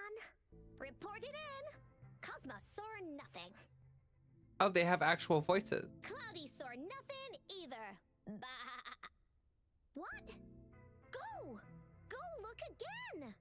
Report it in! Cosmos saw nothing. Oh, they have actual voices. Cloudy saw nothing either. Bah! What? Go! Go look again!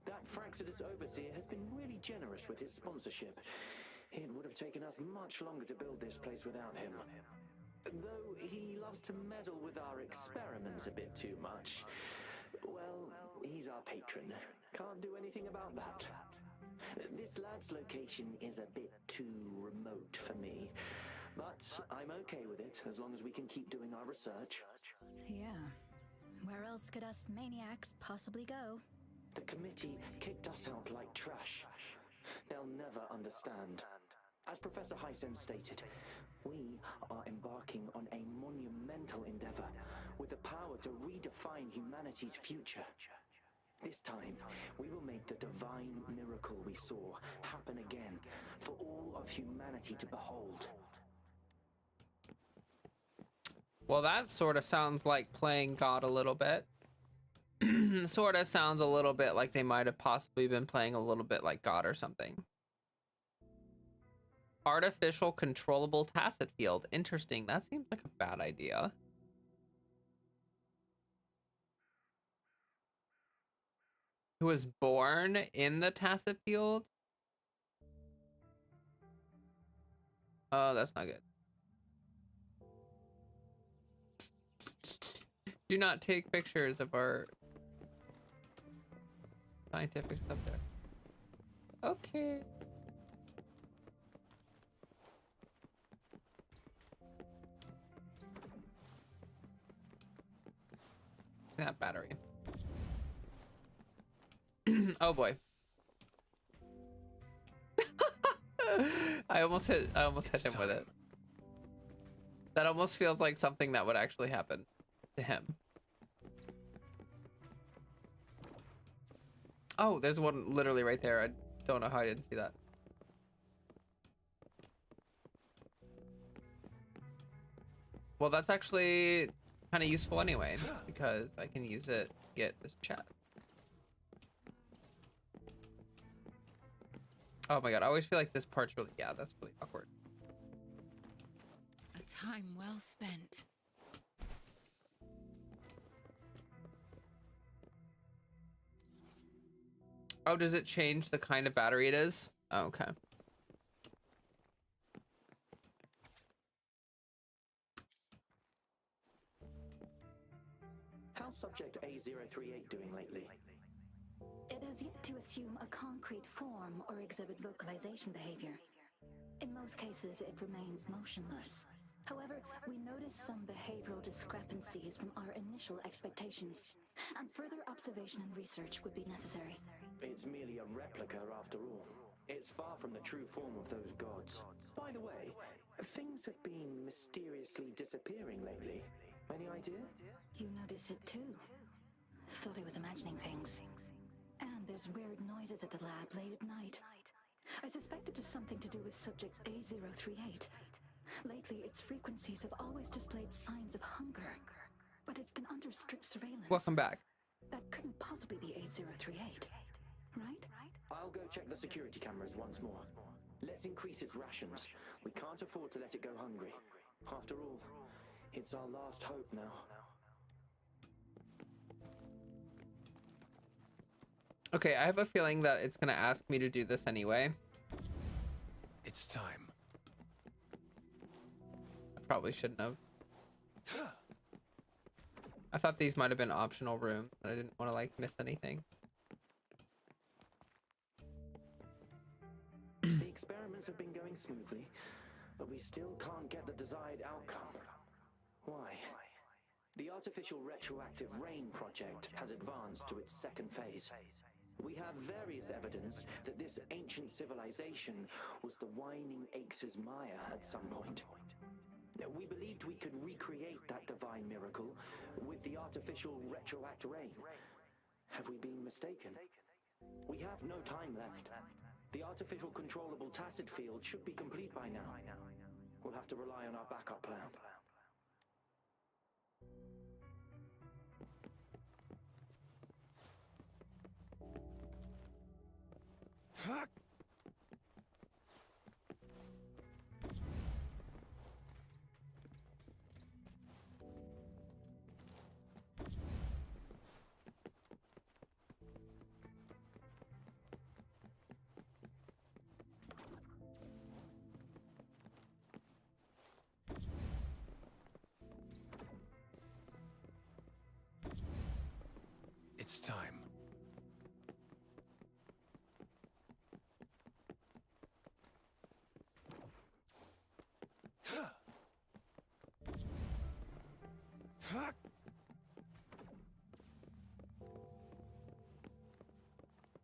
That Fraxidus Overseer has been really generous with his sponsorship. It would have taken us much longer to build this place without him. Though he loves to meddle with our experiments a bit too much. Well, he's our patron. Can't do anything about that. This lab's location is a bit too remote for me, but I'm okay with it as long as we can keep doing our research. Yeah. Where else could us maniacs possibly go? The committee kicked us out like trash. They'll never understand. As Professor Hysen stated, we are embarking on a monumental endeavor with the power to redefine humanity's future. This time, we will make the divine miracle we saw happen again for all of humanity to behold. Well, that sort of sounds like playing God a little bit. Sort of sounds a little bit like they might have possibly been playing a little bit like God or something. Artificial controllable tacit field. Interesting. That seems like a bad idea. Who was born in the tacit field? Oh, that's not good. Do not take pictures of our scientific subject. Okay. That battery. Oh boy. I almost hit him with it. That almost feels like something that would actually happen to him. Oh, there's one literally right there. I don't know how I didn't see that. Well, that's actually kind of useful anyway, because I can use it to get this chat. Oh my god, I always feel like this part's really, yeah, that's really awkward. A time well spent. Oh, does it change the kind of battery it is? Oh, okay. How's subject A038 doing lately? It has yet to assume a concrete form or exhibit vocalization behavior. In most cases, it remains motionless. However, we noticed some behavioral discrepancies from our initial expectations, and further observation and research would be necessary. It's merely a replica after all. It's far from the true form of those gods. By the way, things have been mysteriously disappearing lately. Any idea? You noticed it too. Thought I was imagining things. And there's weird noises at the lab late at night. I suspect it is something to do with subject A038. Lately, its frequencies have always displayed signs of hunger, but it's been under strict surveillance. Welcome back. That couldn't possibly be A038, right? I'll go check the security cameras once more. Let's increase its rations. We can't afford to let it go hungry. After all, it's our last hope now. Okay, I have a feeling that it's gonna ask me to do this anyway. It's time. I probably shouldn't have. I thought these might have been optional rooms, but I didn't want to like miss anything. The experiments have been going smoothly, but we still can't get the desired outcome. Why? The artificial retroactive rain project has advanced to its second phase. We have various evidence that this ancient civilization was the Whining Aches' Maya at some point. We believed we could recreate that divine miracle with the artificial retroact rain. Have we been mistaken? We have no time left. The artificial controllable tacit field should be complete by now. We'll have to rely on our backup plan. Fuck!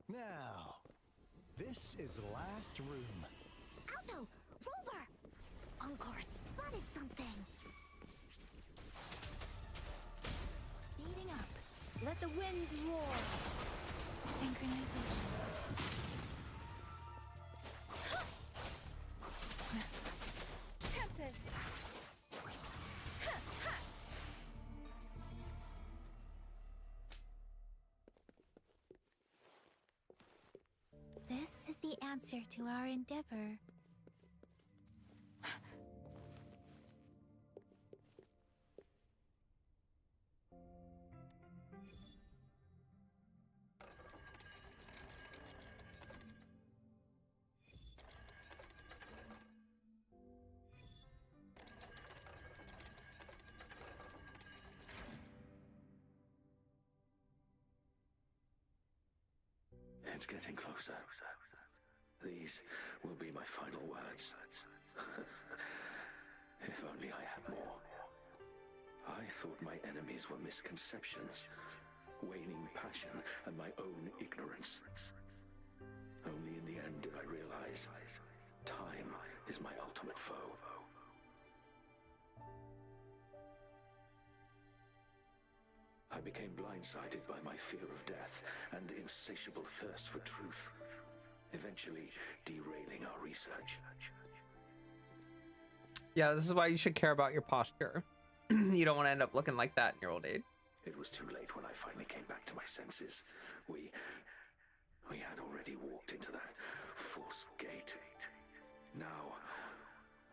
Now, this is the last room. Alto! Rover! Encore spotted something! Speeding up. Let the winds roar. Synchronization. Tempest. This is the answer to our endeavor. It's getting closer. These will be my final words. If only I had more. I thought my enemies were misconceptions, waning passion, and my own ignorance. Only in the end did I realize time is my ultimate foe. I became blindsided by my fear of death and insatiable thirst for truth, eventually derailing our research. Yeah, this is why you should care about your posture. You don't want to end up looking like that in your old age. It was too late when I finally came back to my senses. We had already walked into that false gate. Now,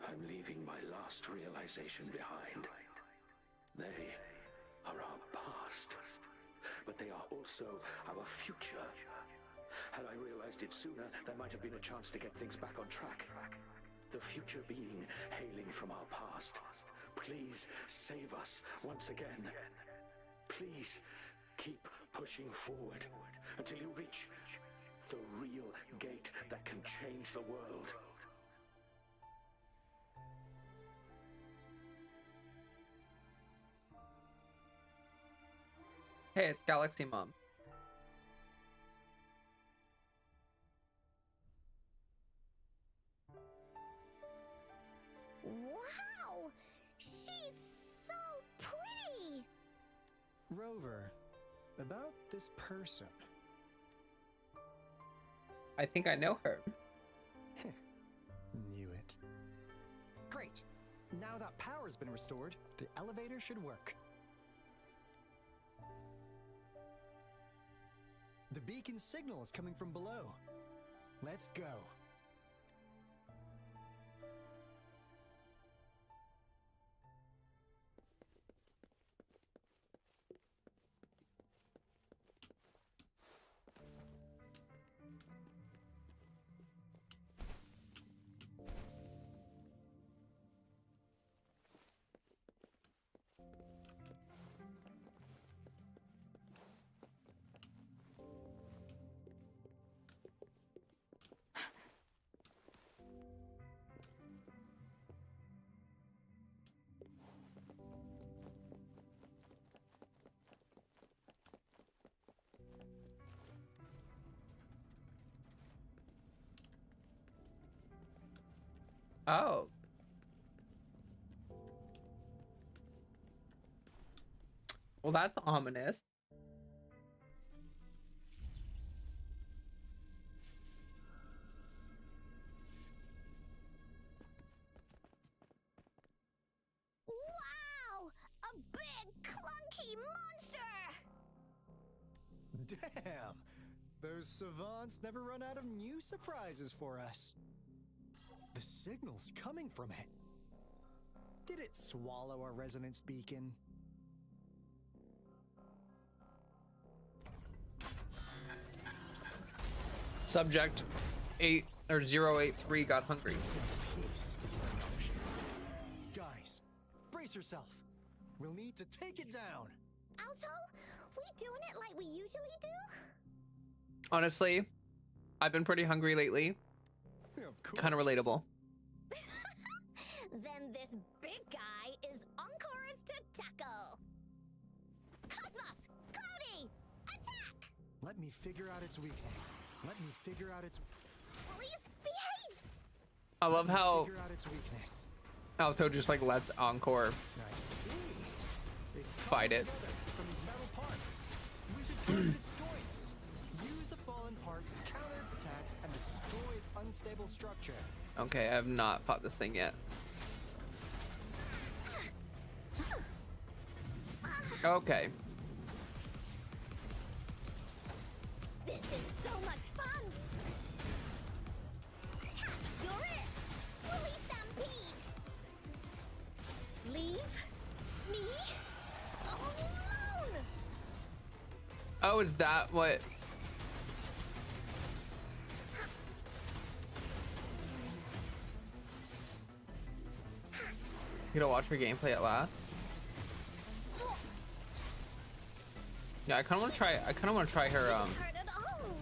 I'm leaving my last realization behind. They are our past, but they are also our future. Had I realized it sooner, there might have been a chance to get things back on track. The future being hailing from our past. Please save us once again. Please keep pushing forward until you reach the real gate that can change the world. Hey, it's Galaxy Mom. Wow! She's so pretty! Rover, about this person. I think I know her. Knew it. Great! Now that power's been restored, the elevator should work. The beacon signal is coming from below. Let's go. Oh. Well, that's ominous. Wow! A big, clunky monster! Damn! Those savants never run out of new surprises for us. The signal's coming from it. Did it swallow our resonance beacon? Subject 8 or 083 got hungry. Peace is an option. Guys, brace yourself. We'll need to take it down. Alto, we doing it like we usually do? Honestly, I've been pretty hungry lately. Of course. Kind of relatable. Then this big guy is Encore's to tackle. Cosmos! Cloudy! Attack! Let me figure out its weakness. Let me figure out its... Please behave! I love how Figure out its weakness. Alto just like lets Encore I see. It's fight it. together from these metal parts. We should target its joints. Use the fallen parts to counter its attacks and destroy its unstable structure. Okay, I have not fought this thing yet. Okay. This is so much fun! You're it! Release Stampede! Leave me alone! Oh, is that what? You gonna watch her gameplay at last? Yeah, I kind of want to try. I kind of want to try her Hurt at all.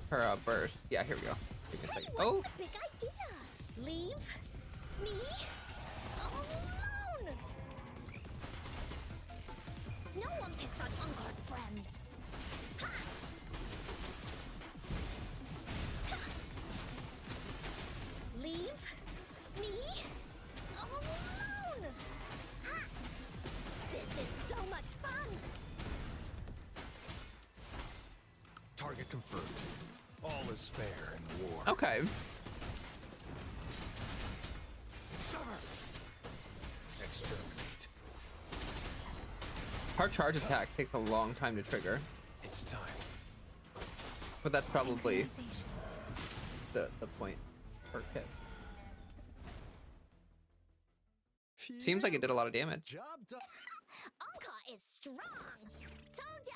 her burst. Yeah, here we go. Give me a second. Oh, What's the big idea? Leave me alone! No one picks on Encore's friends. Ha! Ha! Leave me alone! Ha! This is so much fun! Target confirmed. All is fair in war. okay. Summer. Exterminate. Her charge attack takes a long time to trigger, It's time. but that's probably the point per hit. Seems like it did a lot of damage. Job done. Anka is strong! Told ya!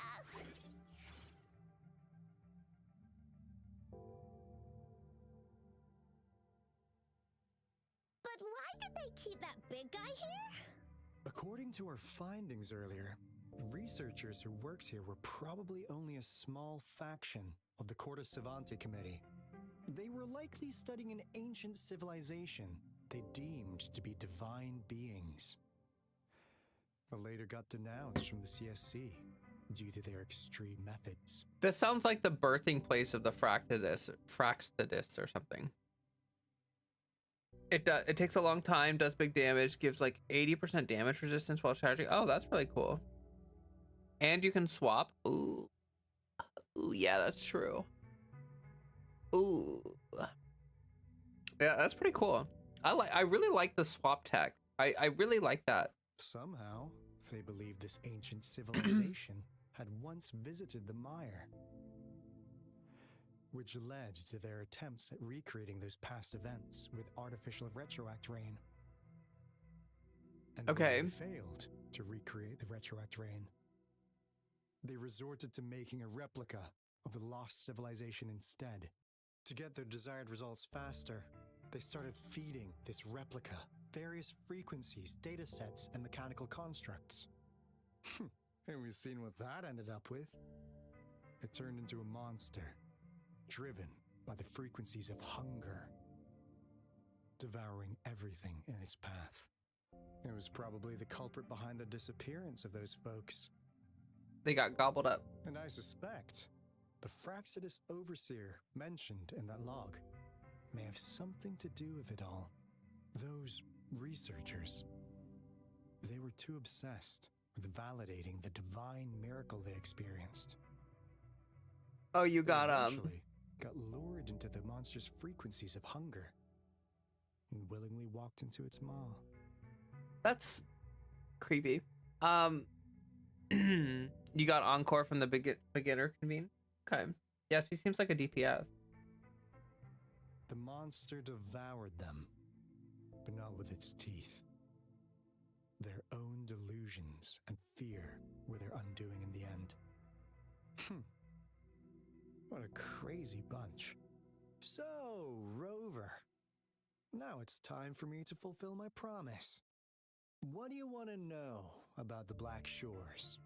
But why did they keep that big guy here? According to our findings earlier, researchers who worked here were probably only a small faction of the Corte Savante Committee. They were likely studying an ancient civilization they deemed to be divine beings, but later got denounced from the CSC due to their extreme methods. This sounds like the birthing place of the Fractidus or something. It takes a long time, does big damage, gives like 80% damage resistance while charging. Oh, that's really cool. And you can swap. Ooh. Ooh, yeah, that's true. Ooh. Yeah, that's pretty cool. I really like the swap tech. I really like that. Somehow, they believed this ancient civilization had once visited the mire, which led to their attempts at recreating those past events with artificial retroact rain. And when Okay. they failed to recreate the retroact rain, they resorted to making a replica of the lost civilization instead. To get their desired results faster, they started feeding this replica various frequencies, data sets, and mechanical constructs. And we've seen what that ended up with. It turned into a monster, driven by the frequencies of hunger, devouring everything in its path. It was probably the culprit behind the disappearance of those folks. They got gobbled up. And I suspect the Fractidus Overseer mentioned in that log may have something to do with it all. Those researchers, they were too obsessed with validating the divine miracle they experienced. Oh, you They got eventually got lured into the monster's frequencies of hunger and willingly walked into its maw. That's creepy. You got Encore from the beginner convene? Okay. Yes, he seems like a DPS. The monster devoured them, but not with its teeth. Their own delusions and fear were their undoing in the end. What a crazy bunch. So, Rover, now it's time for me to fulfill my promise. What do you want to know about the Black Shores?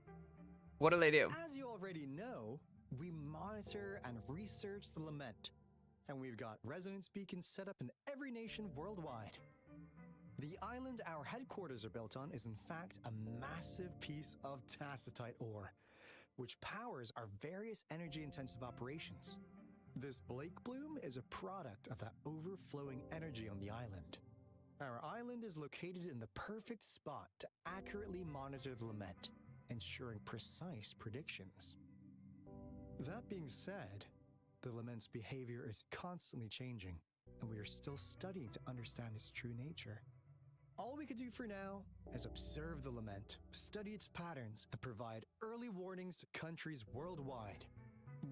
What do they do? As you already know, we monitor and research the Lament, and we've got resonance beacons set up in every nation worldwide. The island our headquarters are built on is in fact a massive piece of tacitite ore, which powers our various energy-intensive operations. This Blake Bloom is a product of that overflowing energy on the island. Our island is located in the perfect spot to accurately monitor the lament, ensuring precise predictions. That being said, the lament's behavior is constantly changing, and we are still studying to understand its true nature. All we could do for now is observe the lament, study its patterns, and provide early warnings to countries worldwide.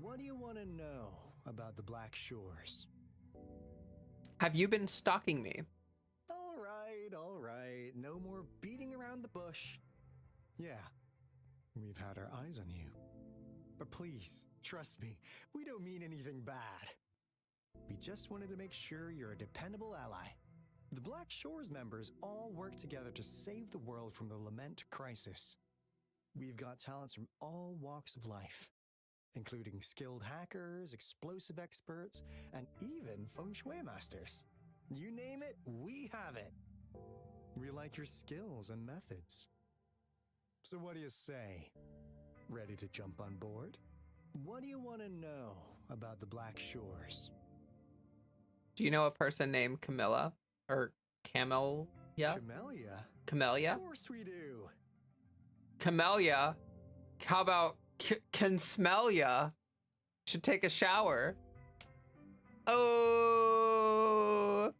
What do you want to know about the Black Shores? Have you been stalking me? All right. No more beating around the bush. Yeah, we've had our eyes on you. But please, trust me, we don't mean anything bad. We just wanted to make sure you're a dependable ally. The Black Shores members all work together to save the world from the lament crisis. We've got talents from all walks of life, including skilled hackers, explosive experts, and even feng shui masters. You name it, we have it. We like your skills and methods. So what do you say? Ready to jump on board? What do you want to know about the Black Shores? Do you know a person named Camilla? Or Camelia? Camellia? Camellia? Of course we do. Camellia? How about can smell ya? Should take a shower. Oh.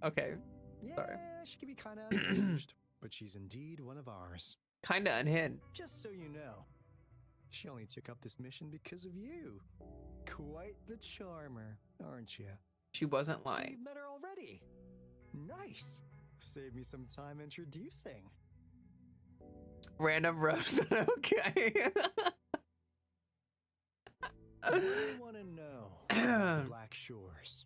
Okay. Yeah, sorry. She can be kind of unhinged, but she's indeed one of ours. Kinda unhinged. Just so you know, she only took up this mission because of you. Quite the charmer, aren't you? She wasn't So lying. you've met her already. Nice. Save me some time introducing. Random roast, but okay. What do you want to know about the Black Shores?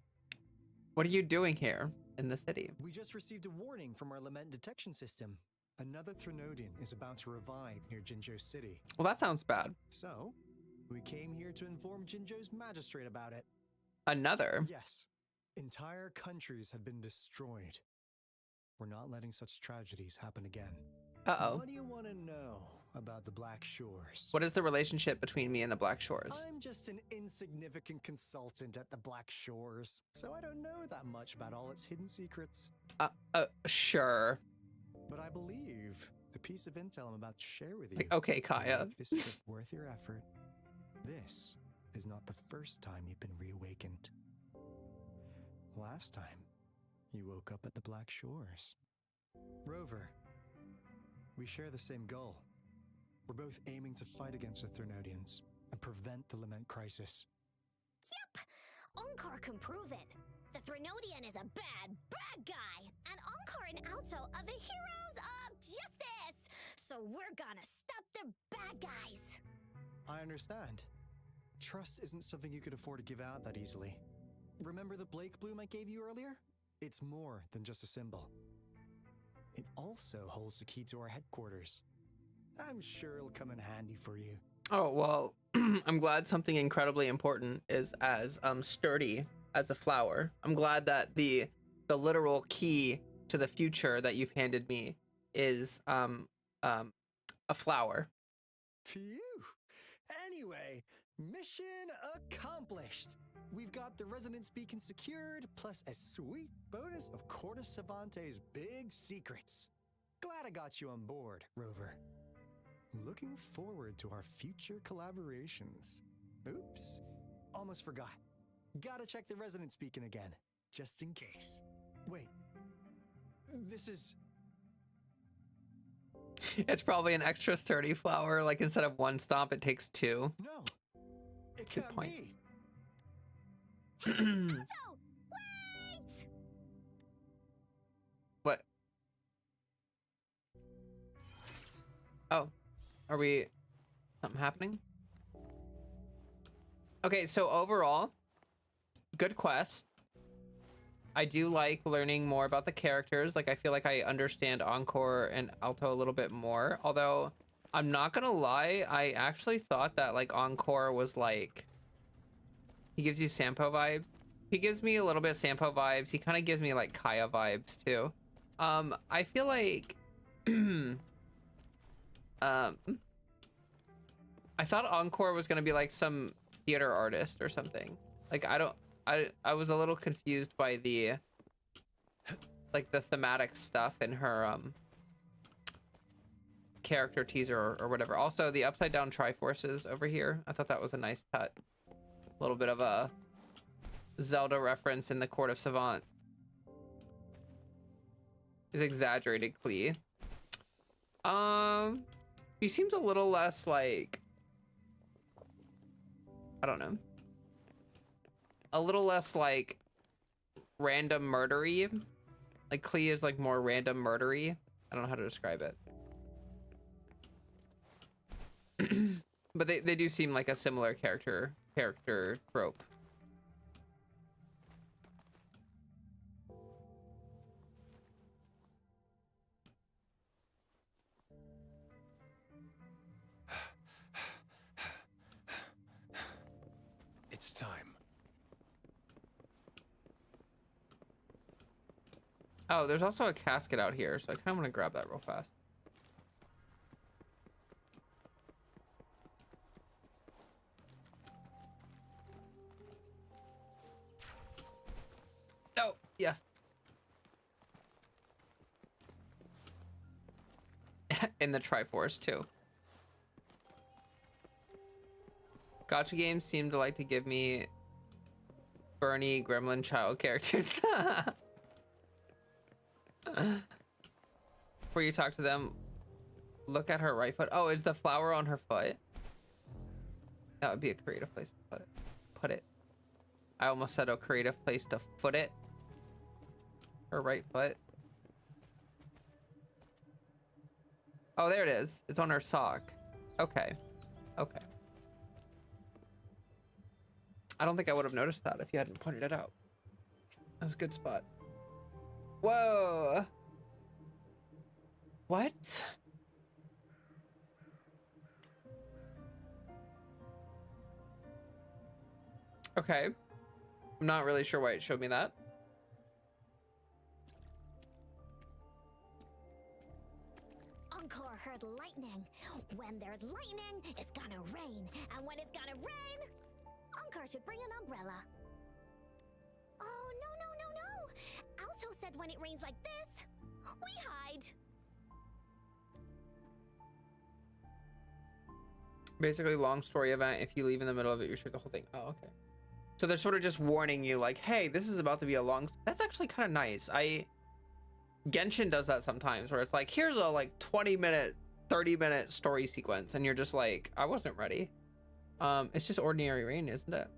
What are you doing here in the city? We just received a warning from our lament detection system. Another Threnodian is about to revive near Jinzhou City. Well, that sounds bad. So, we came here to inform Jinzhou's magistrate about it. Another? Yes. Entire countries have been destroyed. We're not letting such tragedies happen again. Uh-oh. What do you want to know about the Black Shores? What is the relationship between me and the Black Shores? I'm just an insignificant consultant at the Black Shores, so I don't know that much about all its hidden secrets. Sure. But I believe the piece of intel I'm about to share with you. Like, okay, Kaya. will make this trip worth your effort. This is not the first time you've been reawakened. Last time, you woke up at the Black Shores. Rover, we share the same goal. We're both aiming to fight against the Threnodians and prevent the lament crisis. Yep! Onkar can prove it. The Threnodian is a bad, bad guy, and Onkar and Alto are the heroes of justice! So we're gonna stop the bad guys! I understand. Trust isn't something you could afford to give out that easily. Remember the Blake Bloom I gave you earlier? It's more than just a symbol. It also holds the key to our headquarters. I'm sure it'll come in handy for you. Oh, well, I'm glad something incredibly important is as sturdy as a flower. I'm glad that the literal key to the future that you've handed me is a flower. Phew. Anyway, mission accomplished. We've got the resonance beacon secured, plus a sweet bonus of Cortus Savante's big secrets. Glad I got you on board, Rover. Looking forward to our future collaborations. Oops, almost forgot. Gotta check the resonance beacon again, just in case. Wait, this is... It's probably an extra sturdy flower. Like instead of one stomp, it takes two. No, it Good can't point. be. Alto! Wait! What? Oh, are we... Something happening? Okay, so overall, good quest. I do like learning more about the characters. Like, I feel like I understand Encore and Alto a little bit more. Although, I'm not gonna lie, I actually thought that, like, Encore was, like... He gives you Sampo vibes. He gives me a little bit of Sampo vibes. He kind of gives me, like, Kaya vibes, too. I feel like I thought Encore was gonna be like some theater artist or something. Like I was a little confused by the like the thematic stuff in her character teaser or whatever. Also, the upside down Triforces over here, I thought that was a nice touch. A little bit of a Zelda reference in the Court of Savant. Is exaggerated Klee. He seems a little less like, I don't know, a little less like random murdery. Like Klee is like more random murdery. I don't know how to describe it. But they do seem like a similar character trope. It's time. Oh, there's also a casket out here, so I kind of want to grab that real fast. Oh, yes. In the Triforce too. Gacha games seem to like to give me Bernie Gremlin child characters. Before you talk to them, look at her right foot. Oh, is the flower on her foot? That would be a creative place to put it. I almost said a creative place to foot it. Her right foot. Oh, there it is. It's on her sock. Okay. Okay. I don't think I would have noticed that if you hadn't pointed it out. That's a good spot. Whoa. What? Okay. I'm not really sure why it showed me that. Encore heard lightning. When there's lightning, it's gonna rain. And when it's gonna rain, Encore should bring an umbrella. Oh, no. Alto said when it rains like this, we hide. Basically, long story event. If you leave in the middle of it, you shoot the whole thing. Oh, okay. So they're sort of just warning you, like, hey, this is about to be a long... That's actually kind of nice. Genshin does that sometimes, where it's like, here's a, like, 20-minute, 30-minute story sequence, and you're just like, I wasn't ready. It's just ordinary rain, isn't it?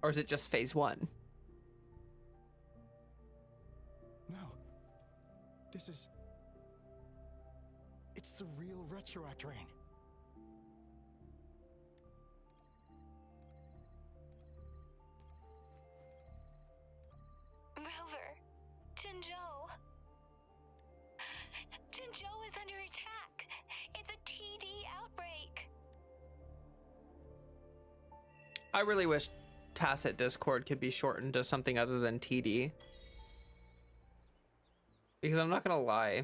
Or is it just phase 1? No. This is... It's the real Retroact rain. Rover, Jinzhou. Jinzhou is under attack. It's a TD outbreak. I really wish Tacit Discord could be shortened to something other than TD. Because I'm not gonna lie.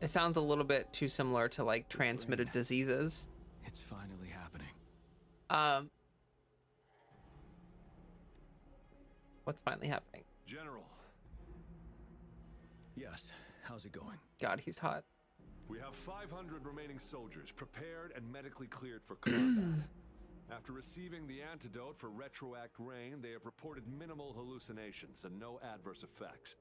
It sounds a little bit too similar to like transmitted diseases. It's finally happening. What's finally happening? General. Yes, how's it going? God, he's hot. We have 500 remaining soldiers prepared and medically cleared for combat. After receiving the antidote for Retroact Rain, they have reported minimal hallucinations and no adverse effects.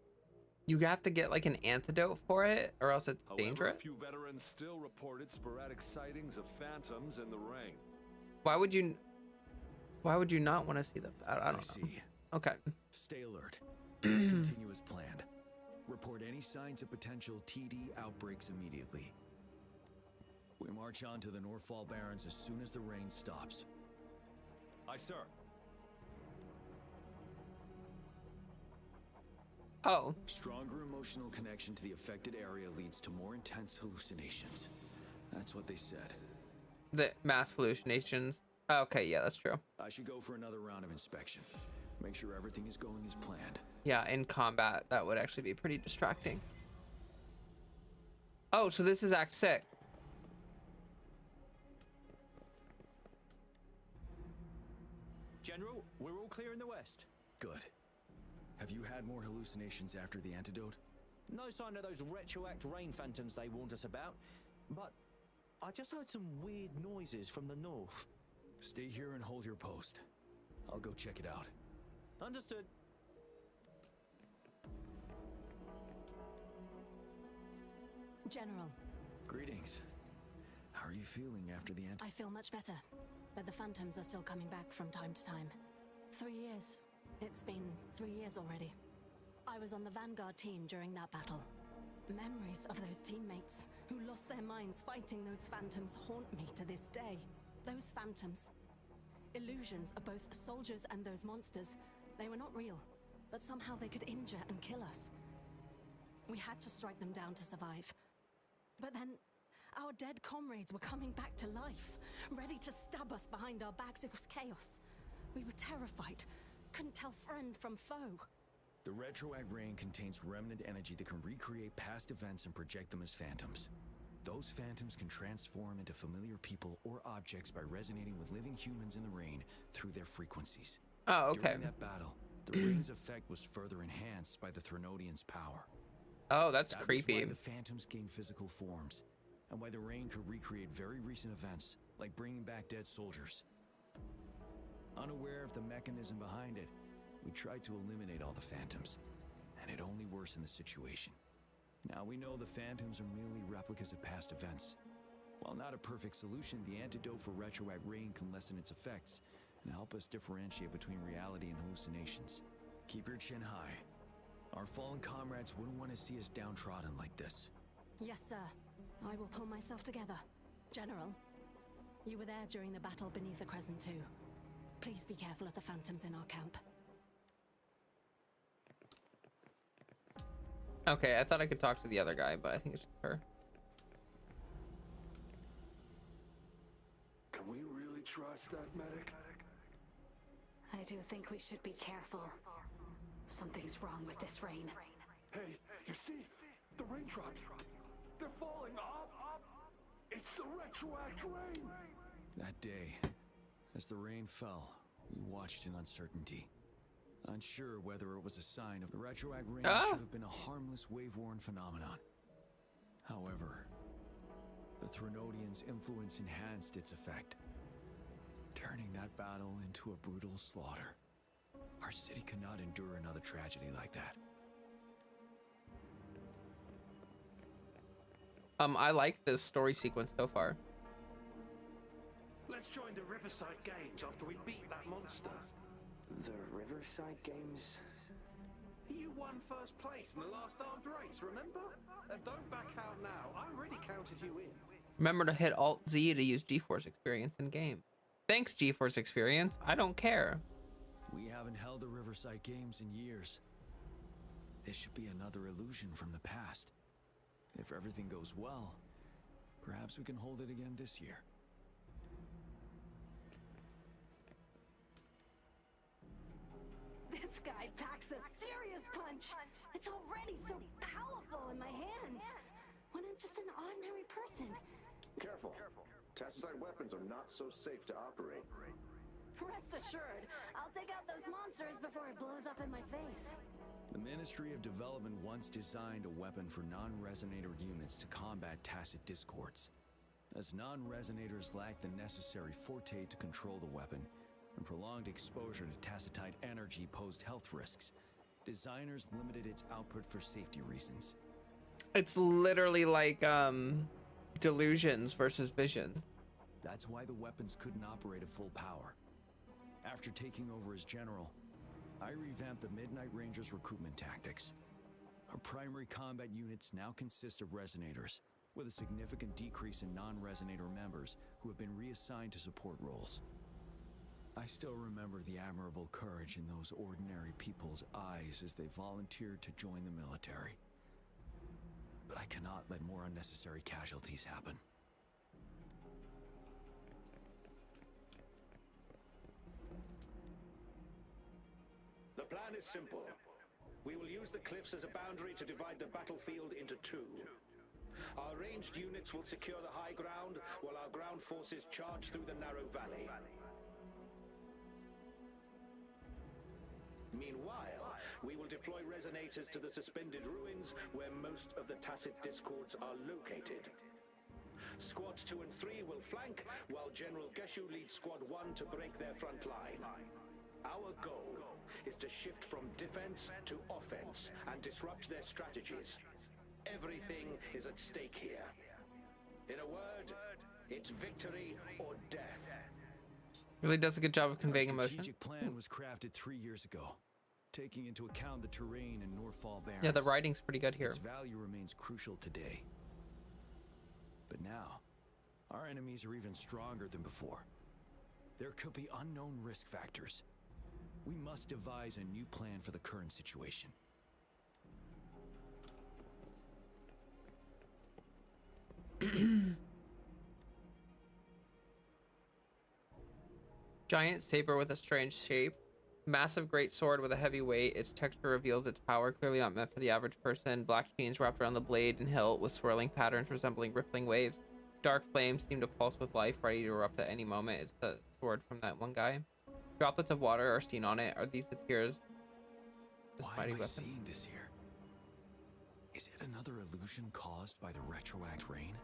You have to get like an antidote for it, or else it's However, dangerous. A few veterans still reported sporadic sightings of phantoms in the rain. Why would you not want to see them? I don't know. Okay. Stay alert. Continue as planned. Report any signs of potential TD outbreaks immediately. We march on to the Northfall Barrens as soon as the rain stops. Aye, sir. Oh. Stronger emotional connection to the affected area leads to more intense hallucinations. That's what they said. The mass hallucinations Okay, yeah, that's true. I should go for another round of inspection. Make sure everything is going as planned. Yeah, in combat, that would actually be pretty distracting. Oh, so this is Act 6. General, we're all clear in the west. Good. Have you had more hallucinations after the antidote? No sign of those retroact rain phantoms they warned us about, but I just heard some weird noises from the north. Stay here and hold your post. I'll go check it out. Understood. General, Greetings. How are you feeling after the I feel much better, but the phantoms are still coming back from time to time. 3 years. It's been 3 years already. I was on the Vanguard team during that battle. Memories of those teammates who lost their minds fighting those phantoms haunt me to this day. Those phantoms. Illusions of both soldiers and those monsters. They were not real, but somehow they could injure and kill us. We had to strike them down to survive. But then, our dead comrades were coming back to life, ready to stab us behind our backs. It was chaos. We were terrified, couldn't tell friend from foe. The retroact rain contains remnant energy that can recreate past events and project them as phantoms. Those phantoms can transform into familiar people or objects by resonating with living humans in the rain through their frequencies. Oh, okay. During that battle, the rain's effect was further enhanced by the Threnodians' power. Oh, that's That was creepy. why the phantoms gained physical forms, and why the rain could recreate very recent events, like bringing back dead soldiers. Unaware of the mechanism behind it, we tried to eliminate all the phantoms, and it only worsened the situation. Now we know the phantoms are merely replicas of past events. While not a perfect solution, the antidote for retroact rain can lessen its effects and help us differentiate between reality and hallucinations. Keep your chin high. Our fallen comrades wouldn't want to see us downtrodden like this. Yes, sir. I will pull myself together. General, you were there during the battle beneath the Crescent too. Please be careful of the phantoms in our camp. Okay, I thought I could talk to the other guy, but I think it's just her. Can we really trust that medic? I do think we should be careful. Something's wrong with this rain. Hey, you see? The raindrops. They're falling up. It's the retroact rain. That day, as the rain fell, we watched in uncertainty. Unsure whether it was a sign of the retroact rain should have been a harmless wave-worn phenomenon. However, the Threnodians' influence enhanced its effect, turning that battle into a brutal slaughter. Our city could not endure another tragedy like that. I like this story sequence so far. Let's join the Riverside Games after we beat that monster. The Riverside Games? You won first place in the last armed race, remember? And don't back out now. I already counted you in. Remember to hit Alt-Z to use GeForce Experience in game. Thanks, GeForce Experience. I don't care. We haven't held the Riverside Games in years. This should be another illusion from the past. If everything goes well, perhaps we can hold it again this year. This guy packs a serious punch. It's already so powerful in my hands. When I'm just an ordinary person. Careful. Tacitite weapons are not so safe to operate. Rest assured, I'll take out those monsters before it blows up in my face. The Ministry of Development once designed a weapon for non-resonator units to combat tacit discords. As non-resonators lack the necessary forte to control the weapon, and prolonged exposure to tacitite energy posed health risks, designers limited its output for safety reasons. It's literally like delusions versus vision. That's why the weapons couldn't operate at full power. After taking over as general, I revamped the Midnight Rangers' recruitment tactics. Our primary combat units now consist of resonators, with a significant decrease in non-resonator members who have been reassigned to support roles. I still remember the admirable courage in those ordinary people's eyes as they volunteered to join the military. But I cannot let more unnecessary casualties happen. plan is simple. We will use the cliffs as a boundary to divide the battlefield into two. Our ranged units will secure the high ground, while our ground forces charge through the narrow valley. Meanwhile, we will deploy resonators to the suspended ruins, where most of the Tacit Discords are located. Squads 2 and 3 will flank, while General Geshu leads Squad 1 to break their front line. Our goal is to shift from defense to offense and disrupt their strategies. Everything is at stake here. In a word, it's victory or death. Really does a good job of conveying Our emotion. strategic plan was crafted 3 years ago, taking into account the terrain in Northfall Barrens. Yeah, the writing's pretty good here. Its value remains crucial today. But now, our enemies are even stronger than before. There could be unknown risk factors. We must devise a new plan for the current situation. Giant saber with a strange shape. Massive great sword with a heavy weight. Its texture reveals its power, clearly not meant for the average person. Black chains wrapped around the blade and hilt with swirling patterns resembling rippling waves. Dark flames seem to pulse with life, ready to erupt at any moment. It's the sword from that one guy. Droplets of water are seen on it. Are these the tears? This Why mighty am I weapon. seeing this here? Is it another illusion caused by the retroact rain?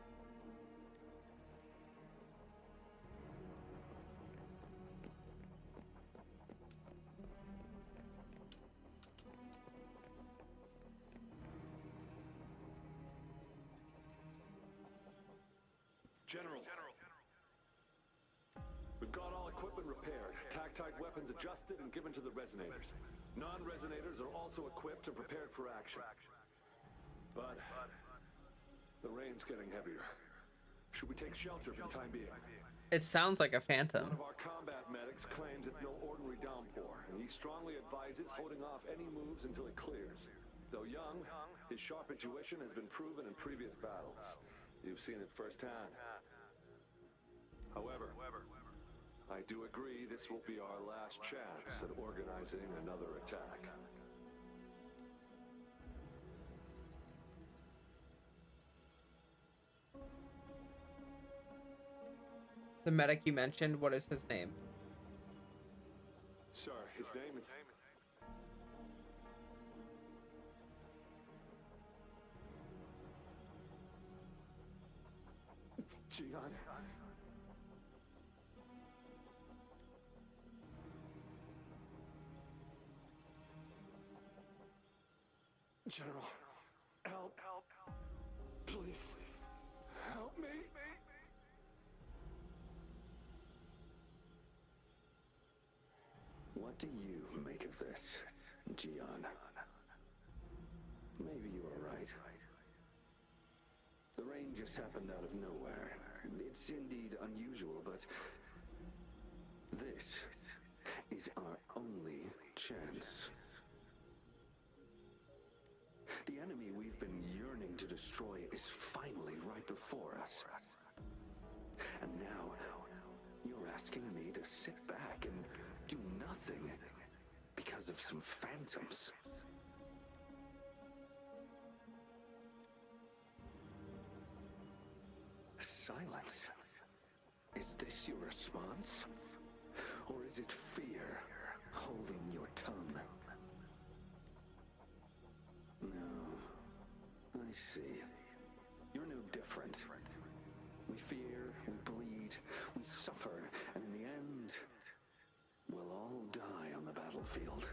General. We've got all equipment repaired, tactite weapons adjusted and given to the resonators. Non-resonators are also equipped and prepared for action. But the rain's getting heavier. Should we take shelter for the time being? It sounds like a phantom. One of our combat medics claims it's no ordinary downpour, and he strongly advises holding off any moves until it clears. Though young, his sharp intuition has been proven in previous battles. You've seen it firsthand. However, I do agree this will be our last chance at organizing another attack. The medic you mentioned, what is his name? Sir, his name is... Gian. General, help. Please, help me. What do you make of this, Gian? Maybe you are right. The rain just happened out of nowhere. It's indeed unusual, but this is our only chance. The enemy we've been yearning to destroy is finally right before us. And now, you're asking me to sit back and do nothing because of some phantoms. Silence. Is this your response? Or is it fear holding your tongue? No, I see. You're no different. We fear, we bleed, we suffer, and in the end, we'll all die on the battlefield.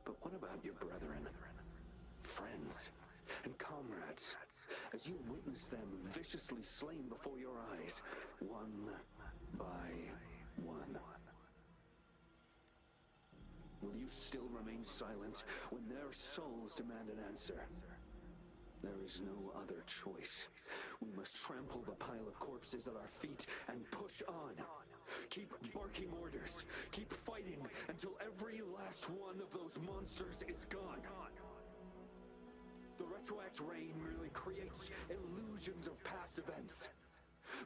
But what about your brethren, friends, and comrades? As you witness them viciously slain before your eyes, one by one. Will you still remain silent when their souls demand an answer? There is no other choice. We must trample the pile of corpses at our feet and push on. Keep barking orders. Keep fighting until every last one of those monsters is gone. The retroact rain merely creates illusions of past events.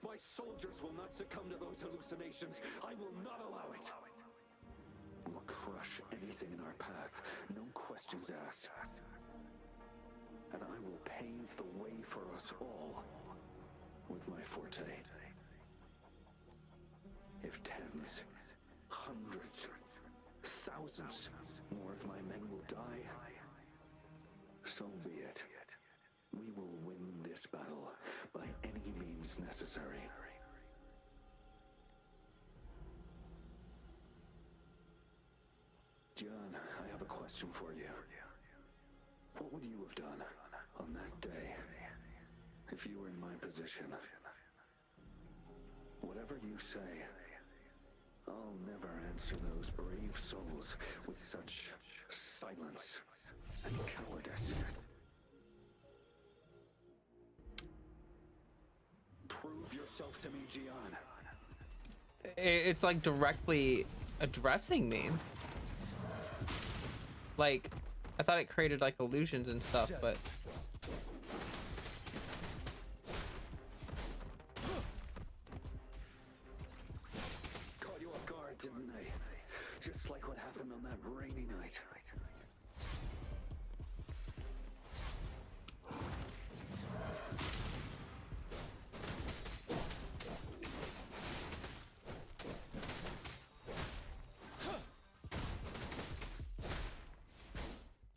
My soldiers will not succumb to those hallucinations. I will not allow it. will crush anything in our path, no questions asked. And I will pave the way for us all with my forte. If tens, hundreds, thousands more of my men will die, so be it. We will win this battle by any means necessary. John, I have a question for you. What would you have done on that day if you were in my position? Whatever you say, I'll never answer those brave souls with such silence and cowardice. Prove yourself to me, Gian. It's like directly addressing me. Like, I thought it created like illusions and stuff, but Caught you off guard, didn't I? Just like what happened on that rainy night.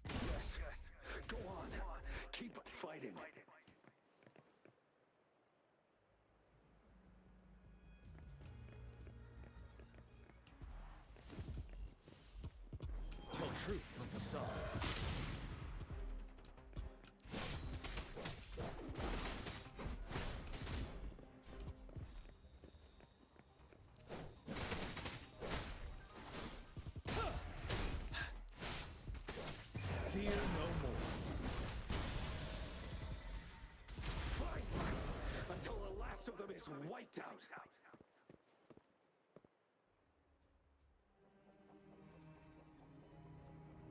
Yes, go on. Keep fighting. Tell truth from facade. Fear no more. Fight until the last of them is wiped out.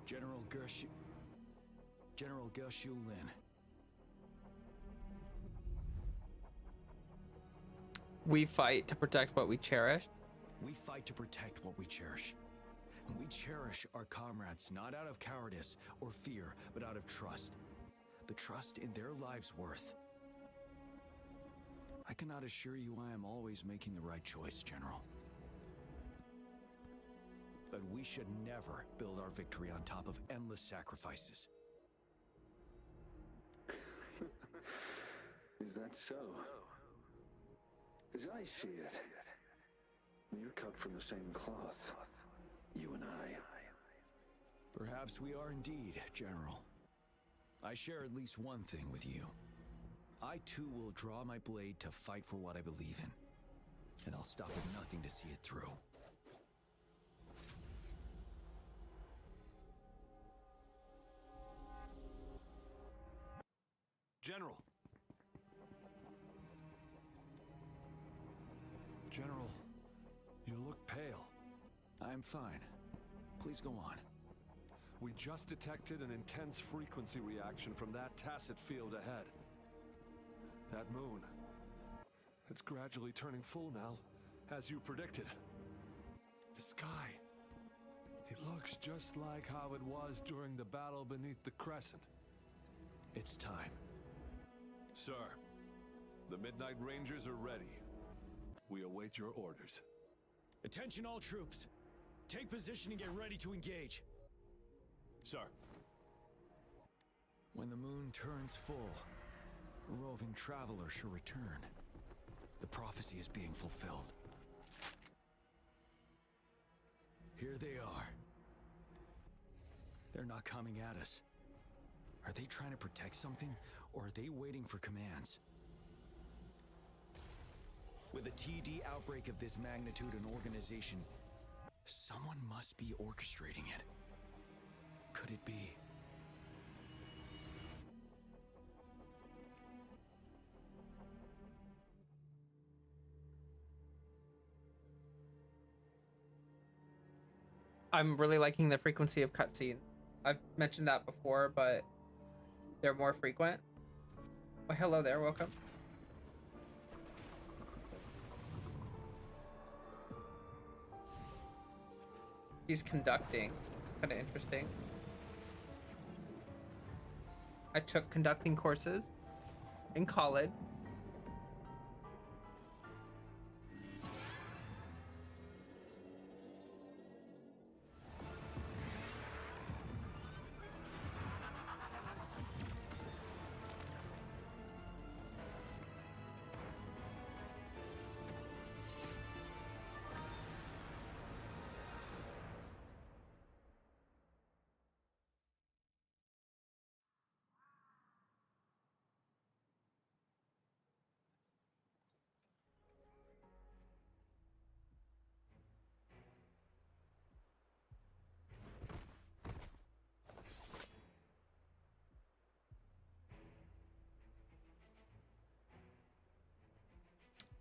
General Gershu Lin. we fight to protect what we cherish. We fight to protect what we cherish. And we cherish our comrades not out of cowardice or fear, but out of trust. The trust in their lives' worth. I cannot assure you I am always making the right choice, General. But we should never build our victory on top of endless sacrifices. Is that so? As I see it, we're cut from the same cloth, you and I. Perhaps we are indeed, General. I share at least one thing with you. I too will draw my blade to fight for what I believe in. And I'll stop at nothing to see it through. General! General, you look pale. I'm fine. Please go on. We just detected an intense frequency reaction from that tacit field ahead. That moon. It's gradually turning full now, as you predicted. The sky. It looks just like how it was during the battle beneath the crescent. It's time. Sir, the Midnight Rangers are ready. We await your orders. Attention all troops. Take position and get ready to engage. Sir. When the moon turns full, a roving traveler shall return. The prophecy is being fulfilled. Here they are. They're not coming at us. Are they trying to protect something, or are they waiting for commands? With a TD outbreak of this magnitude and organization, someone must be orchestrating it. Could it be? I'm really liking the frequency of cutscene. I've mentioned that before, but they're more frequent. Oh, hello there, welcome. She's conducting. Kind of interesting. I took conducting courses in college.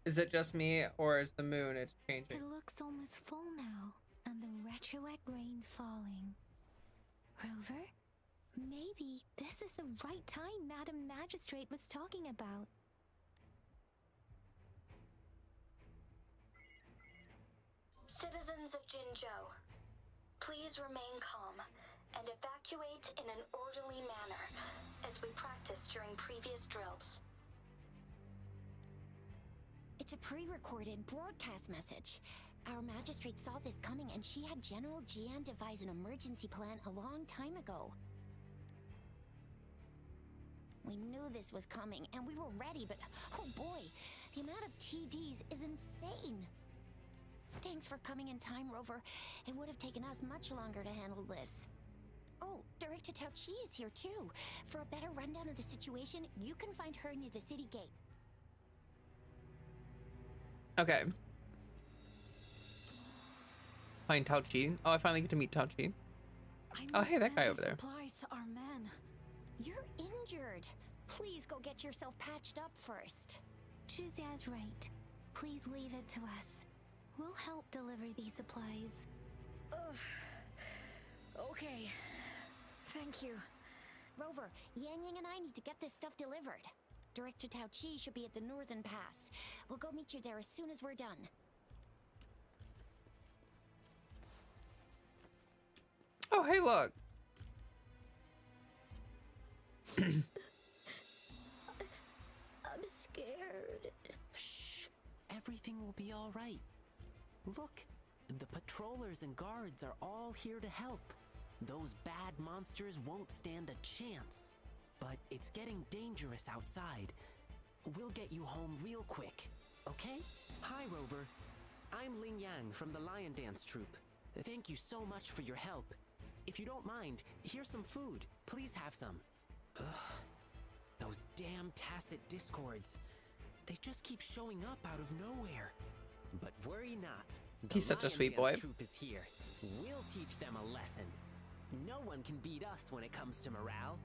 Is it just me, or is the moon? It's changing. It looks almost full now, and the retroact rain falling. Rover, maybe this is the right time Madam Magistrate was talking about. Citizens of Jinzhou, please remain calm and evacuate in an orderly manner as we practiced during previous drills. It's a pre-recorded broadcast message. Our magistrate saw this coming and she had General Jian devise an emergency plan a long time ago. We knew this was coming and we were ready, but oh boy, the amount of TDs is insane. Thanks for coming in time, Rover. It would have taken us much longer to handle this. Oh, Director Tao Chi is here too. For a better rundown of the situation, you can find her near the city gate. Okay. Find Tao Chi. Oh, I finally get to meet Tao Chi. Oh, hey, that guy over there. Supplies to our men. You're injured. Please go get yourself patched up first. Zhuxia's right. Please leave it to us. We'll help deliver these supplies. Ugh. Okay. Thank you. Rover, Yang Yang and I need to get this stuff delivered. Director Tao Chi should be at the Northern Pass. We'll go meet you there as soon as we're done. Oh, hey, look. I'm scared. Shh. Everything will be all right. Look, the patrollers and guards are all here to help. Those bad monsters won't stand a chance. But it's getting dangerous outside. We'll get you home real quick, okay? Hi, Rover. I'm Ling Yang from the Lion Dance Troupe. Thank you so much for your help. If you don't mind, here's some food. Please have some. Ugh. Those damn tacit discords. They just keep showing up out of nowhere. But worry not. He's such a sweet boy. The Troupe is here. We'll teach them a lesson. No one can beat us when it comes to morale.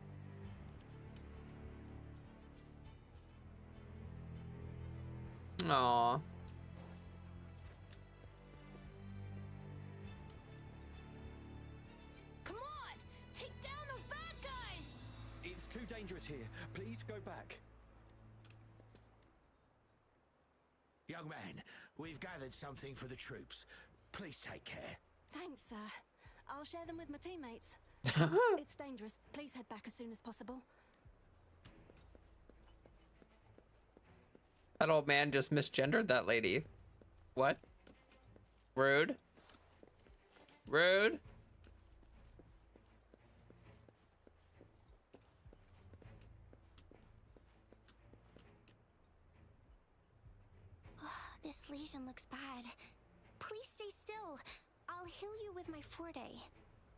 Aww. Come on! Take down those bad guys! It's too dangerous here. Please go back. Young man, we've gathered something for the troops. Please take care. Thanks, sir. I'll share them with my teammates. It's dangerous. Please head back as soon as possible. That old man just misgendered that lady. What? Rude. Rude. This lesion looks bad. Please stay still. I'll heal you with my forte.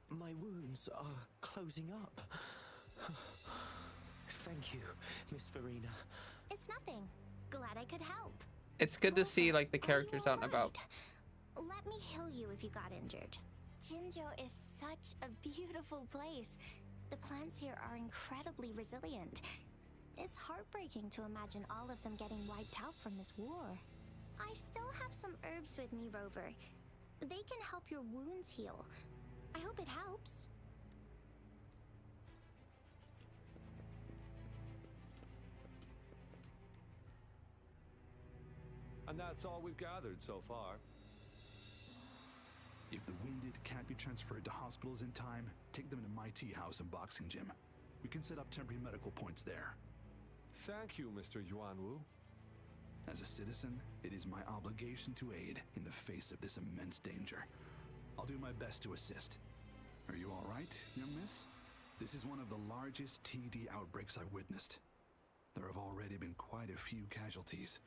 My wounds are closing up. Thank you, Miss Verena. It's nothing. Glad I could help. It's good to see like the characters out and about. Let me heal you if you got injured. Jinzhou is such a beautiful place. The plants here are incredibly resilient. It's heartbreaking to imagine all of them getting wiped out from this war. I still have some herbs with me, Rover. They can help your wounds heal. I hope it helps. And that's all we've gathered so far. If the wounded can't be transferred to hospitals in time, take them to my tea house and boxing gym. We can set up temporary medical points there. Thank you, Mr. Yuanwu. As a citizen, it is my obligation to aid in the face of this immense danger. I'll do my best to assist. Are you all right, young miss? This is one of the largest TD outbreaks I've witnessed. There have already been quite a few casualties.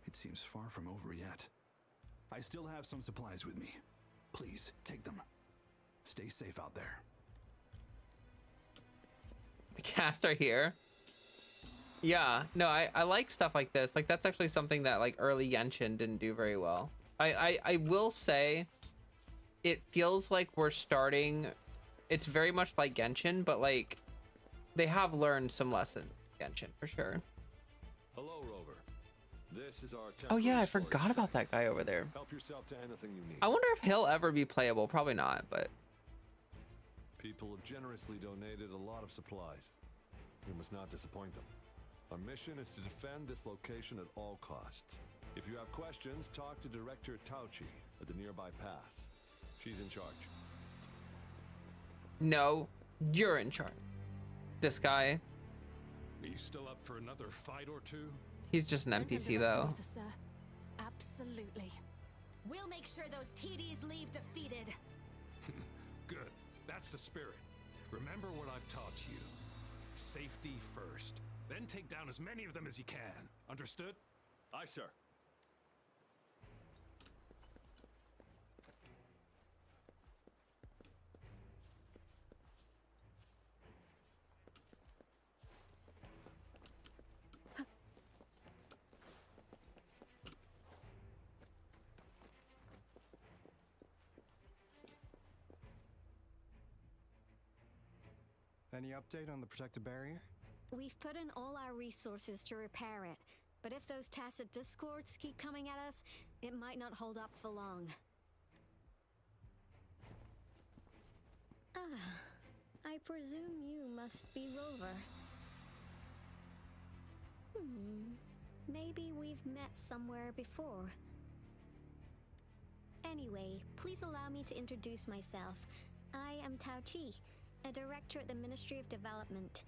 It seems far from over yet. I still have some supplies with me. Please, take them. Stay safe out there. The cast are here. Yeah, no, I like stuff like this. Like, that's actually something that, like, early Genshin didn't do very well. I will say, it feels like we're starting... It's very much like Genshin, but, like, they have learned some lessons. Genshin, for sure. Hello, Rover. This is our Oh yeah, I temporary forgot storage about that guy over there. Help yourself to anything you need. I wonder if he'll ever be playable. Probably not, but... People have generously donated a lot of supplies. We must not disappoint them. Our mission is to defend this location at all costs. If you have questions, talk to Director Tauchi at the nearby pass. She's in charge. No, you're in charge. This guy. Are you still up for another fight or two? He's just an NPC though. Sir. Absolutely. We'll make sure those TDs leave defeated. Good. That's the spirit. Remember what I've taught you. Safety first. Then take down as many of them as you can. Understood? Aye, sir. Any update on the protective barrier? We've put in all our resources to repair it, but if those tacit discords keep coming at us, it might not hold up for long. I presume you must be Rover. Maybe we've met somewhere before. Anyway, please allow me to introduce myself. I am Tao Chi, a director at the Ministry of Development.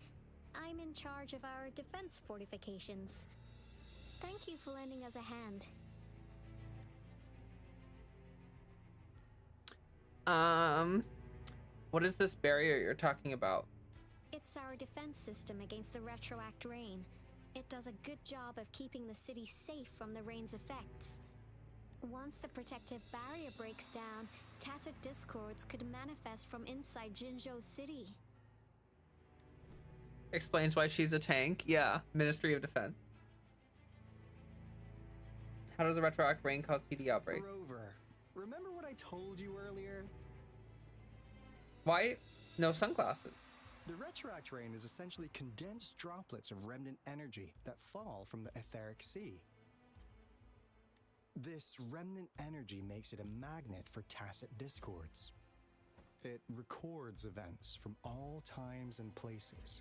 I'm in charge of our defense fortifications. Thank you for lending us a hand. What is this barrier you're talking about? It's our defense system against the retroact rain. It does a good job of keeping the city safe from the rain's effects. Once the protective barrier breaks down, tacit discords could manifest from inside Jinzhou City. Explains why she's a tank. Yeah, Ministry of Defense. How does a retroact rain cause TD outbreak? Rover, remember what I told you earlier? Why no sunglasses? The retroact rain is essentially condensed droplets of remnant energy that fall from the etheric sea. This remnant energy makes it a magnet for tacit discords. It records events from all times and places,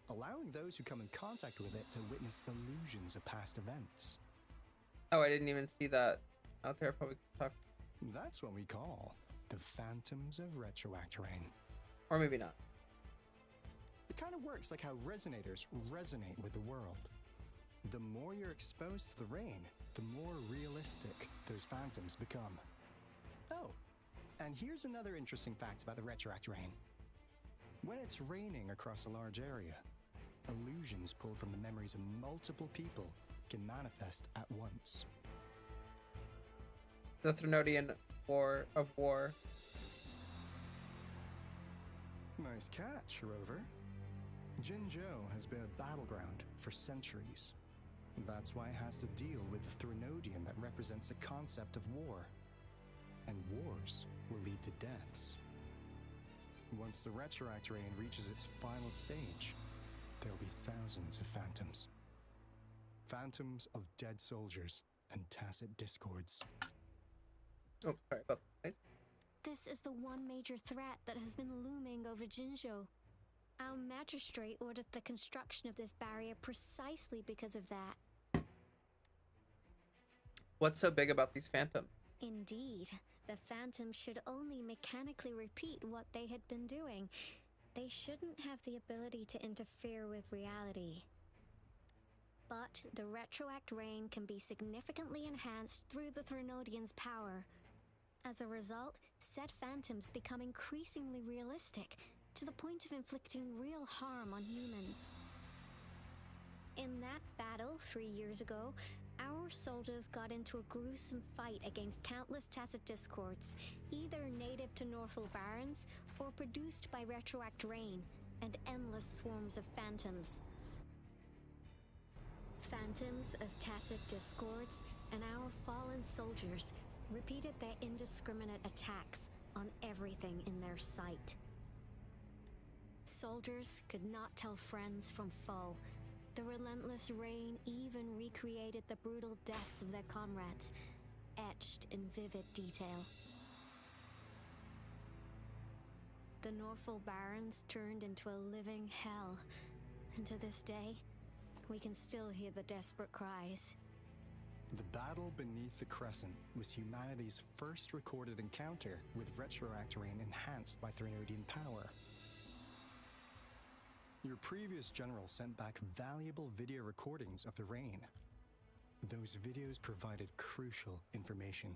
allowing those who come in contact with it to witness illusions of past events. Oh, I didn't even see that out there. Probably talk. That's what we call the phantoms of retroact rain. Or maybe not. It kind of works like how resonators resonate with the world. The more you're exposed to the rain, the more realistic those phantoms become. Oh, and here's another interesting fact about the retroact rain. When it's raining across a large area, illusions pulled from the memories of multiple people can manifest at once. The Threnodian War of War. Nice catch, Rover. Jinzhou has been a battleground for centuries. That's why it has to deal with the Threnodian that represents the concept of war. And wars will lead to deaths. Once the retroact rain reaches its final stage, there will be thousands of phantoms. Phantoms of dead soldiers and tacit discords. Oh, sorry about that. This is the one major threat that has been looming over Jinzhou. Our magistrate ordered the construction of this barrier precisely because of that. What's so big about these phantoms? Indeed, the Phantoms should only mechanically repeat what they had been doing. They shouldn't have the ability to interfere with reality. But the retroact rain can be significantly enhanced through the Threnodian's power. As a result, said phantoms become increasingly realistic, to the point of inflicting real harm on humans. In that battle 3 years ago, our soldiers got into a gruesome fight against countless Tacet Discords, either native to Northall Barrens or produced by retroact rain and endless swarms of phantoms. Phantoms of Tacet Discords and our fallen soldiers repeated their indiscriminate attacks on everything in their sight. Soldiers could not tell friends from foe. The relentless rain even recreated the brutal deaths of their comrades, etched in vivid detail. The Northall Barrens turned into a living hell, and to this day, we can still hear the desperate cries. The battle beneath the Crescent was humanity's first recorded encounter with retroact rain enhanced by Threnodian power. Your previous general sent back valuable video recordings of the rain. Those videos provided crucial information,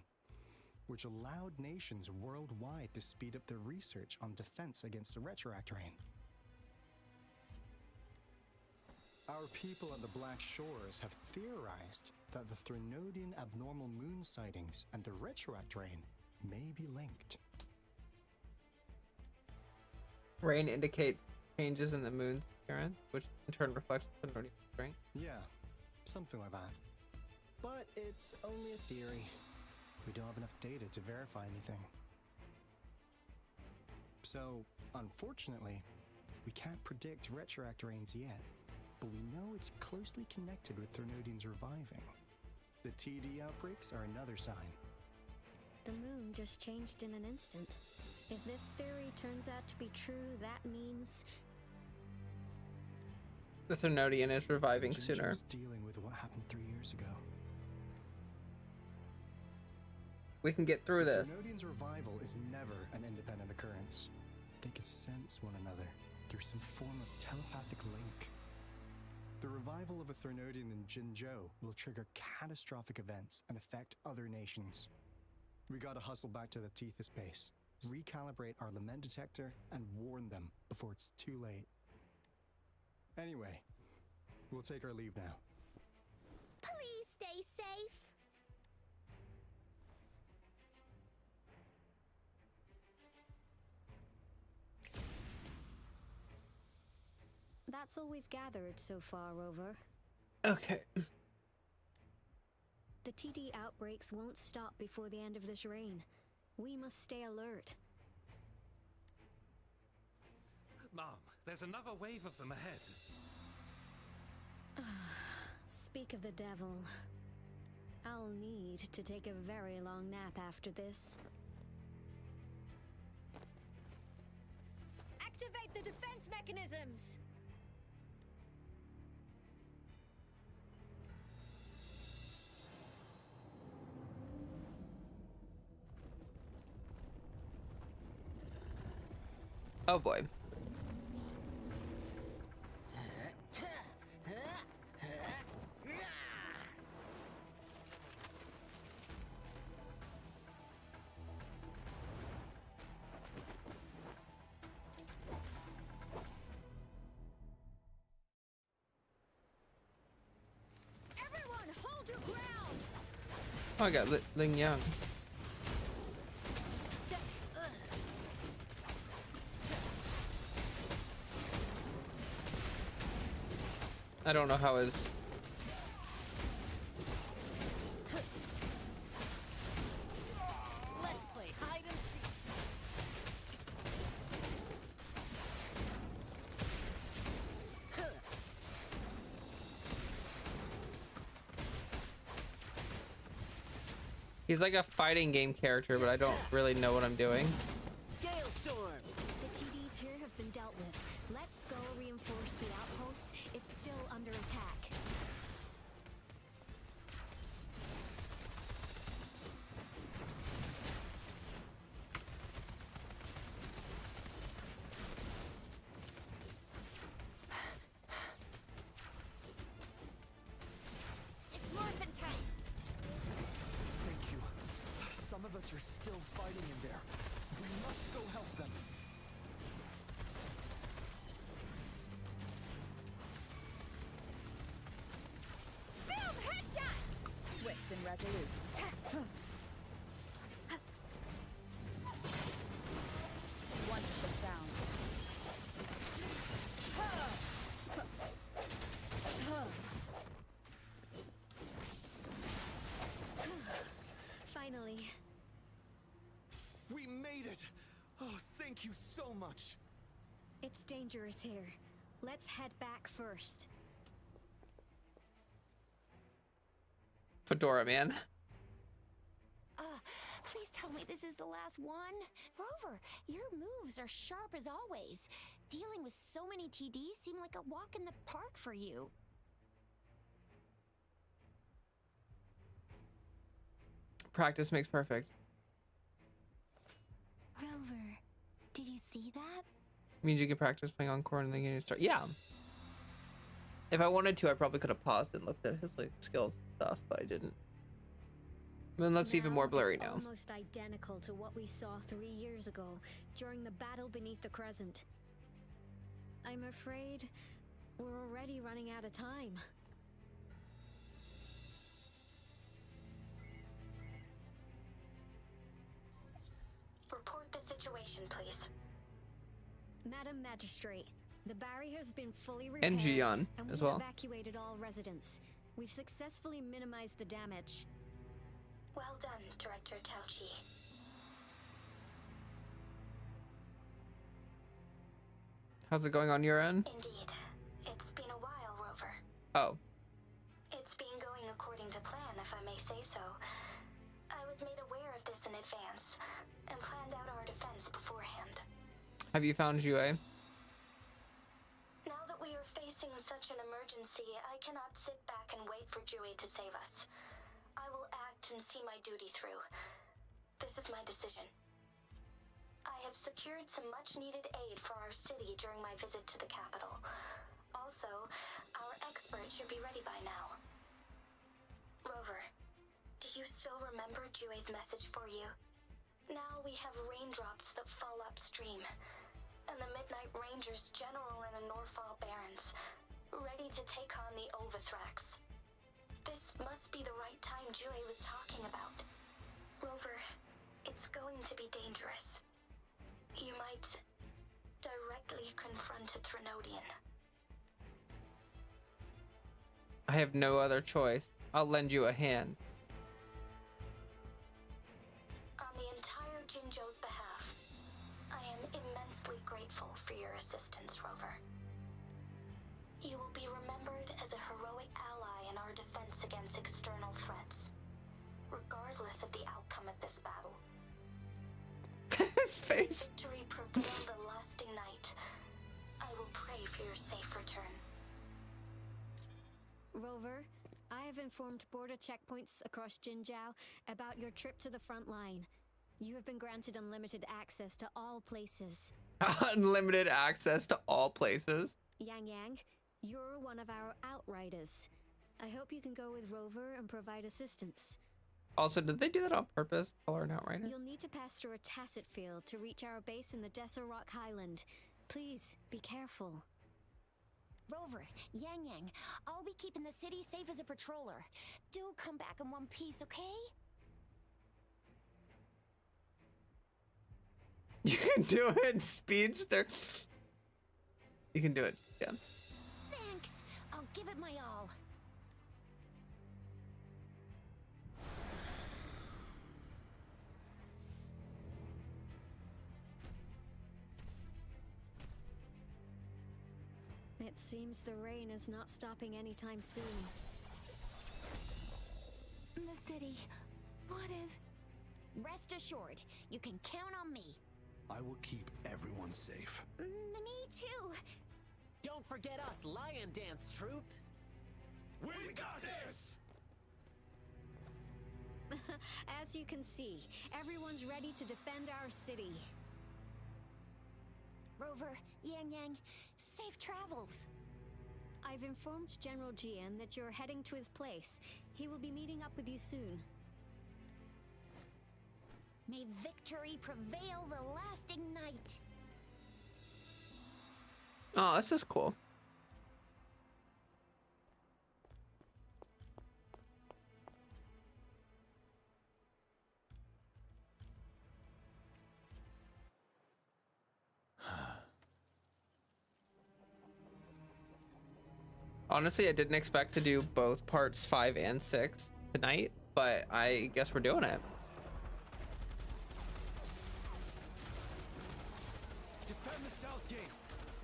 which allowed nations worldwide to speed up their research on defense against the retroact rain. Our people at the Black Shores have theorized that the Threnodian abnormal moon sightings and the retroact rain may be linked. Rain indicates changes in the moon's appearance, which in turn reflects the Threnodian strength. Yeah, something like that. But it's only a theory. We don't have enough data to verify anything. So, unfortunately, we can't predict retroact rains yet, but we know it's closely connected with Threnodians reviving. The TD outbreaks are another sign. The moon just changed in an instant. If this theory turns out to be true, that means the Threnodian is reviving sooner. Dealing with what happened 3 years ago. We can get through this. Threnodian's revival is never an independent occurrence. They could sense one another through some form of telepathic link. The revival of a Threnodian in Jinzhou will trigger catastrophic events and affect other nations. We gotta hustle back to the Tethys base, recalibrate our lament detector, and warn them before it's too late. Anyway, we'll take our leave now. Please stay safe. that's all we've gathered so far, Rover. Okay. The TD outbreaks won't stop before the end of this reign. We must stay alert. Mom, there's another wave of them ahead. Speak of the devil. I'll need to take a very long nap after this. Activate the defense mechanisms! Oh boy. Everyone, hold your ground! Oh, I got Ling Yang. I don't know how his... Let's play hide and seek. He's like a fighting game character, but I don't really know what I'm doing. Galestorm. The TDs here have been dealt with. Let's go reinforce the outpost. It's still under attack. us are still fighting in there. We must go help them. Boom! Headshot! Swift and resolute. Wonderful sound. Finally. We made it! Oh, thank you so much. It's dangerous here. Let's head back first. Fedora, man. Please tell me this is the last one. Rover, your moves are sharp as always. Dealing with so many TDs seem like a walk in the park for you. Practice makes perfect. Rover, did you see that? Means you can practice playing Encore and then you start. Yeah. If I wanted to, I probably could have paused and looked at his like skills and stuff, but I didn't. I mean, it looks even more blurry now. Almost identical to what we saw 3 years ago during the battle beneath the Crescent. I'm afraid we're already running out of time. Report the situation, please. Madam Magistrate, the barrier has been fully repaired, And Gion and as we've well. evacuated all residents. We've successfully minimized the damage. Well done, Director Tauchi. How's it going on your end? Indeed. It's been a while, Rover. Oh. It's been going according to plan, if I may say so. I was made aware of this in advance, and planned out our defense beforehand. Have you found Jue? Now that we are facing such an emergency, I cannot sit back and wait for Jue to save us. I will act and see my duty through. This is my decision. I have secured some much-needed aid for our city during my visit to the capital. Also, our expert should be ready by now. Rover, do you still remember Jue's message for you? Now we have raindrops that fall upstream, and the Midnight Rangers General in the Norfall Barrens, ready to take on the Overthrax. This must be the right time Jue was talking about. Rover, it's going to be dangerous. You might directly confront a Trinodian. I have no other choice. I'll lend you a hand. On the entire Jinzhou's behalf, I am immensely grateful for your assistance, Rover. You will be remembered as a heroic ally in our defense against external threats, regardless of the outcome of this battle. His face. Victory prevail the lasting night. I will pray for your safe return. Rover, I have informed border checkpoints across Jinzhou about your trip to the front line. You have been granted unlimited access to all places. Unlimited access to all places. Yang Yang, you're one of our outriders. I hope you can go with Rover and provide assistance. Also, did they do that on purpose? Color and outrider? You'll need to pass through a tacit field to reach our base in the Desert Rock Highland. Please, be careful. Rover, Yang Yang, I'll be keeping the city safe as a patroller. Do come back in one piece, okay? You can do it, Speedster. You can do it, yeah. Thanks. I'll give it my all. It seems the rain is not stopping anytime soon. The city. What if... Rest assured, you can count on me. I will keep everyone safe. Me too. Don't forget us, Lion Dance Troop. We got this! As you can see, everyone's ready to defend our city. Rover, Yang Yang, safe travels. I've informed General Jian that you're heading to his place. He will be meeting up with you soon. May victory prevail the lasting night. Oh, this is cool. Honestly, I didn't expect to do both parts 5 and 6 tonight, but I guess we're doing it. Defend the south gate.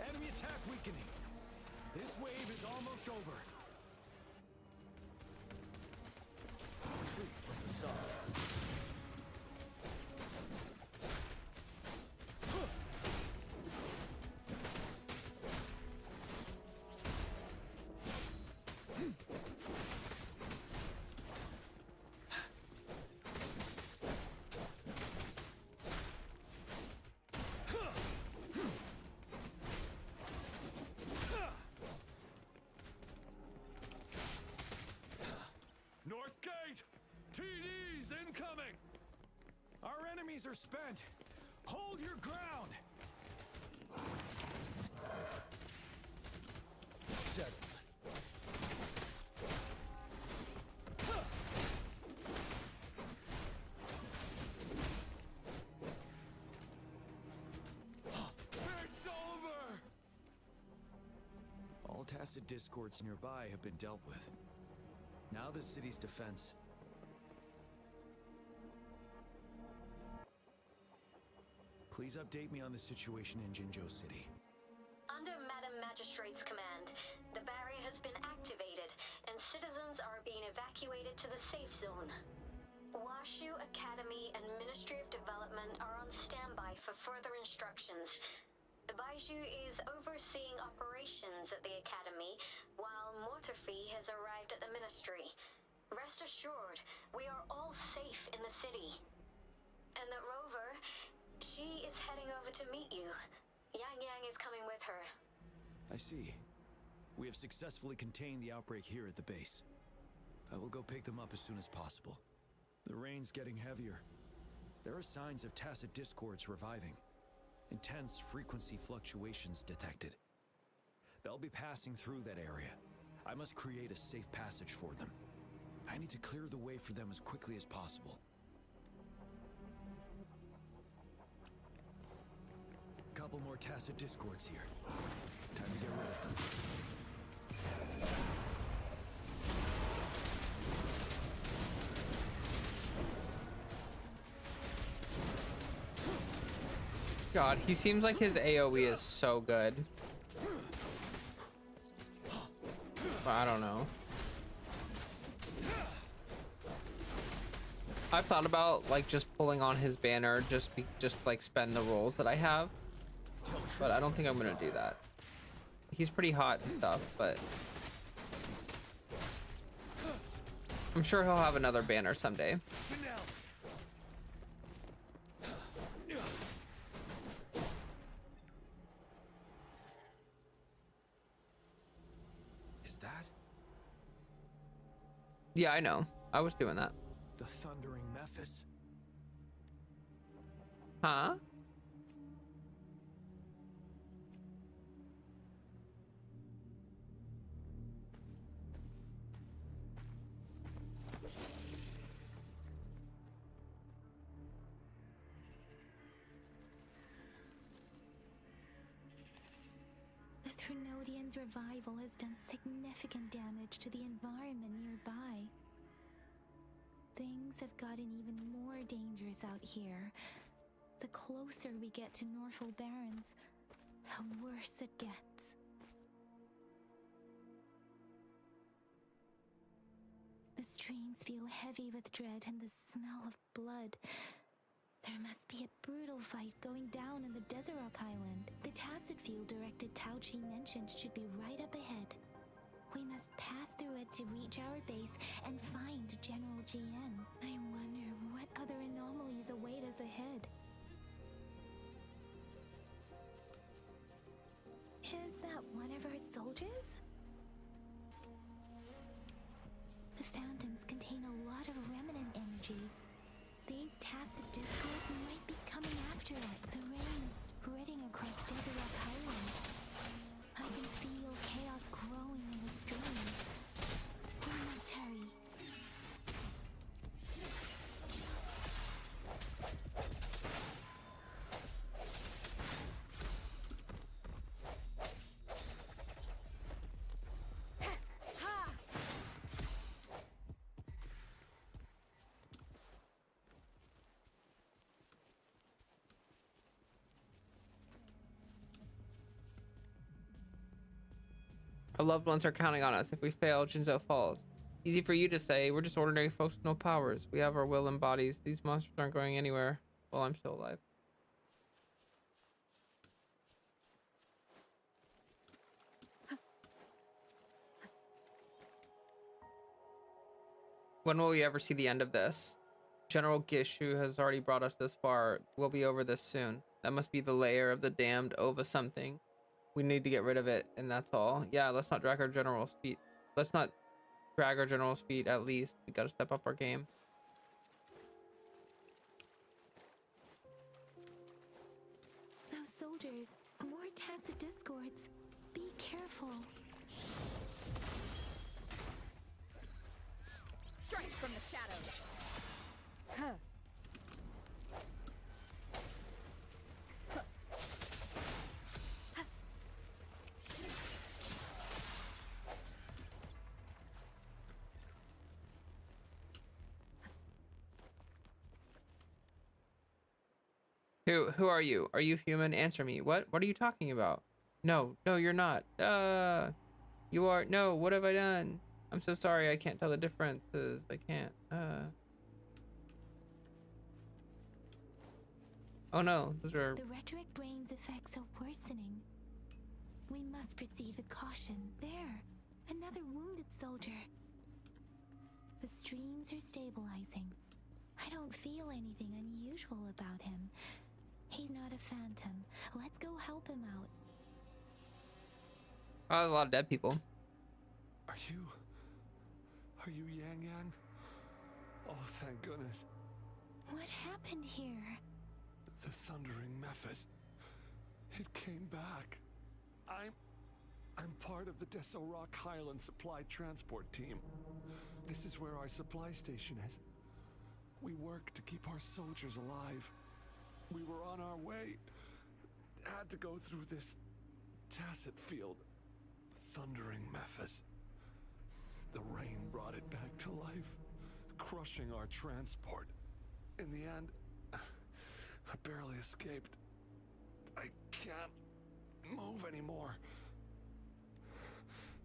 Enemy attack weakening. This wave is almost over. Retreat from the south. North Gate! TDs incoming! Our enemies are spent. Hold your ground. Settled. It's over! All tacit discords nearby have been dealt with. Now the city's defense. Please update me on the situation in Jinzhou City. Under Madam Magistrate's command, the barrier has been activated, and citizens are being evacuated to the safe zone. Washu Academy and Ministry of Development are on standby for further instructions. Baiju is overseeing operations at the Academy, while Mortarfi has arrived at the Ministry. Rest assured, we are all safe in the city. And that Rover, she is heading over to meet you. Yang Yang is coming with her. I see. We have successfully contained the outbreak here at the base. I will go pick them up as soon as possible. The rain's getting heavier. There are signs of tacit discords reviving. Intense frequency fluctuations detected. They'll be passing through that area. I must create a safe passage for them. I need to clear the way for them as quickly as possible. Couple more tacit discords here. Time to get rid of them. God, he seems like his AoE is so good. But I don't know. I've thought about like just pulling on his banner, just like spend the rolls that I have, but I don't think I'm gonna do that. He's pretty hot and stuff, but I'm sure he'll have another banner someday. Is that Yeah, I know. I was doing that. the thundering Mephis? Huh? The Trinodian's revival has done significant damage to the environment nearby. Things have gotten even more dangerous out here. The closer we get to Norfolk Barrens, the worse it gets. The streams feel heavy with dread and the smell of blood. There must be a brutal fight going down in the Desert Island. The tacit field director Tauchi mentioned should be right up ahead. We must pass through it to reach our base and find General GN. I wonder what other anomalies await us ahead. Is that one of our soldiers? The phantoms contain a lot of remnant energy. These tacit discords might be coming after it. The rain is spreading across Desert Rock Highland. I can feel chaos growing in the streams. We must hurry. Our loved ones are counting on us. If we fail, Jinzo falls. Easy for you to say. We're just ordinary folks with no powers. We have our will and bodies. These monsters aren't going anywhere while I'm still alive. When will we ever see the end of this? General Gishu has already brought us this far. We'll be over this soon. That must be the lair of the damned Ova something. We need to get rid of it, and that's all. Yeah, let's not drag our general's feet. Let's not drag our general's feet, at least. We gotta step up our game. Those soldiers, more tacit discords. Be careful. Strike from the shadows. Huh. Who are you? Are you human? Answer me. What are you talking about? No, you're not. You are. No, what have I done? I'm so sorry. I can't tell the differences. I can't. Oh no, those are. The rhetoric brain's effects are worsening. We must proceed with caution. There, another wounded soldier. The streams are stabilizing. I don't feel anything unusual about him. He's not a phantom. Let's go help him out. Oh, a lot of dead people. Are you Yang Yang? Oh, thank goodness. What happened here? The Thundering Mephis. It came back. I'm part of the Deso Rock Highland Supply Transport Team. This is where our supply station is. We work to keep our soldiers alive. We were on our way. Had to go through this tacit field. Thundering Mephis. The rain brought it back to life, crushing our transport. In the end, I barely escaped. I can't move anymore.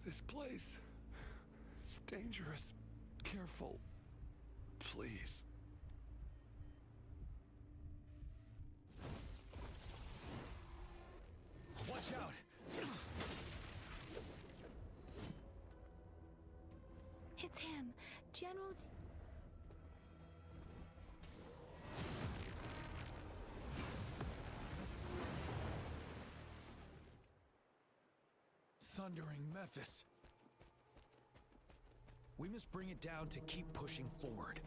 This place, it's dangerous. Careful, please. Watch out! It's him, General. Thundering Mephis. We must bring it down to keep pushing forward.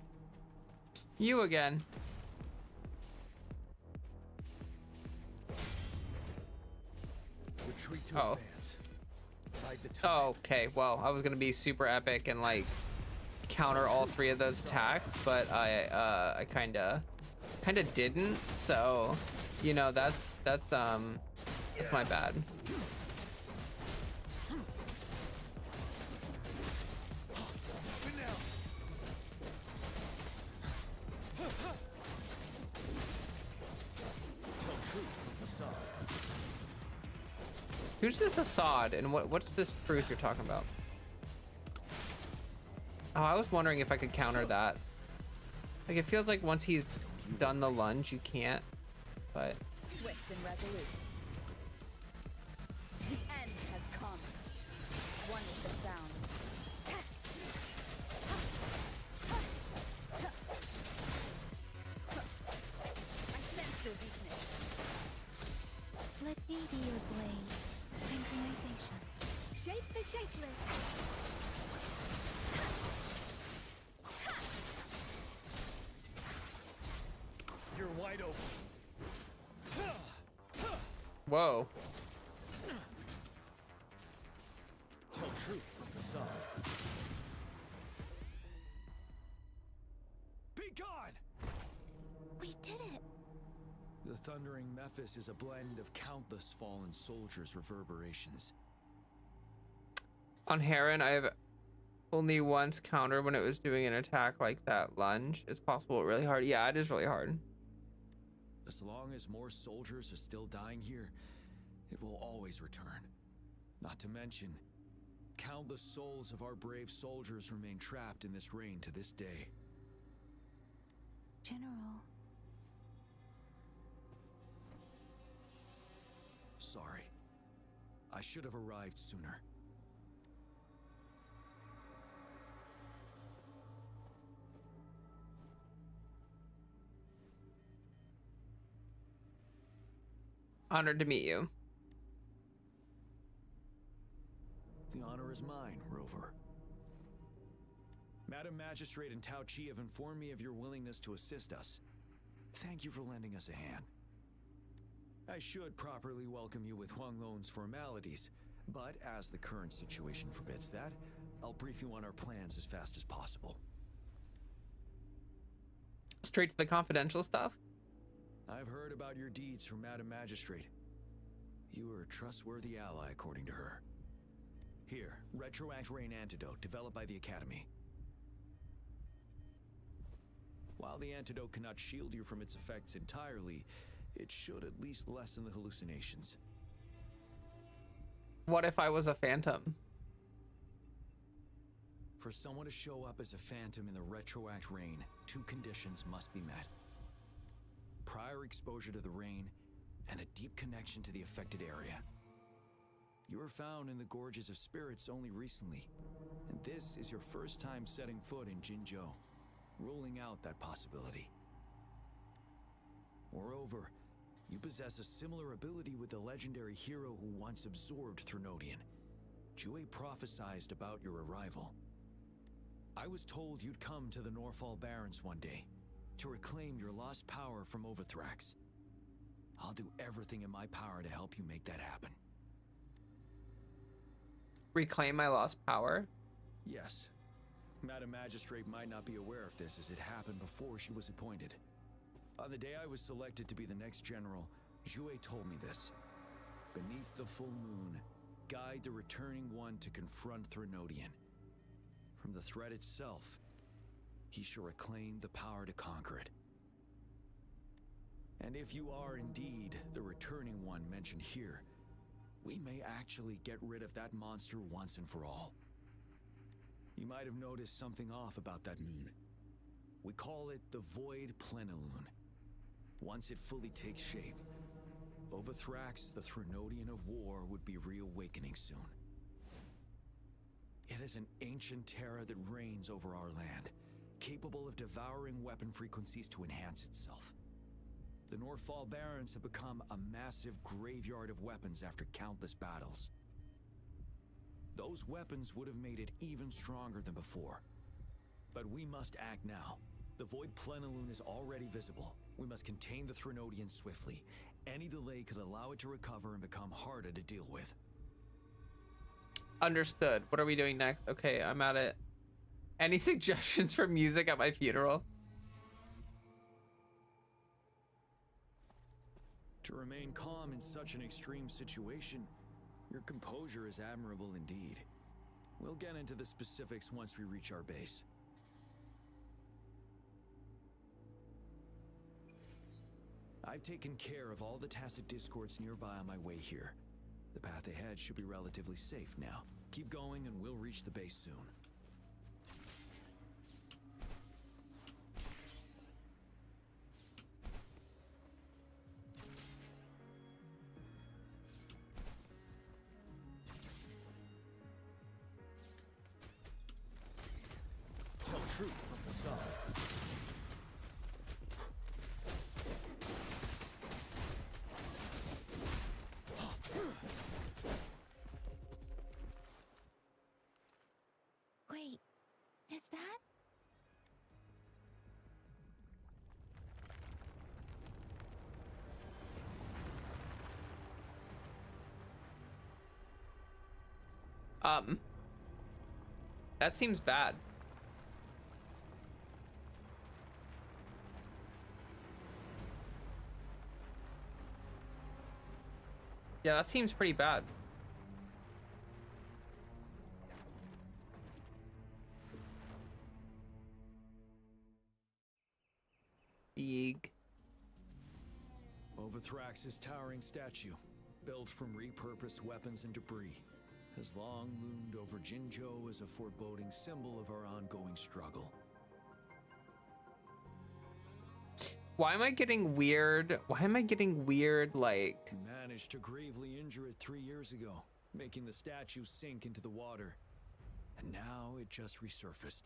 You again. Retreat to advance. Bide the time. Oh, okay. Well, I was gonna be super epic and like counter all three of those attacks, but I kinda didn't. So, you know, that's my bad. Who's this Assad, and what's this truth you're talking about? Oh, I was wondering if I could counter that. Like, it feels like once he's done the lunge, you can't, but... Swift and resolute. The end has come. One with the sound. I sense your weakness. Let me be your blade. Synchronization. Shake the shakeless. wide open. Whoa. Tell truth from facade. Be gone! We did it! The thundering Mephis is a blend of countless fallen soldiers' reverberations. On Heron, I've only once countered when it was doing an attack like that lunge. It's possible really hard. Yeah, it is really hard. As long as more soldiers are still dying here, it will always return. Not to mention, countless souls of our brave soldiers remain trapped in this rain to this day. General. Sorry. I should have arrived sooner. Honored to meet you. The honor is mine, Rover. Madam Magistrate and Tao Chi have informed me of your willingness to assist us. Thank you for lending us a hand. I should properly welcome you with Huang Lon's formalities, but as the current situation forbids that, I'll brief you on our plans as fast as possible. Straight to the confidential stuff? I've heard about your deeds from Madam Magistrate. You are a trustworthy ally, according to her. Here, Retroact Rain Antidote, developed by the Academy. While the antidote cannot shield you from its effects entirely, it should at least lessen the hallucinations. What if I was a phantom? For someone to show up as a phantom in the Retroact Rain, 2 conditions must be met. Prior exposure to the rain, and a deep connection to the affected area. You were found in the Gorges of Spirits only recently, and this is your first time setting foot in Jinzhou, ruling out that possibility. Moreover, you possess a similar ability with the legendary hero who once absorbed Threnodian. Jue prophesized about your arrival. I was told you'd come to the Norfall Barrens one day, to reclaim your lost power from Overthrax. I'll do everything in my power to help you make that happen. Reclaim my lost power? Yes. Madam Magistrate might not be aware of this as it happened before she was appointed. On the day I was selected to be the next general, Jue told me this. Beneath the full moon, guide the returning one to confront Threnodian. From the threat itself, he shall reclaim the power to conquer it. And if you are indeed the returning one mentioned here, we may actually get rid of that monster once and for all. You might have noticed something off about that moon. We call it the Void Plenilune. Once it fully takes shape, Overthrax, the Threnodian of War, would be reawakening soon. It is an ancient terror that reigns over our land, capable of devouring weapon frequencies to enhance itself. The Norfall Barrens have become a massive graveyard of weapons after countless battles. Those weapons would have made it even stronger than before. But we must act now. The Void Plenilune is already visible. We must contain the Threnodian swiftly. Any delay could allow it to recover and become harder to deal with. Understood. What are we doing next? Okay, I'm at it. Any suggestions for music at my funeral? To remain calm in such an extreme situation, your composure is admirable indeed. We'll get into the specifics once we reach our base. I've taken care of all the tacit discords nearby on my way here. The path ahead should be relatively safe now. Keep going and we'll reach the base soon. Tell truth from facade. Wait, is that? That seems bad. Yeah, that seems pretty bad. Big. Overthrax's towering statue, built from repurposed weapons and debris, has long loomed over Jinzhou as a foreboding symbol of our ongoing struggle. Why am I getting weird? Why am I getting weird, like... We managed to gravely injure it 3 years ago, making the statue sink into the water. And now it just resurfaced.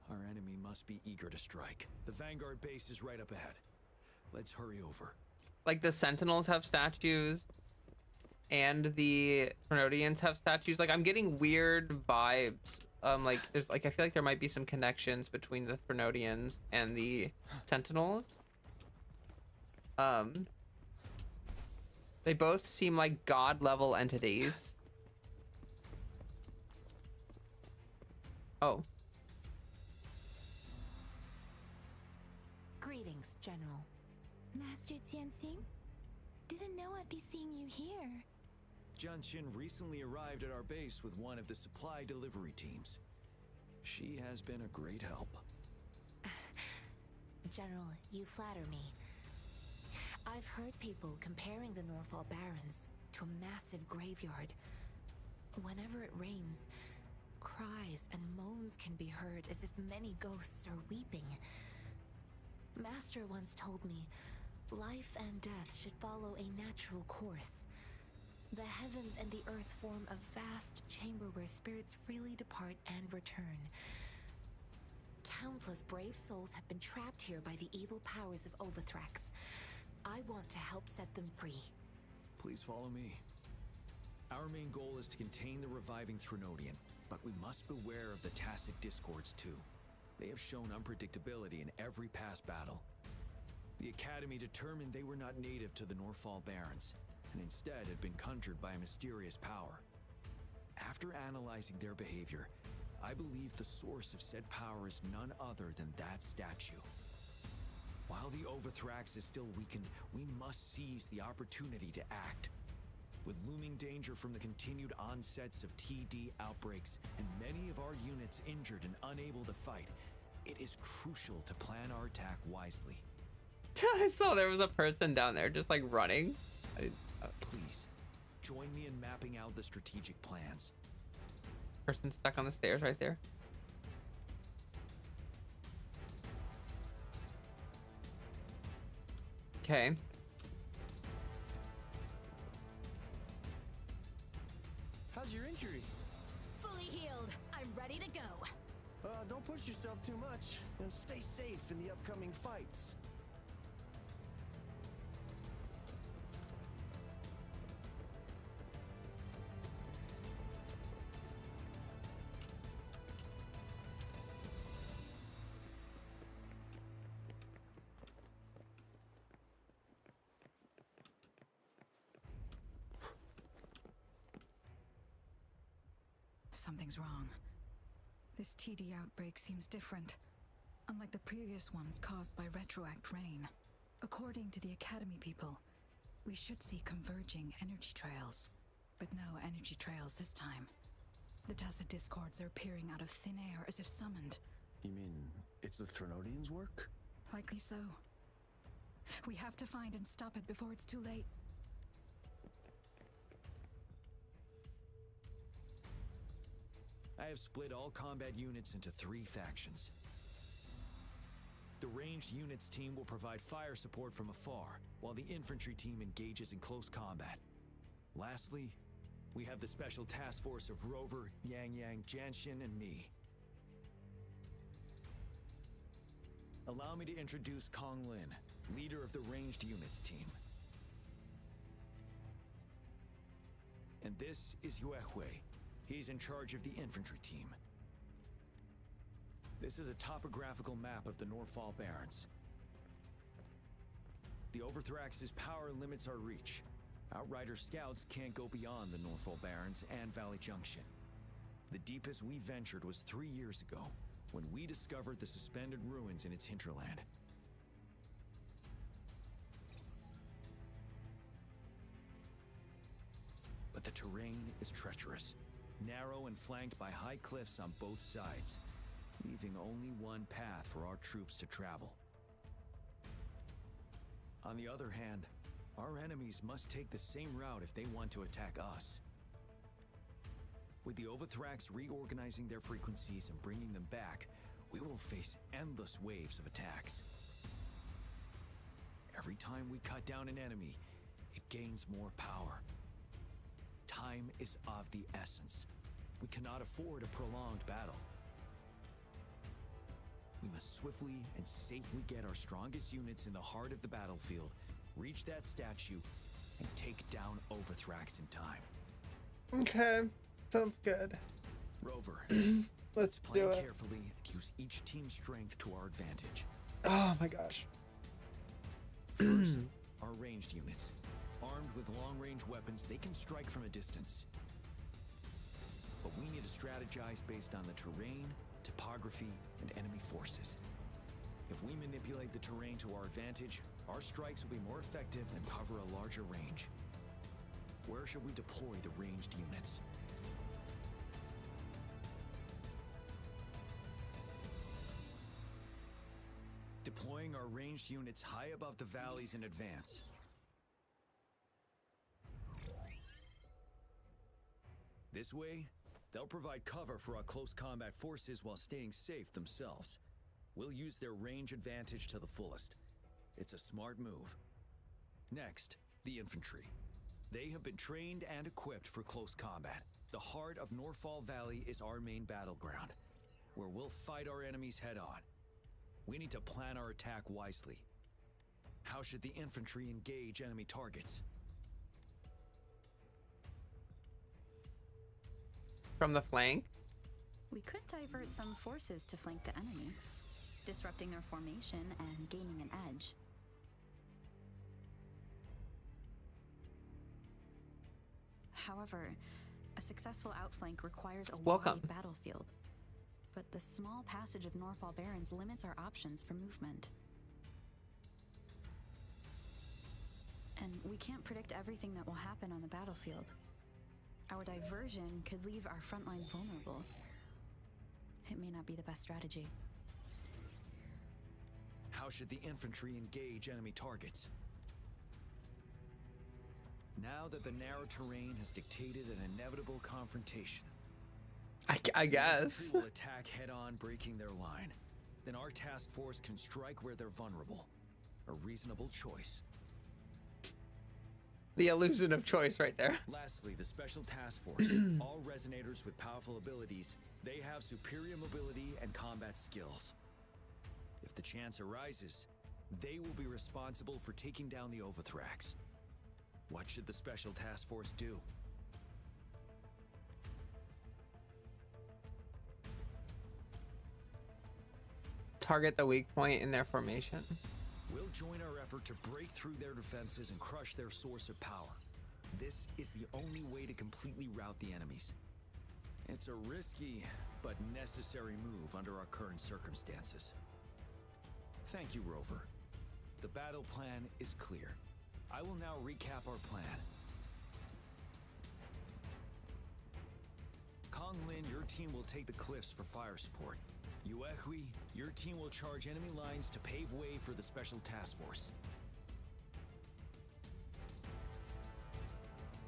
Our enemy must be eager to strike. The Vanguard base is right up ahead. Let's hurry over. Like the Sentinels have statues and the Trinodians have statues. Like I'm getting weird vibes. Like there's like I feel like there might be some connections between the Trinodians and the Sentinels. They both seem like god level entities. Oh. Greetings, General. Master Tianxing? Didn't know I'd be seeing you here. Jianqin recently arrived at our base with one of the supply delivery teams. She has been a great help. General, you flatter me. I've heard people comparing the Norfall Barrens to a massive graveyard. Whenever it rains, cries and moans can be heard as if many ghosts are weeping. Master once told me, life and death should follow a natural course. The heavens and the earth form a vast chamber where spirits freely depart and return. Countless brave souls have been trapped here by the evil powers of Overthrax. I want to help set them free. Please follow me. Our main goal is to contain the reviving Trinodian, but we must beware of the tacit discords too. They have shown unpredictability in every past battle. The Academy determined they were not native to the Norfall Barrens, and instead had been conjured by a mysterious power. After analyzing their behavior, I believe the source of said power is none other than that statue. While the Overthrax is still weakened, we must seize the opportunity to act. With looming danger from the continued onsets of TD outbreaks and many of our units injured and unable to fight, it is crucial to plan our attack wisely. I saw there was a person down there just like running. Please, join me in mapping out the strategic plans. Person stuck on the stairs right there. Okay. How's your injury? Fully healed. I'm ready to go. Don't push yourself too much. Stay safe in the upcoming fights. Something's wrong. This TD outbreak seems different, unlike the previous ones caused by retroact rain. According to the Academy people, we should see converging energy trails, but no energy trails this time. The tacit discords are appearing out of thin air as if summoned. You mean it's the Trinodians' work? Likely so. We have to find and stop it before it's too late. I have split all combat units into 3 factions. The ranged units team will provide fire support from afar, while the infantry team engages in close combat. Lastly, we have the special task force of Rover, Yang Yang, Jianxin, and me. Allow me to introduce Kong Lin, leader of the ranged units team. And this is Yue Hui. He's in charge of the infantry team. This is a topographical map of the Norfall Barrens. The Overthrax's power limits our reach. Outrider scouts can't go beyond the Norfall Barrens and Valley Junction. The deepest we ventured was 3 years ago, when we discovered the suspended ruins in its hinterland. But the terrain is treacherous, narrow and flanked by high cliffs on both sides, leaving only one path for our troops to travel. On the other hand, our enemies must take the same route if they want to attack us. With the Overthrax reorganizing their frequencies and bringing them back, we will face endless waves of attacks. Every time we cut down an enemy, it gains more power. Time is of the essence. We cannot afford a prolonged battle. We must swiftly and safely get our strongest units in the heart of the battlefield, reach that statue, and take down Overthrax in time. Okay, sounds good. Rover, let's plan do it. carefully and use each team's strength to our advantage. Oh my gosh. First, our ranged units. Armed with long-range weapons, they can strike from a distance. But we need to strategize based on the terrain, topography, and enemy forces. If we manipulate the terrain to our advantage, our strikes will be more effective and cover a larger range. Where should we deploy the ranged units? Deploying our ranged units high above the valleys in advance. This way, they'll provide cover for our close combat forces while staying safe themselves. We'll use their range advantage to the fullest. It's a smart move. Next, the infantry. They have been trained and equipped for close combat. The heart of Norfall Valley is our main battleground, where we'll fight our enemies head on. We need to plan our attack wisely. How should the infantry engage enemy targets? From the flank? We could divert some forces to flank the enemy, disrupting their formation and gaining an edge. However, a successful outflank requires a wide battlefield. But the small passage of Norfall Barrens limits our options for movement. And we can't predict everything that will happen on the battlefield. Our diversion could leave our front line vulnerable. It may not be the best strategy. How should the infantry engage enemy targets? Now that the narrow terrain has dictated an inevitable confrontation, I guess. The infantry will attack head-on, breaking their line. Then our task force can strike where they're vulnerable. A reasonable choice. The illusion of choice right there. Lastly, the special task force. All resonators with powerful abilities. They have superior mobility and combat skills. If the chance arises, they will be responsible for taking down the Overthrax. What should the special task force do? Target the weak point in their formation. We'll join our effort to break through their defenses and crush their source of power. This is the only way to completely rout the enemies. It's a risky, but necessary move under our current circumstances. Thank you, Rover. The battle plan is clear. I will now recap our plan. Kong Lin, your team will take the cliffs for fire support. Yuehui, your team will charge enemy lines to pave way for the special task force.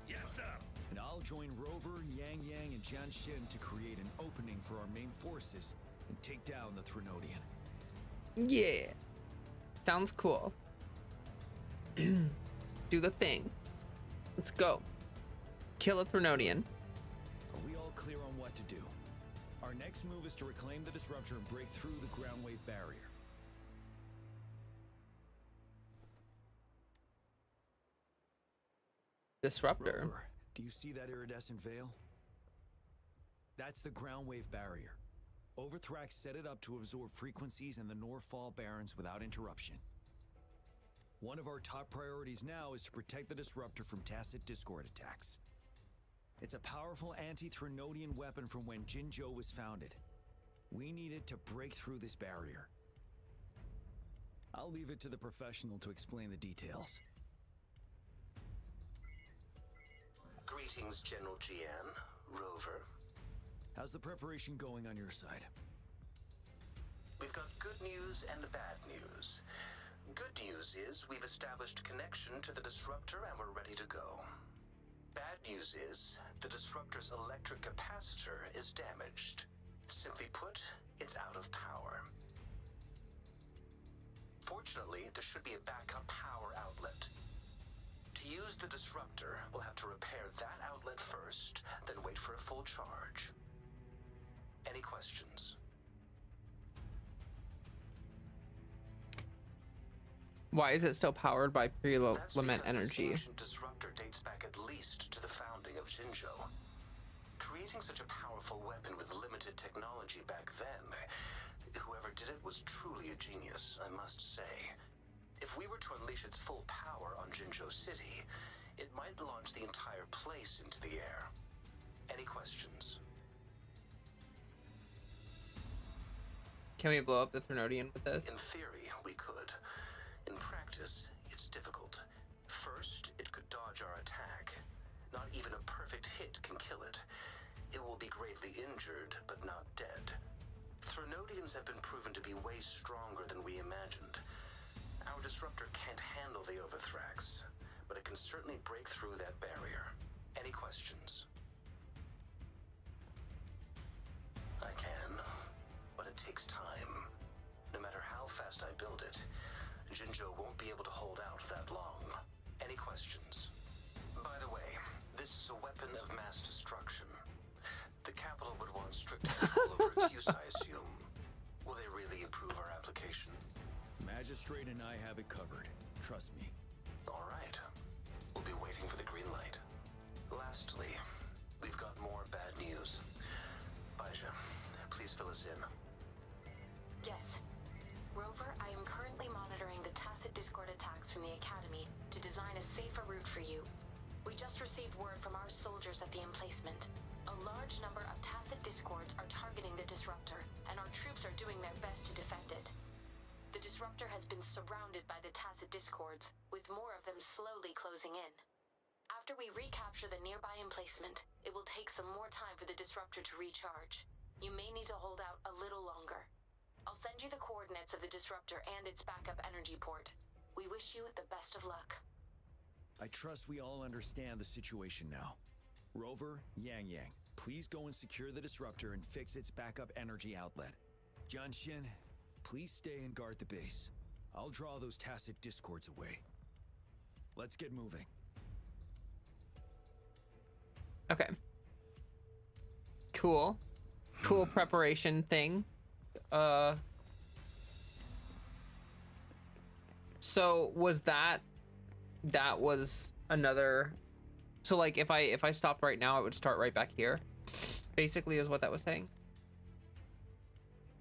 Yes, sir. And I'll join Rover, Yang Yang, and Jian Xin to create an opening for our main forces and take down the Threnodian. Yeah. Sounds cool. Do the thing. Let's go. Kill a Threnodian. Are we all clear on what to do? Our next move is to reclaim the disruptor and break through the ground wave barrier. Disruptor? Rover, do you see that iridescent veil? That's the ground wave barrier. Overthrax set it up to absorb frequencies in the Norfall Barrens without interruption. One of our top priorities now is to protect the disruptor from tacit Discord attacks. It's a powerful anti-Threnodian weapon from when Jinzhou was founded. We need it to break through this barrier. I'll leave it to the professional to explain the details. Greetings, General GN, Rover. How's the preparation going on your side? We've got good news and bad news. Good news is we've established connection to the disruptor and we're ready to go. Bad news is the disruptor's electric capacitor is damaged. Simply put, it's out of power. Fortunately, there should be a backup power outlet. To use the disruptor, we'll have to repair that outlet first, then wait for a full charge. Any questions? Why is it still powered by pre-element energy? This ancient disruptor dates back at least to the founding of Jinzhou. Creating such a powerful weapon with limited technology back then, whoever did it was truly a genius, I must say. If we were to unleash its full power on Jinzhou City, it might launch the entire place into the air. Any questions? Can we blow up the Threnodian with this? In theory, we could. In practice, it's difficult. First, it could dodge our attack. Not even a perfect hit can kill it. It will be gravely injured, but not dead. Threnodians have been proven to be way stronger than we imagined. Our disruptor can't handle the Overthrax, but it can certainly break through that barrier. Any questions? I can, but it takes time. No matter how fast I build it, Jinzhou won't be able to hold out that long. Any questions? By the way, this is a weapon of mass destruction. The capital would want strict control over its use, I assume. Will they really improve our application? Magistrate and I have it covered. Trust me. All right. We'll be waiting for the green light. Lastly, we've got more bad news. Baija, please fill us in. Yes. Rover, I am currently monitoring the tacit discord attacks from the Academy to design a safer route for you. We just received word from our soldiers at the emplacement. A large number of tacit discords are targeting the disruptor, and our troops are doing their best to defend it. The disruptor has been surrounded by the tacit discords, with more of them slowly closing in. After we recapture the nearby emplacement, it will take some more time for the disruptor to recharge. You may need to hold out a little longer. I'll send you the coordinates of the disruptor and its backup energy port. We wish you the best of luck. I trust we all understand the situation now. Rover, Yang Yang, please go and secure the disruptor and fix its backup energy outlet. Jianxin, please stay and guard the base. I'll draw those tacit discords away. Let's get moving. Okay. Cool. Cool preparation thing. So was that was another, so like if I stopped right now, it would start right back here, basically, is what that was saying.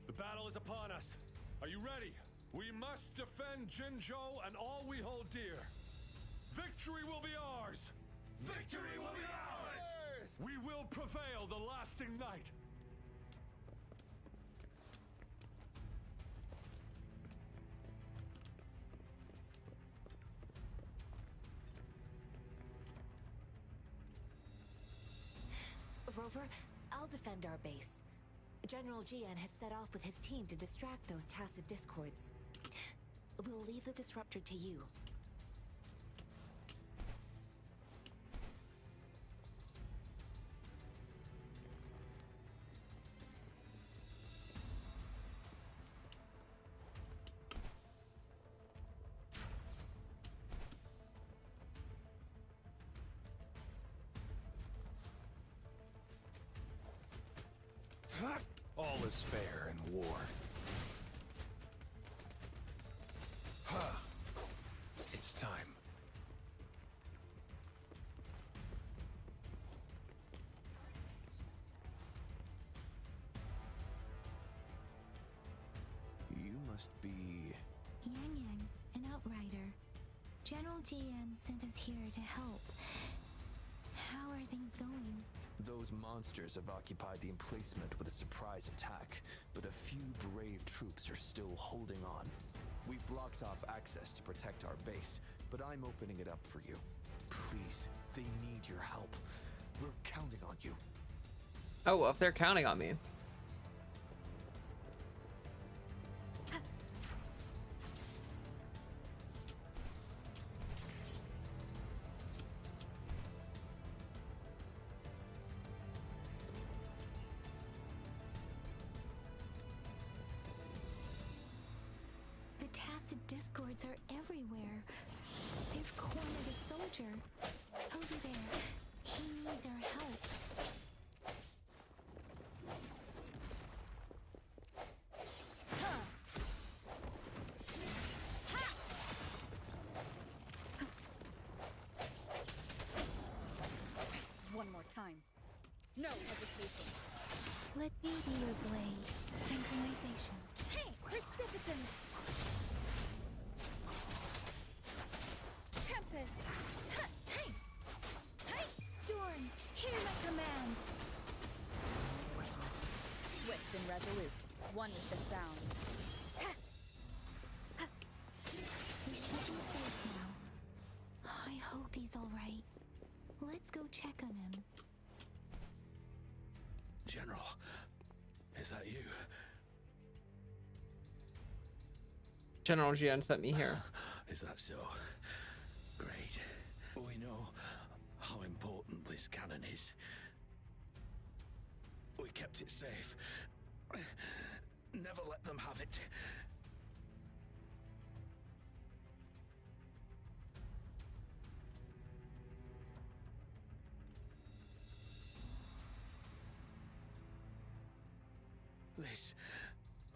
The battle is upon us. Are you ready? We must defend Jinzhou and all we hold dear. Victory will be ours. Victory will be ours. We will prevail the lasting night. Rover, I'll defend our base. General Jian has set off with his team to distract those tacit discords. We'll leave the disruptor to you. All is fair in war. It's time. You must be... Yang Yang, an outrider. General Jian sent us here to help. How are things going? Those monsters have occupied the emplacement with a surprise attack, but a few brave troops are still holding on. We've blocked off access to protect our base, but I'm opening it up for you. Please, they need your help. We're counting on you. Oh, well, if they're counting on me. The tacit discords are everywhere. They've cornered a soldier. Over there. He needs our help. One more time. No hesitation. Let me be your blade. Synchronization. Hey, precipitance! Tempest! Ha, hey! Hey! Storm, hear my command. Swift and resolute. One with the sound. We should be safe now. I hope he's alright. Let's go check on him. General, is that you? General Jian sent me here. Is that so? Great. We know how important this cannon is. We kept it safe. Never let them have it. This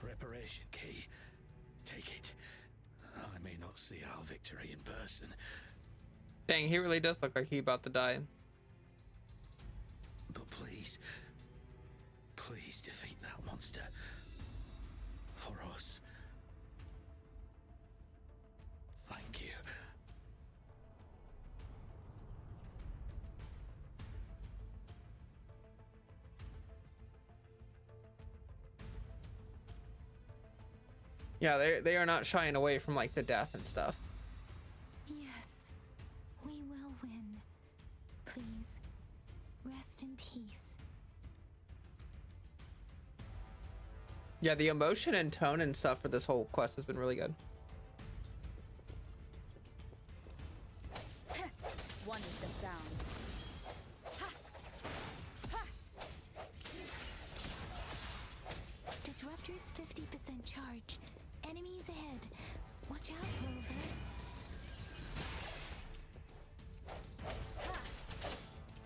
reparation key, take it. I may not see our victory in person. Dang, he really does look like he's about to die. But please, please defeat that monster. For us. Thank you. Yeah, they are not shying away from like the death and stuff. Yes, we will win. Please, rest in peace. Yeah, the emotion and tone and stuff for this whole quest has been really good. One with the sound. Disruptor's 50% charge. Enemies ahead. Watch out, Rover.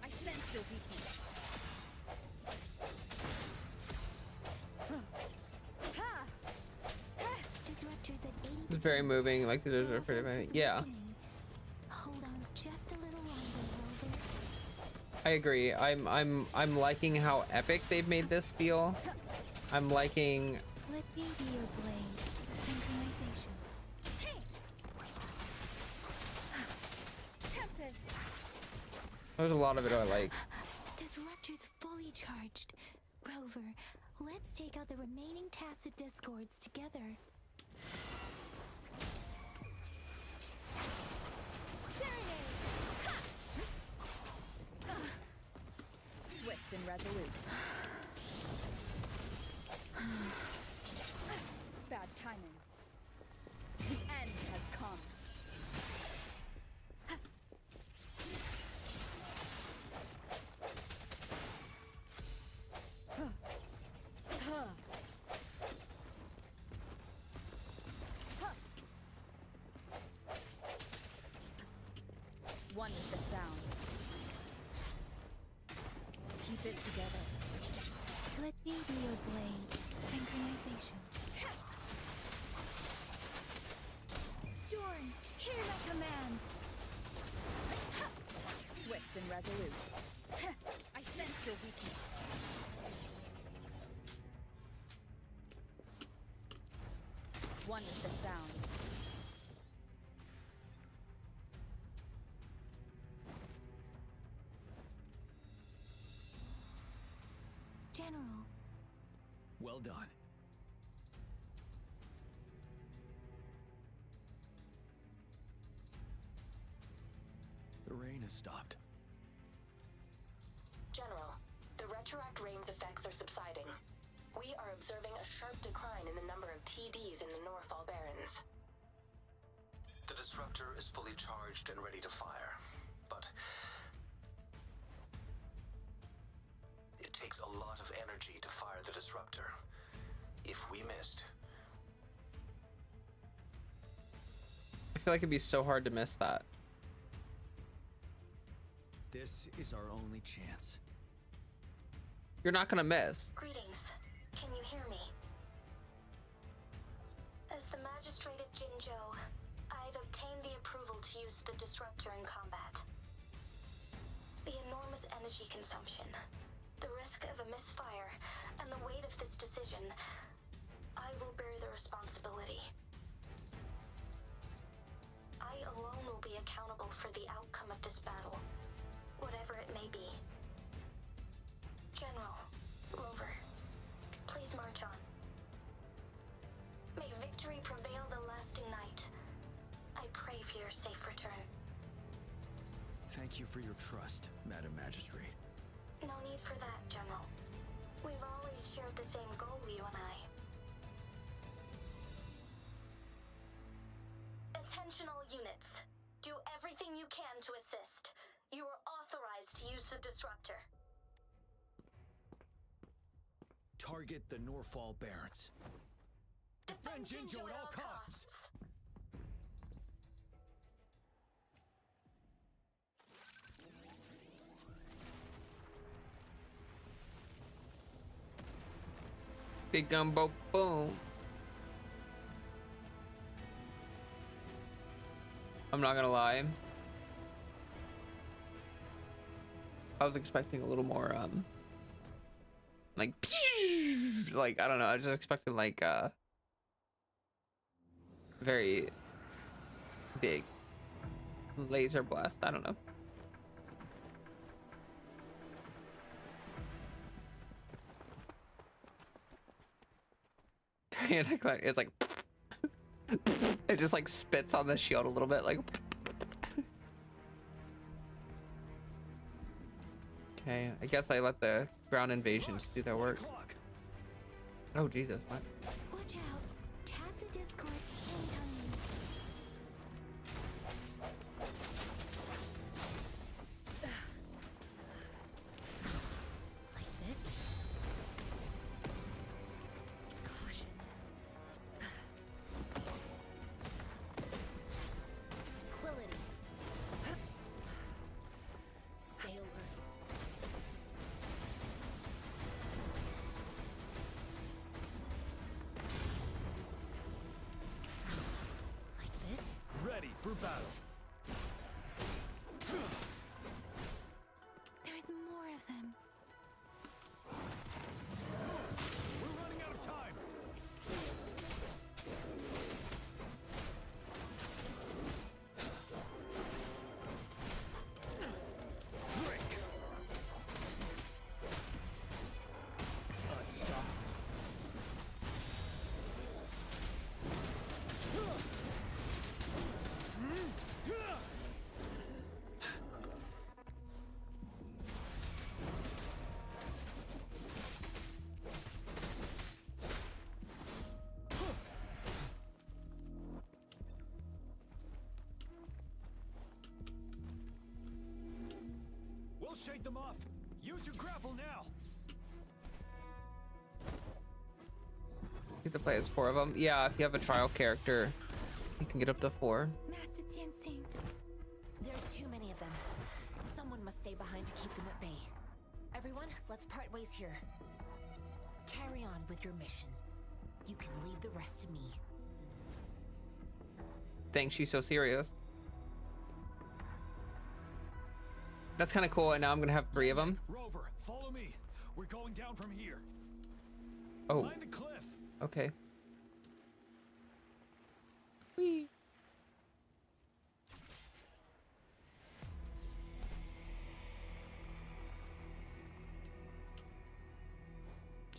I sense your weakness. Disruptor's at 80%. It's very moving, like these are pretty. Yeah, Hold on just a little longer, Rover. I agree. I'm liking how epic they've made this feel. I'm liking. Let me be your blade. Synchronization. Hey! Tempest! There's a lot of it I like. Disruptor's fully charged. Rover, let's take out the remaining tacit discords together. Swift and resolute. Bad timing. The end has come. One with the sound. Keep it together. Let me be your blade. Synchronization. Storm, hear my command. Swift and resolute. I sense your weakness. One with the sound. General. Well done. The rain has stopped. General, the retroact rain's effects are subsiding. We are observing a sharp decline in the number of TDs in the Norfall Barrens. The disruptor is fully charged and ready to fire, but it takes a lot of energy to fire the disruptor. If we missed... I feel like it'd be so hard to miss that. This is our only chance. You're not gonna miss. Greetings. Can you hear me? As the Magistrate of Jinzhou, I've obtained the approval to use the disruptor in combat. The enormous energy consumption, the risk of a misfire, and the weight of this decision, I will bear the responsibility. I alone will be accountable for the outcome of this battle, whatever it may be. General, Rover, please march on. May victory prevail the lasting night. I pray for your safe return. Thank you for your trust, Madam Magistrate. No need for that, General. We've always shared the same goal, you and I. Attention all units. Do everything you can to assist. You are authorized to use the disruptor. Target the Norfall Barrens. Defend Jinzhou at all costs. Big gumbo boom. I'm not gonna lie. I was expecting a little more like I don't know, I was just expecting like very big laser blast. I don't know. It's like it just like spits on the shield a little bit, like. Okay, I guess I let the ground invasions do their work. Oh Jesus! What? Watch out. Tacit discord incoming. Like this? Caution. Tranquility. Stay alert. Like this? Ready for battle. There's more of them. We're running out of time. Drink. Stop. We'll shake them off. Use your grapple now. You have to play as 4 of them. Yeah, if you have a trial character, you can get up to 4. Master Tianxing. There's too many of them. Someone must stay behind to keep them at bay. Everyone, let's part ways here. Carry on with your mission. You can leave the rest to me. Thanks, she's so serious. That's kind of cool, and now I'm gonna have 3 of them. Rover, follow me. We're going down from here. Oh. Climb the cliff. Okay. Whee.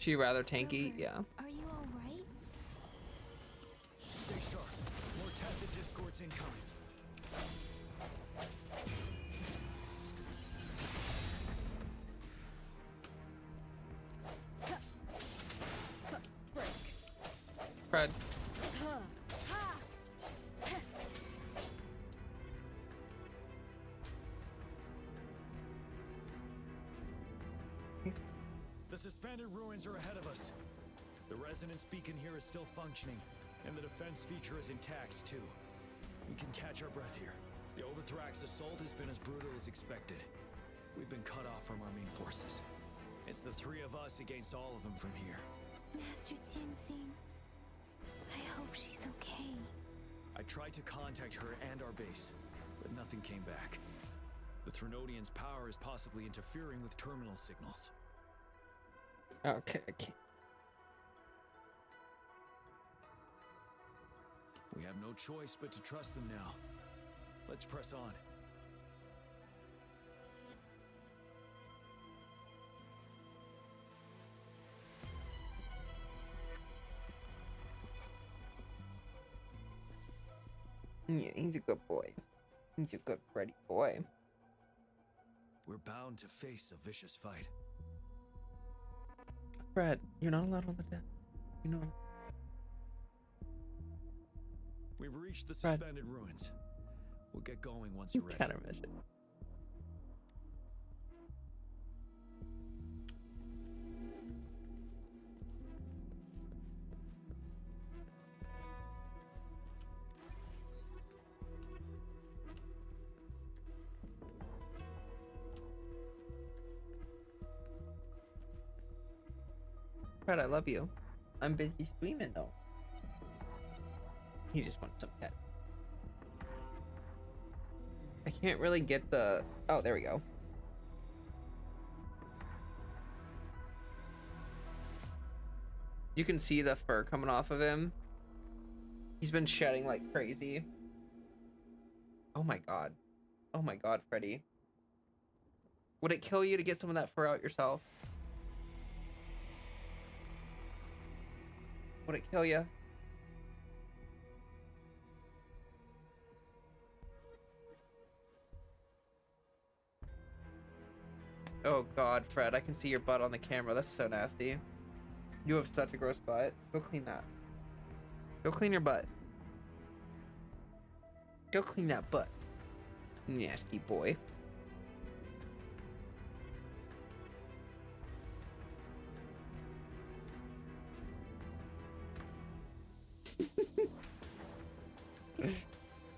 She rather tanky, Rover, yeah. Are you all right? Stay sharp. More tacit discords incoming. Fred. The suspended ruins are ahead of us. The resonance beacon here is still functioning, and the defense feature is intact, too. We can catch our breath here. The Overthrax assault has been as brutal as expected. We've been cut off from our main forces. It's the three of us against all of them from here. Master Tenzin, I hope she's okay. I tried to contact her and our base, but nothing came back. The Threnodian's power is possibly interfering with terminal signals. Okay. We have no choice but to trust them now. Let's press on. Yeah, he's a good boy. He's a good Freddy boy. We're bound to face a vicious fight. Fred, you're not allowed on the deck. You know. We've reached the Fred. suspended ruins. We'll get going once you're ready. Countermission. Fred, I love you. I'm busy screaming though. He just wants some pet. I can't really get the... Oh, there we go. You can see the fur coming off of him. He's been shedding like crazy. Oh my god. Oh my god, Freddy. Would it kill you to get some of that fur out yourself? Would it kill you? Oh god, Fred, I can see your butt on the camera. That's so nasty. You have such a gross butt. Go clean that. Go clean your butt. Go clean that butt. Nasty boy.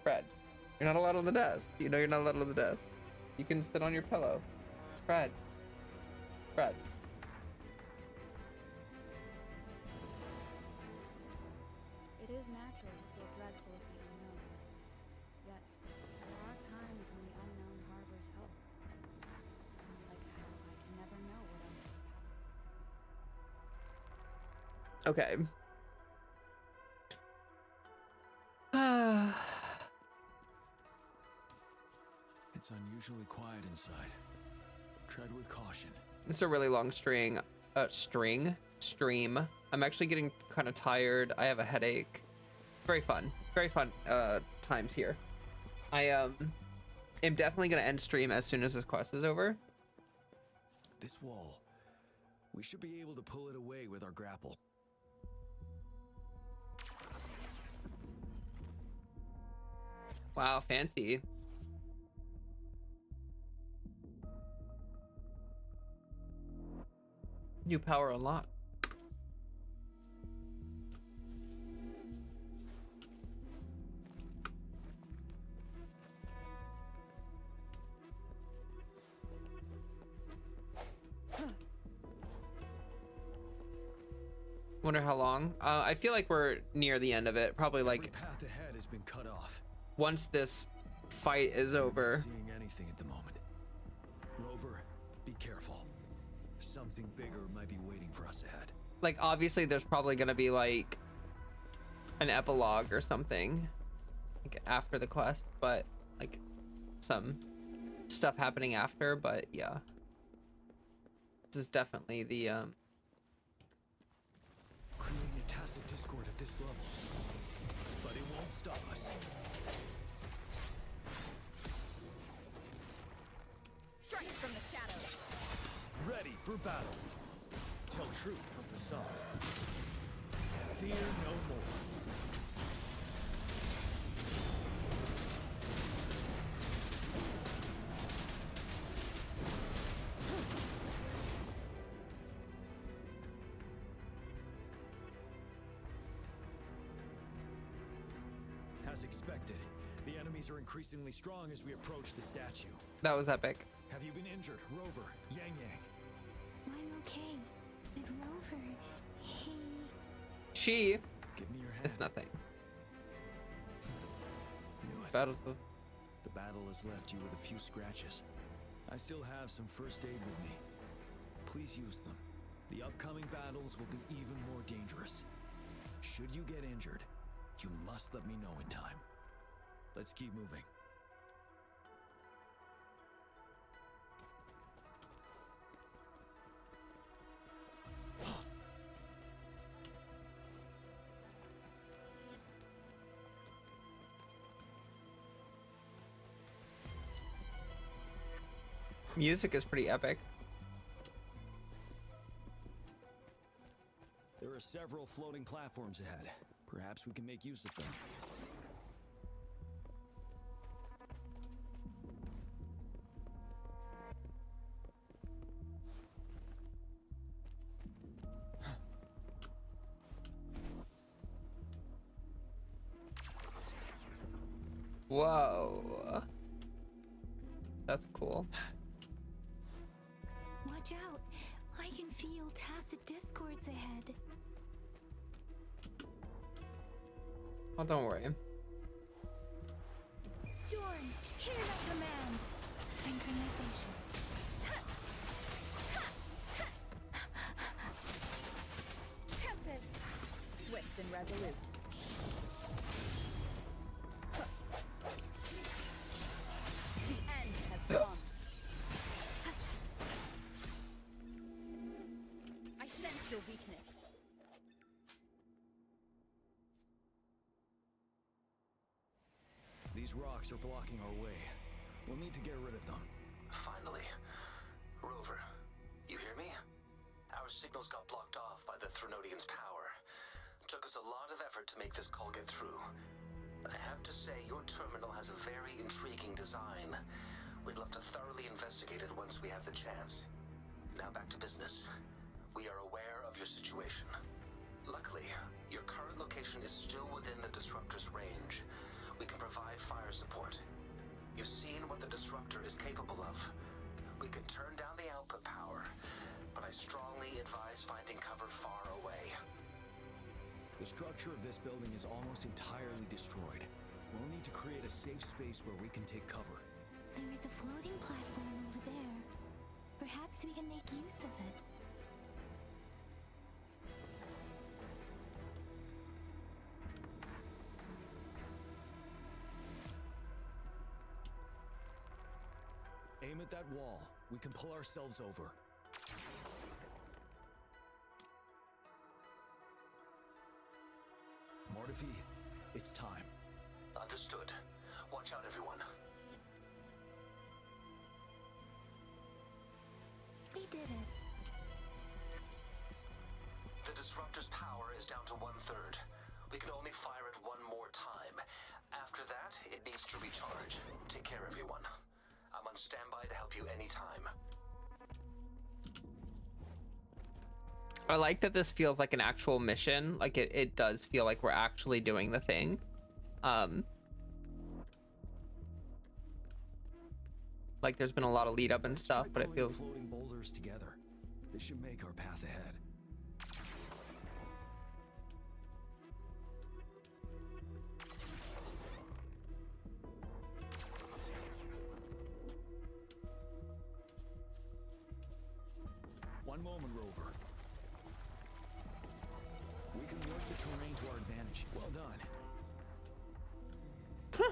Fred, you're not allowed on the desk. You know you're not allowed on the desk. You can sit on your pillow. Fred. Fred. It is natural to feel dreadful of the unknown. Yet, there are times when the unknown harbors hope. Like how I can never know what else this power. Okay. It's unusually quiet inside. Tread with caution. It's a really long stream. I'm actually getting kind of tired. I have a headache. Very fun times here. I am definitely gonna end stream as soon as this quest is over. This wall. We should be able to pull it away with our grapple. Wow, fancy. New power unlocked. Wonder how long. I feel like we're near the end of it. Probably like Every path ahead has been cut off. once this fight is over. I'm not seeing anything at the moment. Rover, be careful. Something bigger might be waiting for us ahead. Like obviously there's probably gonna be like an epilogue or something like after the quest, but like some stuff happening after. But yeah, this is definitely the this level, but it won't stop us. Strike from the shadows. Ready for battle. Tell truth from facade. Fear no more. As expected, the enemies are increasingly strong as we approach the statue. That was epic. Have you been injured, Rover? Yang Yang? I'm okay. But Rover, She Give me your hand. is nothing. Knew it. Battles of The battle has left you with a few scratches. I still have some first aid with me. Please use them. The upcoming battles will be even more dangerous. Should you get injured, you must let me know in time. Let's keep moving. music is pretty epic. There are several floating platforms ahead. Perhaps we can make use of them. Whoa. That's cool. watch out. I can feel tacit discords ahead. Oh, don't worry. Storm, hear my command. Synchronization. Tempest. Swift and resolute. The end has come. I sense your weakness. These rocks are blocking our way. We'll need to get rid of them. Finally. Rover, you hear me? Our signals got blocked off by the Threnodian's power. Took us a lot of effort to make this call get through. I have to say, your terminal has a very intriguing design. We'd love to thoroughly investigate it once we have the chance. Now back to business. We are aware of your situation. Luckily, your current location is still within the Disruptor's range. We can provide fire support. You've seen what the Disruptor is capable of. We can turn down the output power, but I strongly advise finding cover far away. The structure of this building is almost entirely destroyed. We'll need to create a safe space where we can take cover. There is a floating platform over there. Perhaps we can make use of it. Aim at that wall. We can pull ourselves over. Mortifi, it's time. Understood. Watch out, everyone. We did it. The Disruptor's power is down to 1/3. We can only fire it one more time. After that, it needs to recharge. Take care, everyone. I'm on standby to help you anytime. I like that this feels like an actual mission. Like it does feel like we're actually doing the thing. Like there's been a lot of lead up and stuff, but it feels floating boulders together. This should make our path ahead. One moment, Rover. We can work the terrain to our advantage. Well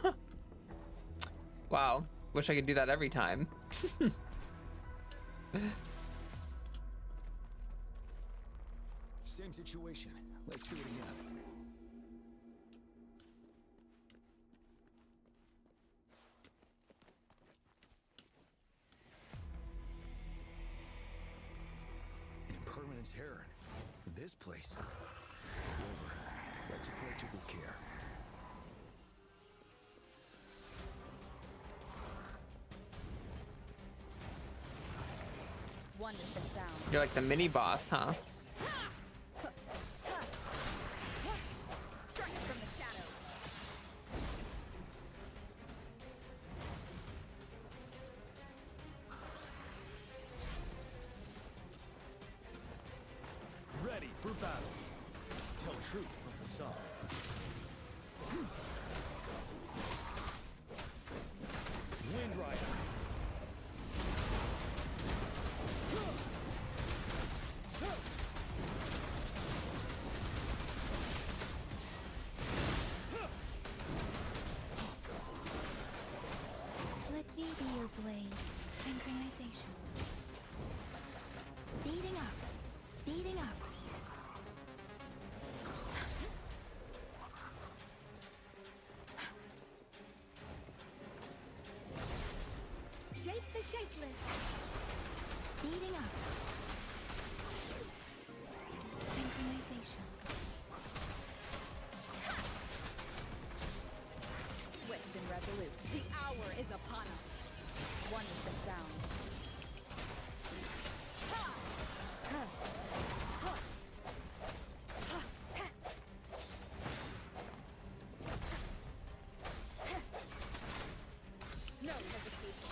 done. wow. Wish I could do that every time. Same situation. Let's do it again. Prince Heron. This place. Rover, let's approach it with care. One is the sound. You're like the mini boss, huh? Strike from the shadows. Ready for battle. Tell truth from the sun. Wind Rider. Let me be your blade. Synchronization. Speeding up. Speeding up. Shake the shapeless. Speeding up. Synchronization. Swift and resolute. The hour is upon us. One is the sound. No hesitation.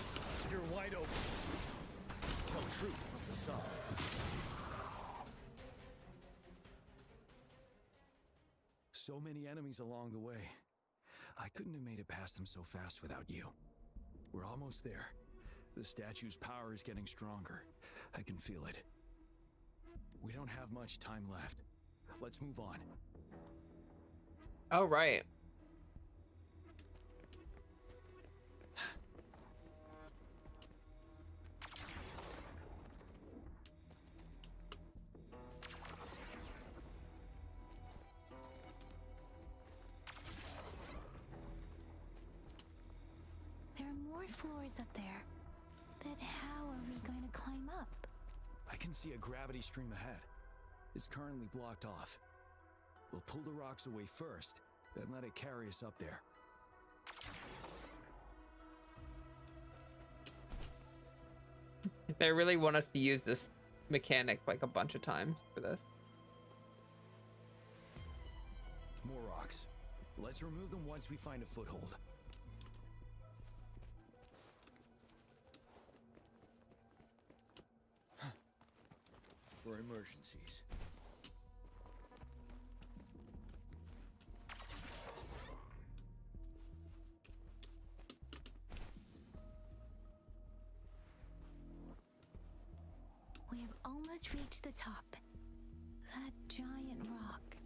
You're wide open. Tell truth from the sun. So many enemies along the way. I couldn't have made it past them so fast without you. We're almost there. The statue's power is getting stronger. I can feel it. We don't have much time left. Let's move on. Oh, right. There are more floors up there. But how are we going to climb up? I can see a gravity stream ahead. It's currently blocked off. We'll pull the rocks away first, then let it carry us up there. They really want us to use this mechanic like a bunch of times for this. More rocks. Let's remove them once we find a foothold. For emergencies. We have almost reached the top. That giant rock.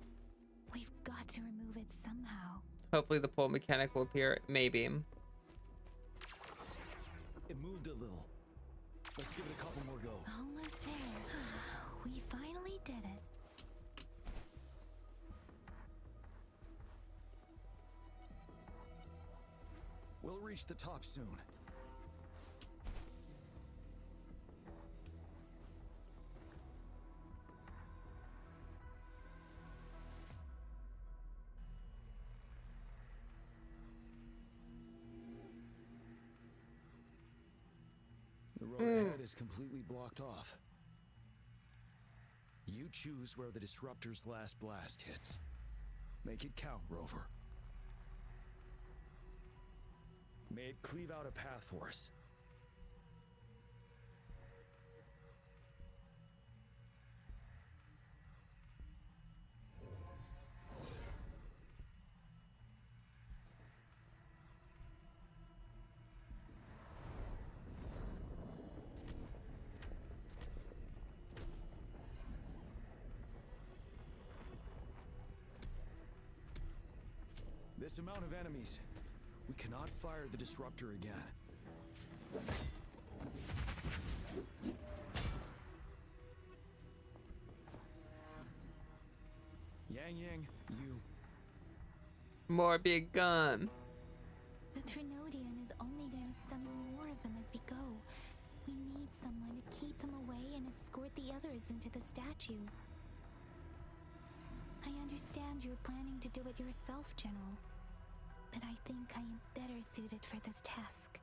We've got to remove it somehow. Hopefully the pull mechanic will appear. Maybe. It moved a little. Let's give it a couple more go. Almost there. We finally did it. We'll reach the top soon. The road ahead is completely blocked off. You choose where the disruptor's last blast hits. Make it count, Rover. May it cleave out a path for us. This amount of enemies, we cannot fire the disruptor again. Yang, you... More big gun. The Trinodian is only going to summon more of them as we go. We need someone to keep them away and escort the others into the statue. I understand you're planning to do it yourself, General, but I think I am better suited for this task.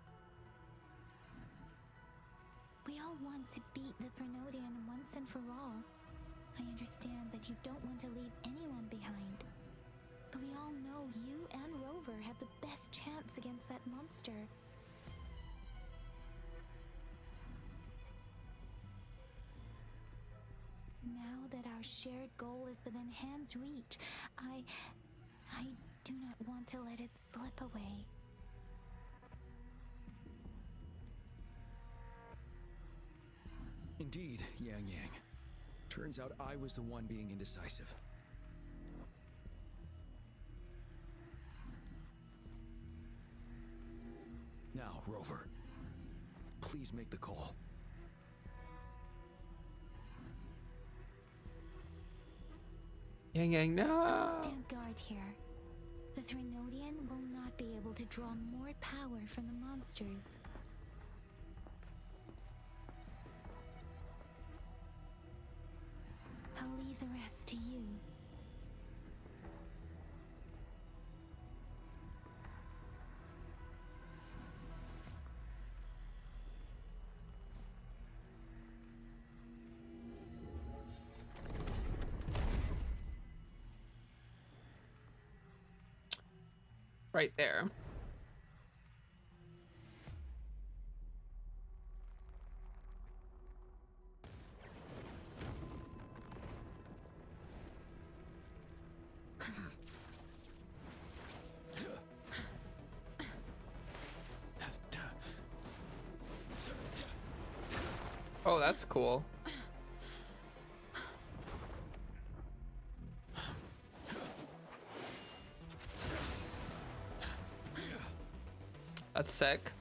We all want to beat the Prenodian once and for all. I understand that you don't want to leave anyone behind, but we all know you and Rover have the best chance against that monster. Now that our shared goal is within hand's reach, I do not want to let it slip away. Indeed, Yang Yang. Turns out I was the one being indecisive. Now, Rover, please make the call. Yang Yang, no! I'll stand guard here. The Threnodian will not be able to draw more power from the monsters. I'll leave the rest to you. Right there. Oh, that's cool. That's sick.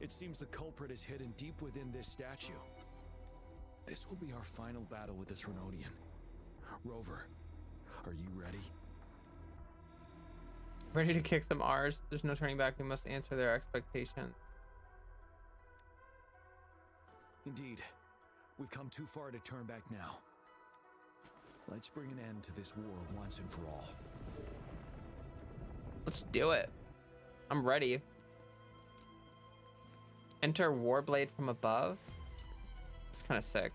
It seems the culprit is hidden deep within this statue. This will be our final battle with the Threnodian. Rover, are you ready? Ready to kick some R's. There's no turning back. We must answer their expectations. Indeed. We've come too far to turn back now. Let's bring an end to this war once and for all. Let's do it. I'm ready. Enter Warblade from above. It's kind of sick.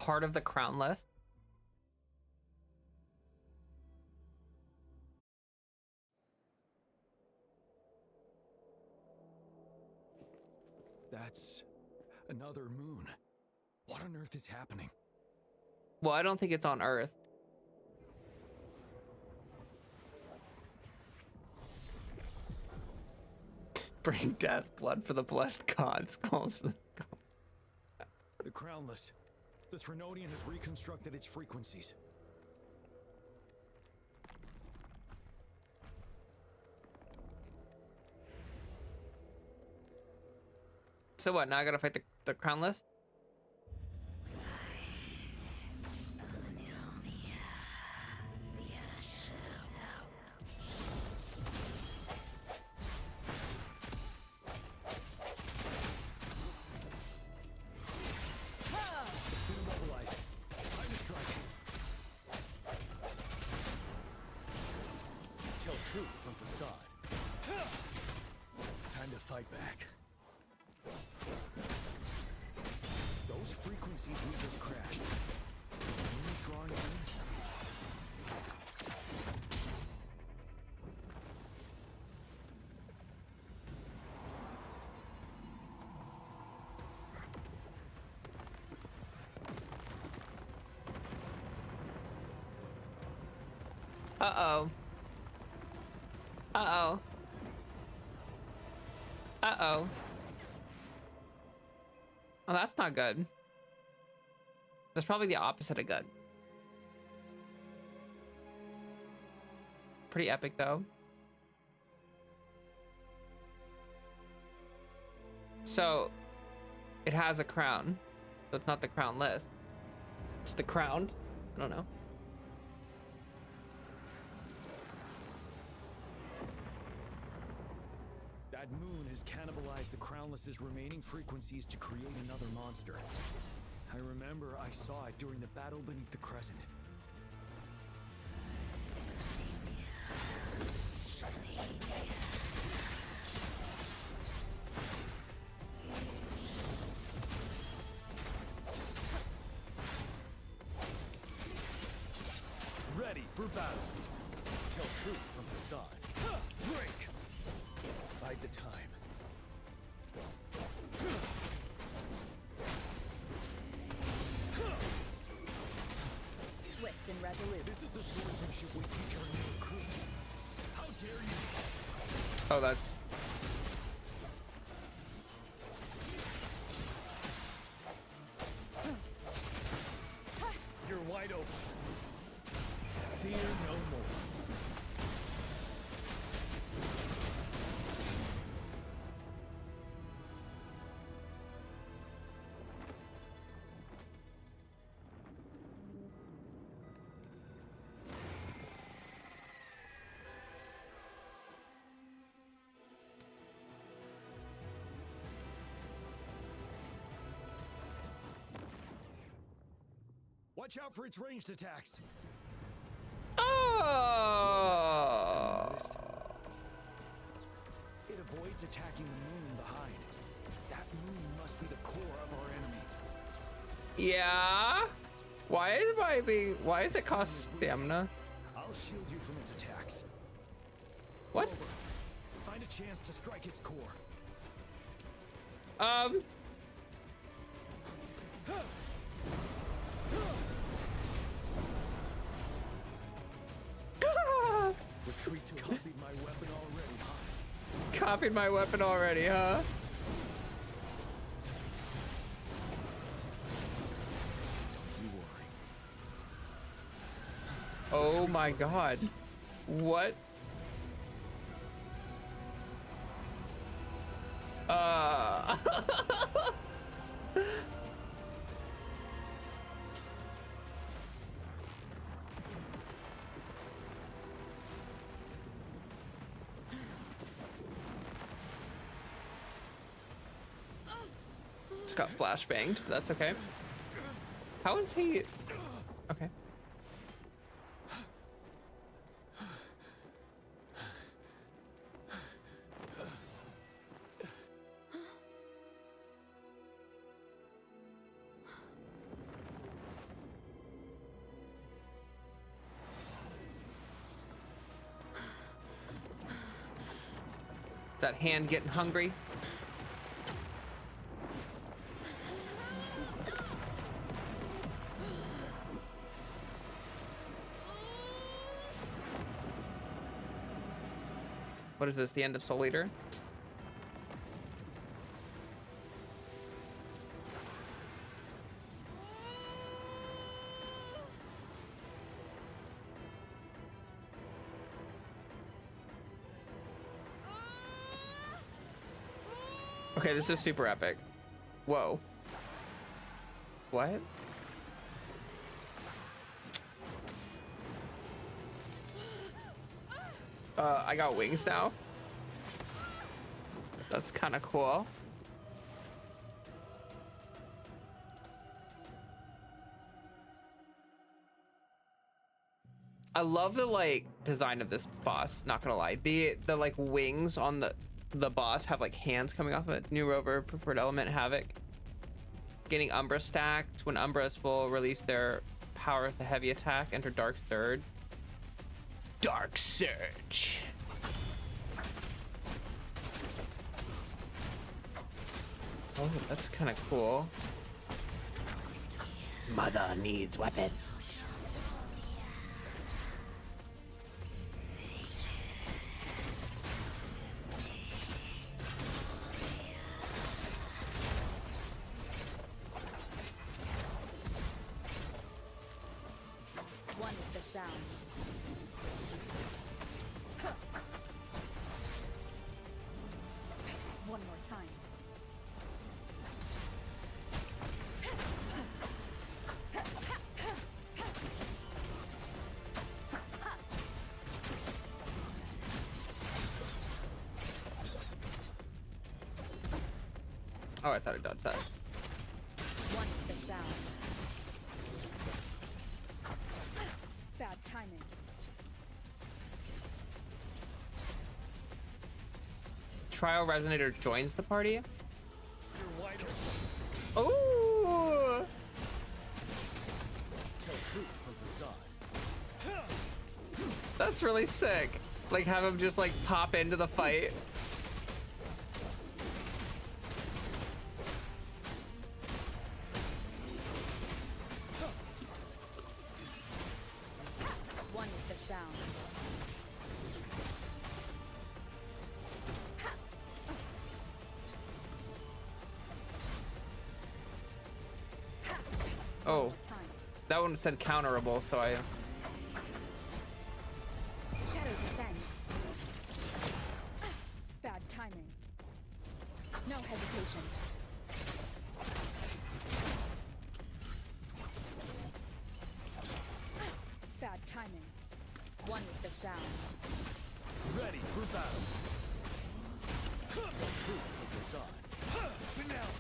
Heart of the Crownless. That's another moon. What on earth is happening? Well, I don't think it's on Earth. Bring death, blood for the blessed gods. The Crownless. The Threnodian has reconstructed its frequencies. So what? Now I gotta fight the Crownless? It's been immobilized. Time to strike. Tell truth from facade. Time to fight back. Those frequencies we just crashed. Moon's drawing in. Uh-oh. Uh-oh. Uh-oh. Oh, that's not good. That's probably the opposite of good. Pretty epic, though. So it has a crown. So it's not the crownless. It's the crowned. I don't know. That moon has cannibalized the Crownless's remaining frequencies to create another monster. I remember I saw it during the battle beneath the crescent. Ready for battle. Tell truth from facade. Break! Bide the time. Swift and resolute. This is the swordsmanship we teach our new recruits. How dare you? Oh, that's... You're wide open. Fear no more. Watch out for its ranged attacks. Oh! It avoids attacking the moon behind. That moon must be the core of our enemy. Yeah? Why is it cost stamina? I'll shield you from its attacks. What? Over. Find a chance to strike its core. Retreat to copied my weapon already, huh? Copied my weapon already, huh? Oh my god. What? Just got flashbanged, but that's okay. How is he? Okay. Is that hand getting hungry? What is this, the end of Soul Eater? Okay, this is super epic. Whoa. What? I got wings now. That's kind of cool. I love the like design of this boss, not gonna lie. The like wings on the boss have like hands coming off of it. New Rover, preferred element, Havoc. Getting Umbra stacked. When Umbra is full, release their power with a heavy attack. Enter Dark Surge. Dark Surge. Oh, that's kind of cool. Mother needs weapon. One with the sound. One more time. Oh, I thought I dodged that. One with the sound. Bad timing. Trial Resonator joins the party. You're wide open. Oh! Tell truth from facade. That's really sick. Like, have him just, like, pop into the fight. One with the sound. Oh. That one said counterable, so I... Shadow descends. Bad timing. No hesitation. Bad timing. One with the sound. Ready for battle. Tell truth from facade. Finale.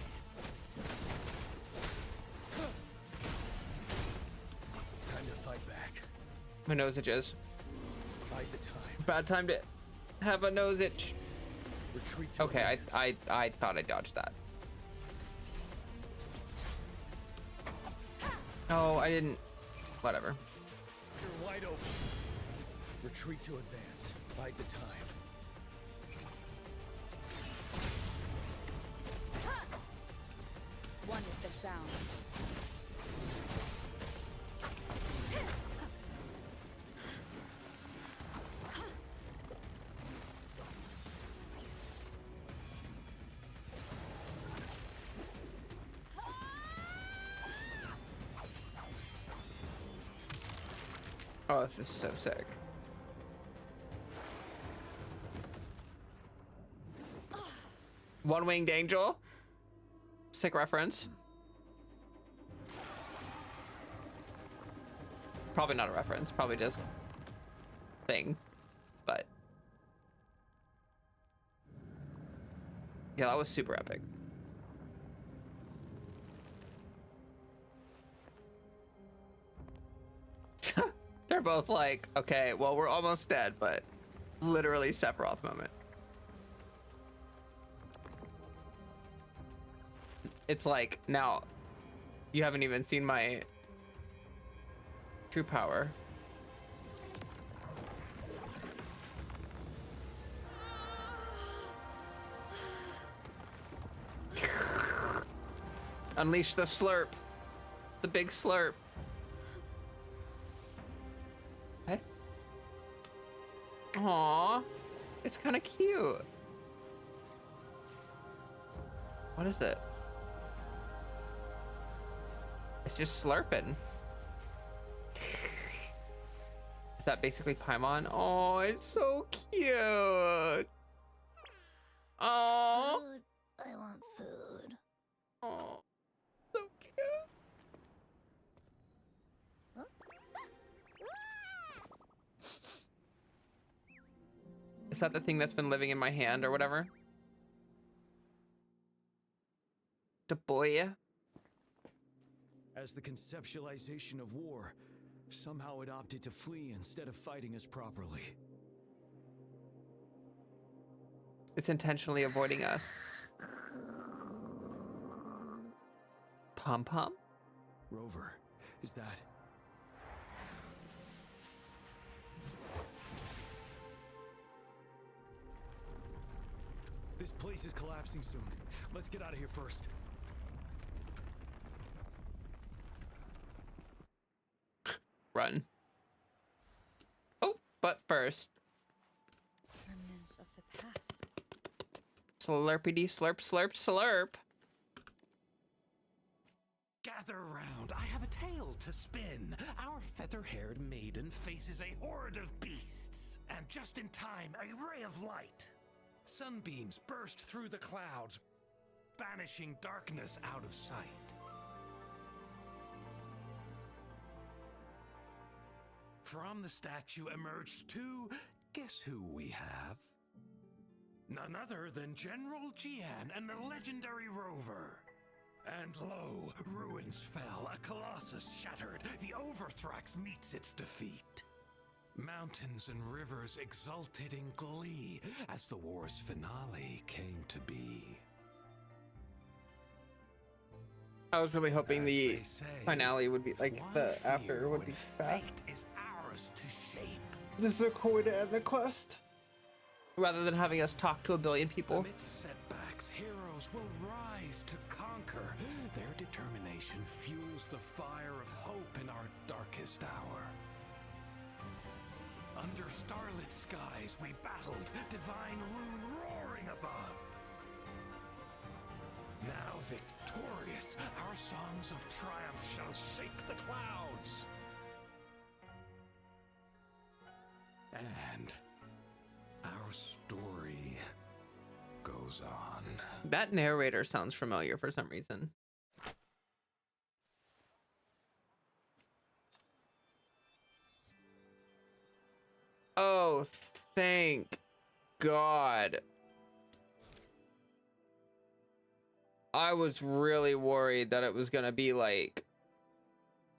Time to fight back. My nose itches. Bide the time. Bad time to have a nose itch. Retreat to Okay, advance. I thought I dodged that. Oh, I didn't. Whatever. You're wide open. Retreat to advance. Bide the time. One with the sound. Oh, this is so sick. One-winged angel. Sick reference. Probably not a reference, probably just thing, but yeah, that was super epic. They're both like, okay, well, we're almost dead, but literally Sephiroth moment. It's like, now, you haven't even seen my true power. Unleash the slurp. The big slurp. What? Aww. It's kind of cute. What is it? It's just slurping. Is that basically Paimon? Oh, it's so cute. Oh. Food. I want food. Oh, so cute. Is that the thing that's been living in my hand or whatever? The boy. As the conceptualization of war, somehow it opted to flee instead of fighting us properly. It's intentionally avoiding us. Pom-pom? Rover, is that... This place is collapsing soon. Let's get out of here first. Run. Oh, but first. Remnants of the past. Slurpity slurp slurp slurp. Gather round, I have a tale to spin. Our feather-haired maiden faces a horde of beasts. And just in time, a ray of light. Sunbeams burst through the clouds, banishing darkness out of sight. From the statue emerged two. Guess who we have? None other than General Jian and the legendary Rover. And lo, ruins fell, a colossus shattered, the Overthrax meets its defeat. Mountains and rivers exulted in glee as the war's finale came to be. I was really hoping the finale would be like the after would be fast. Fate is ours to shape. This is a cool way to end the quest, rather than having us talk to a billion people. Amidst setbacks, heroes will rise to conquer. Their determination fuels the fire of hope in our darkest hour. Under starlit skies we battled, divine rune roaring above. Now victorious, our songs of triumph shall shake the clouds. And our story goes on. That narrator sounds familiar for some reason. Oh, thank God. I was really worried that it was gonna be like,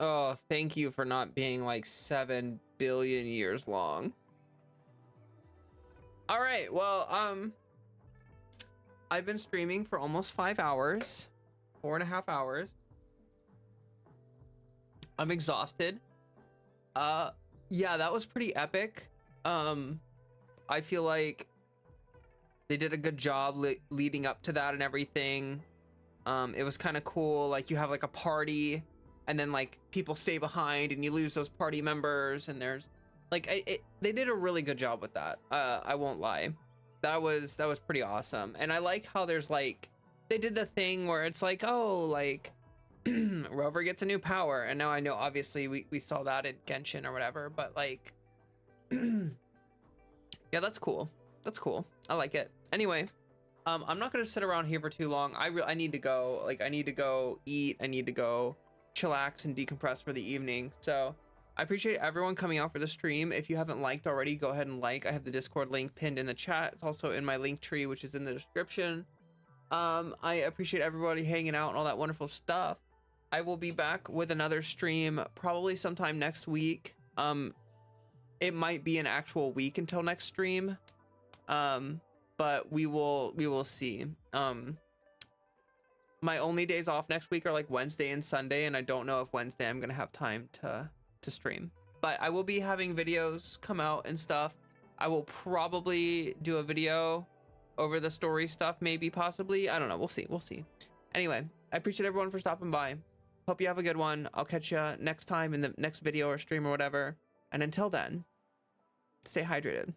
oh, thank you for not being like 7 billion years long. All right, well, I've been streaming for almost 5 hours, 4.5 hours. I'm exhausted. Yeah, that was pretty epic. I feel like they did a good job leading up to that and everything. It was kind of cool. Like, you have like a party and then like people stay behind and you lose those party members, and there's like they did a really good job with that. I won't lie. That was pretty awesome. And I like how there's like, they did the thing where it's like, oh, like Rover gets a new power. And now I know obviously we saw that in Genshin or whatever, but like yeah, that's cool. That's cool. I like it. Anyway, I'm not gonna sit around here for too long. I need to go. Like, I need to go eat. I need to go chillax and decompress for the evening. So I appreciate everyone coming out for the stream. If you haven't liked already, go ahead and like. I have the Discord link pinned in the chat. It's also in my link tree, which is in the description. I appreciate everybody hanging out and all that wonderful stuff. I will be back with another stream probably sometime next week. It might be an actual week until next stream. But we will see. My only days off next week are like Wednesday and Sunday, and I don't know if Wednesday I'm gonna have time to stream. But I will be having videos come out and stuff. I will probably do a video over the story stuff, maybe, possibly. I don't know. We'll see. Anyway, I appreciate everyone for stopping by. Hope you have a good one. I'll catch you next time in the next video or stream or whatever. And until then, stay hydrated.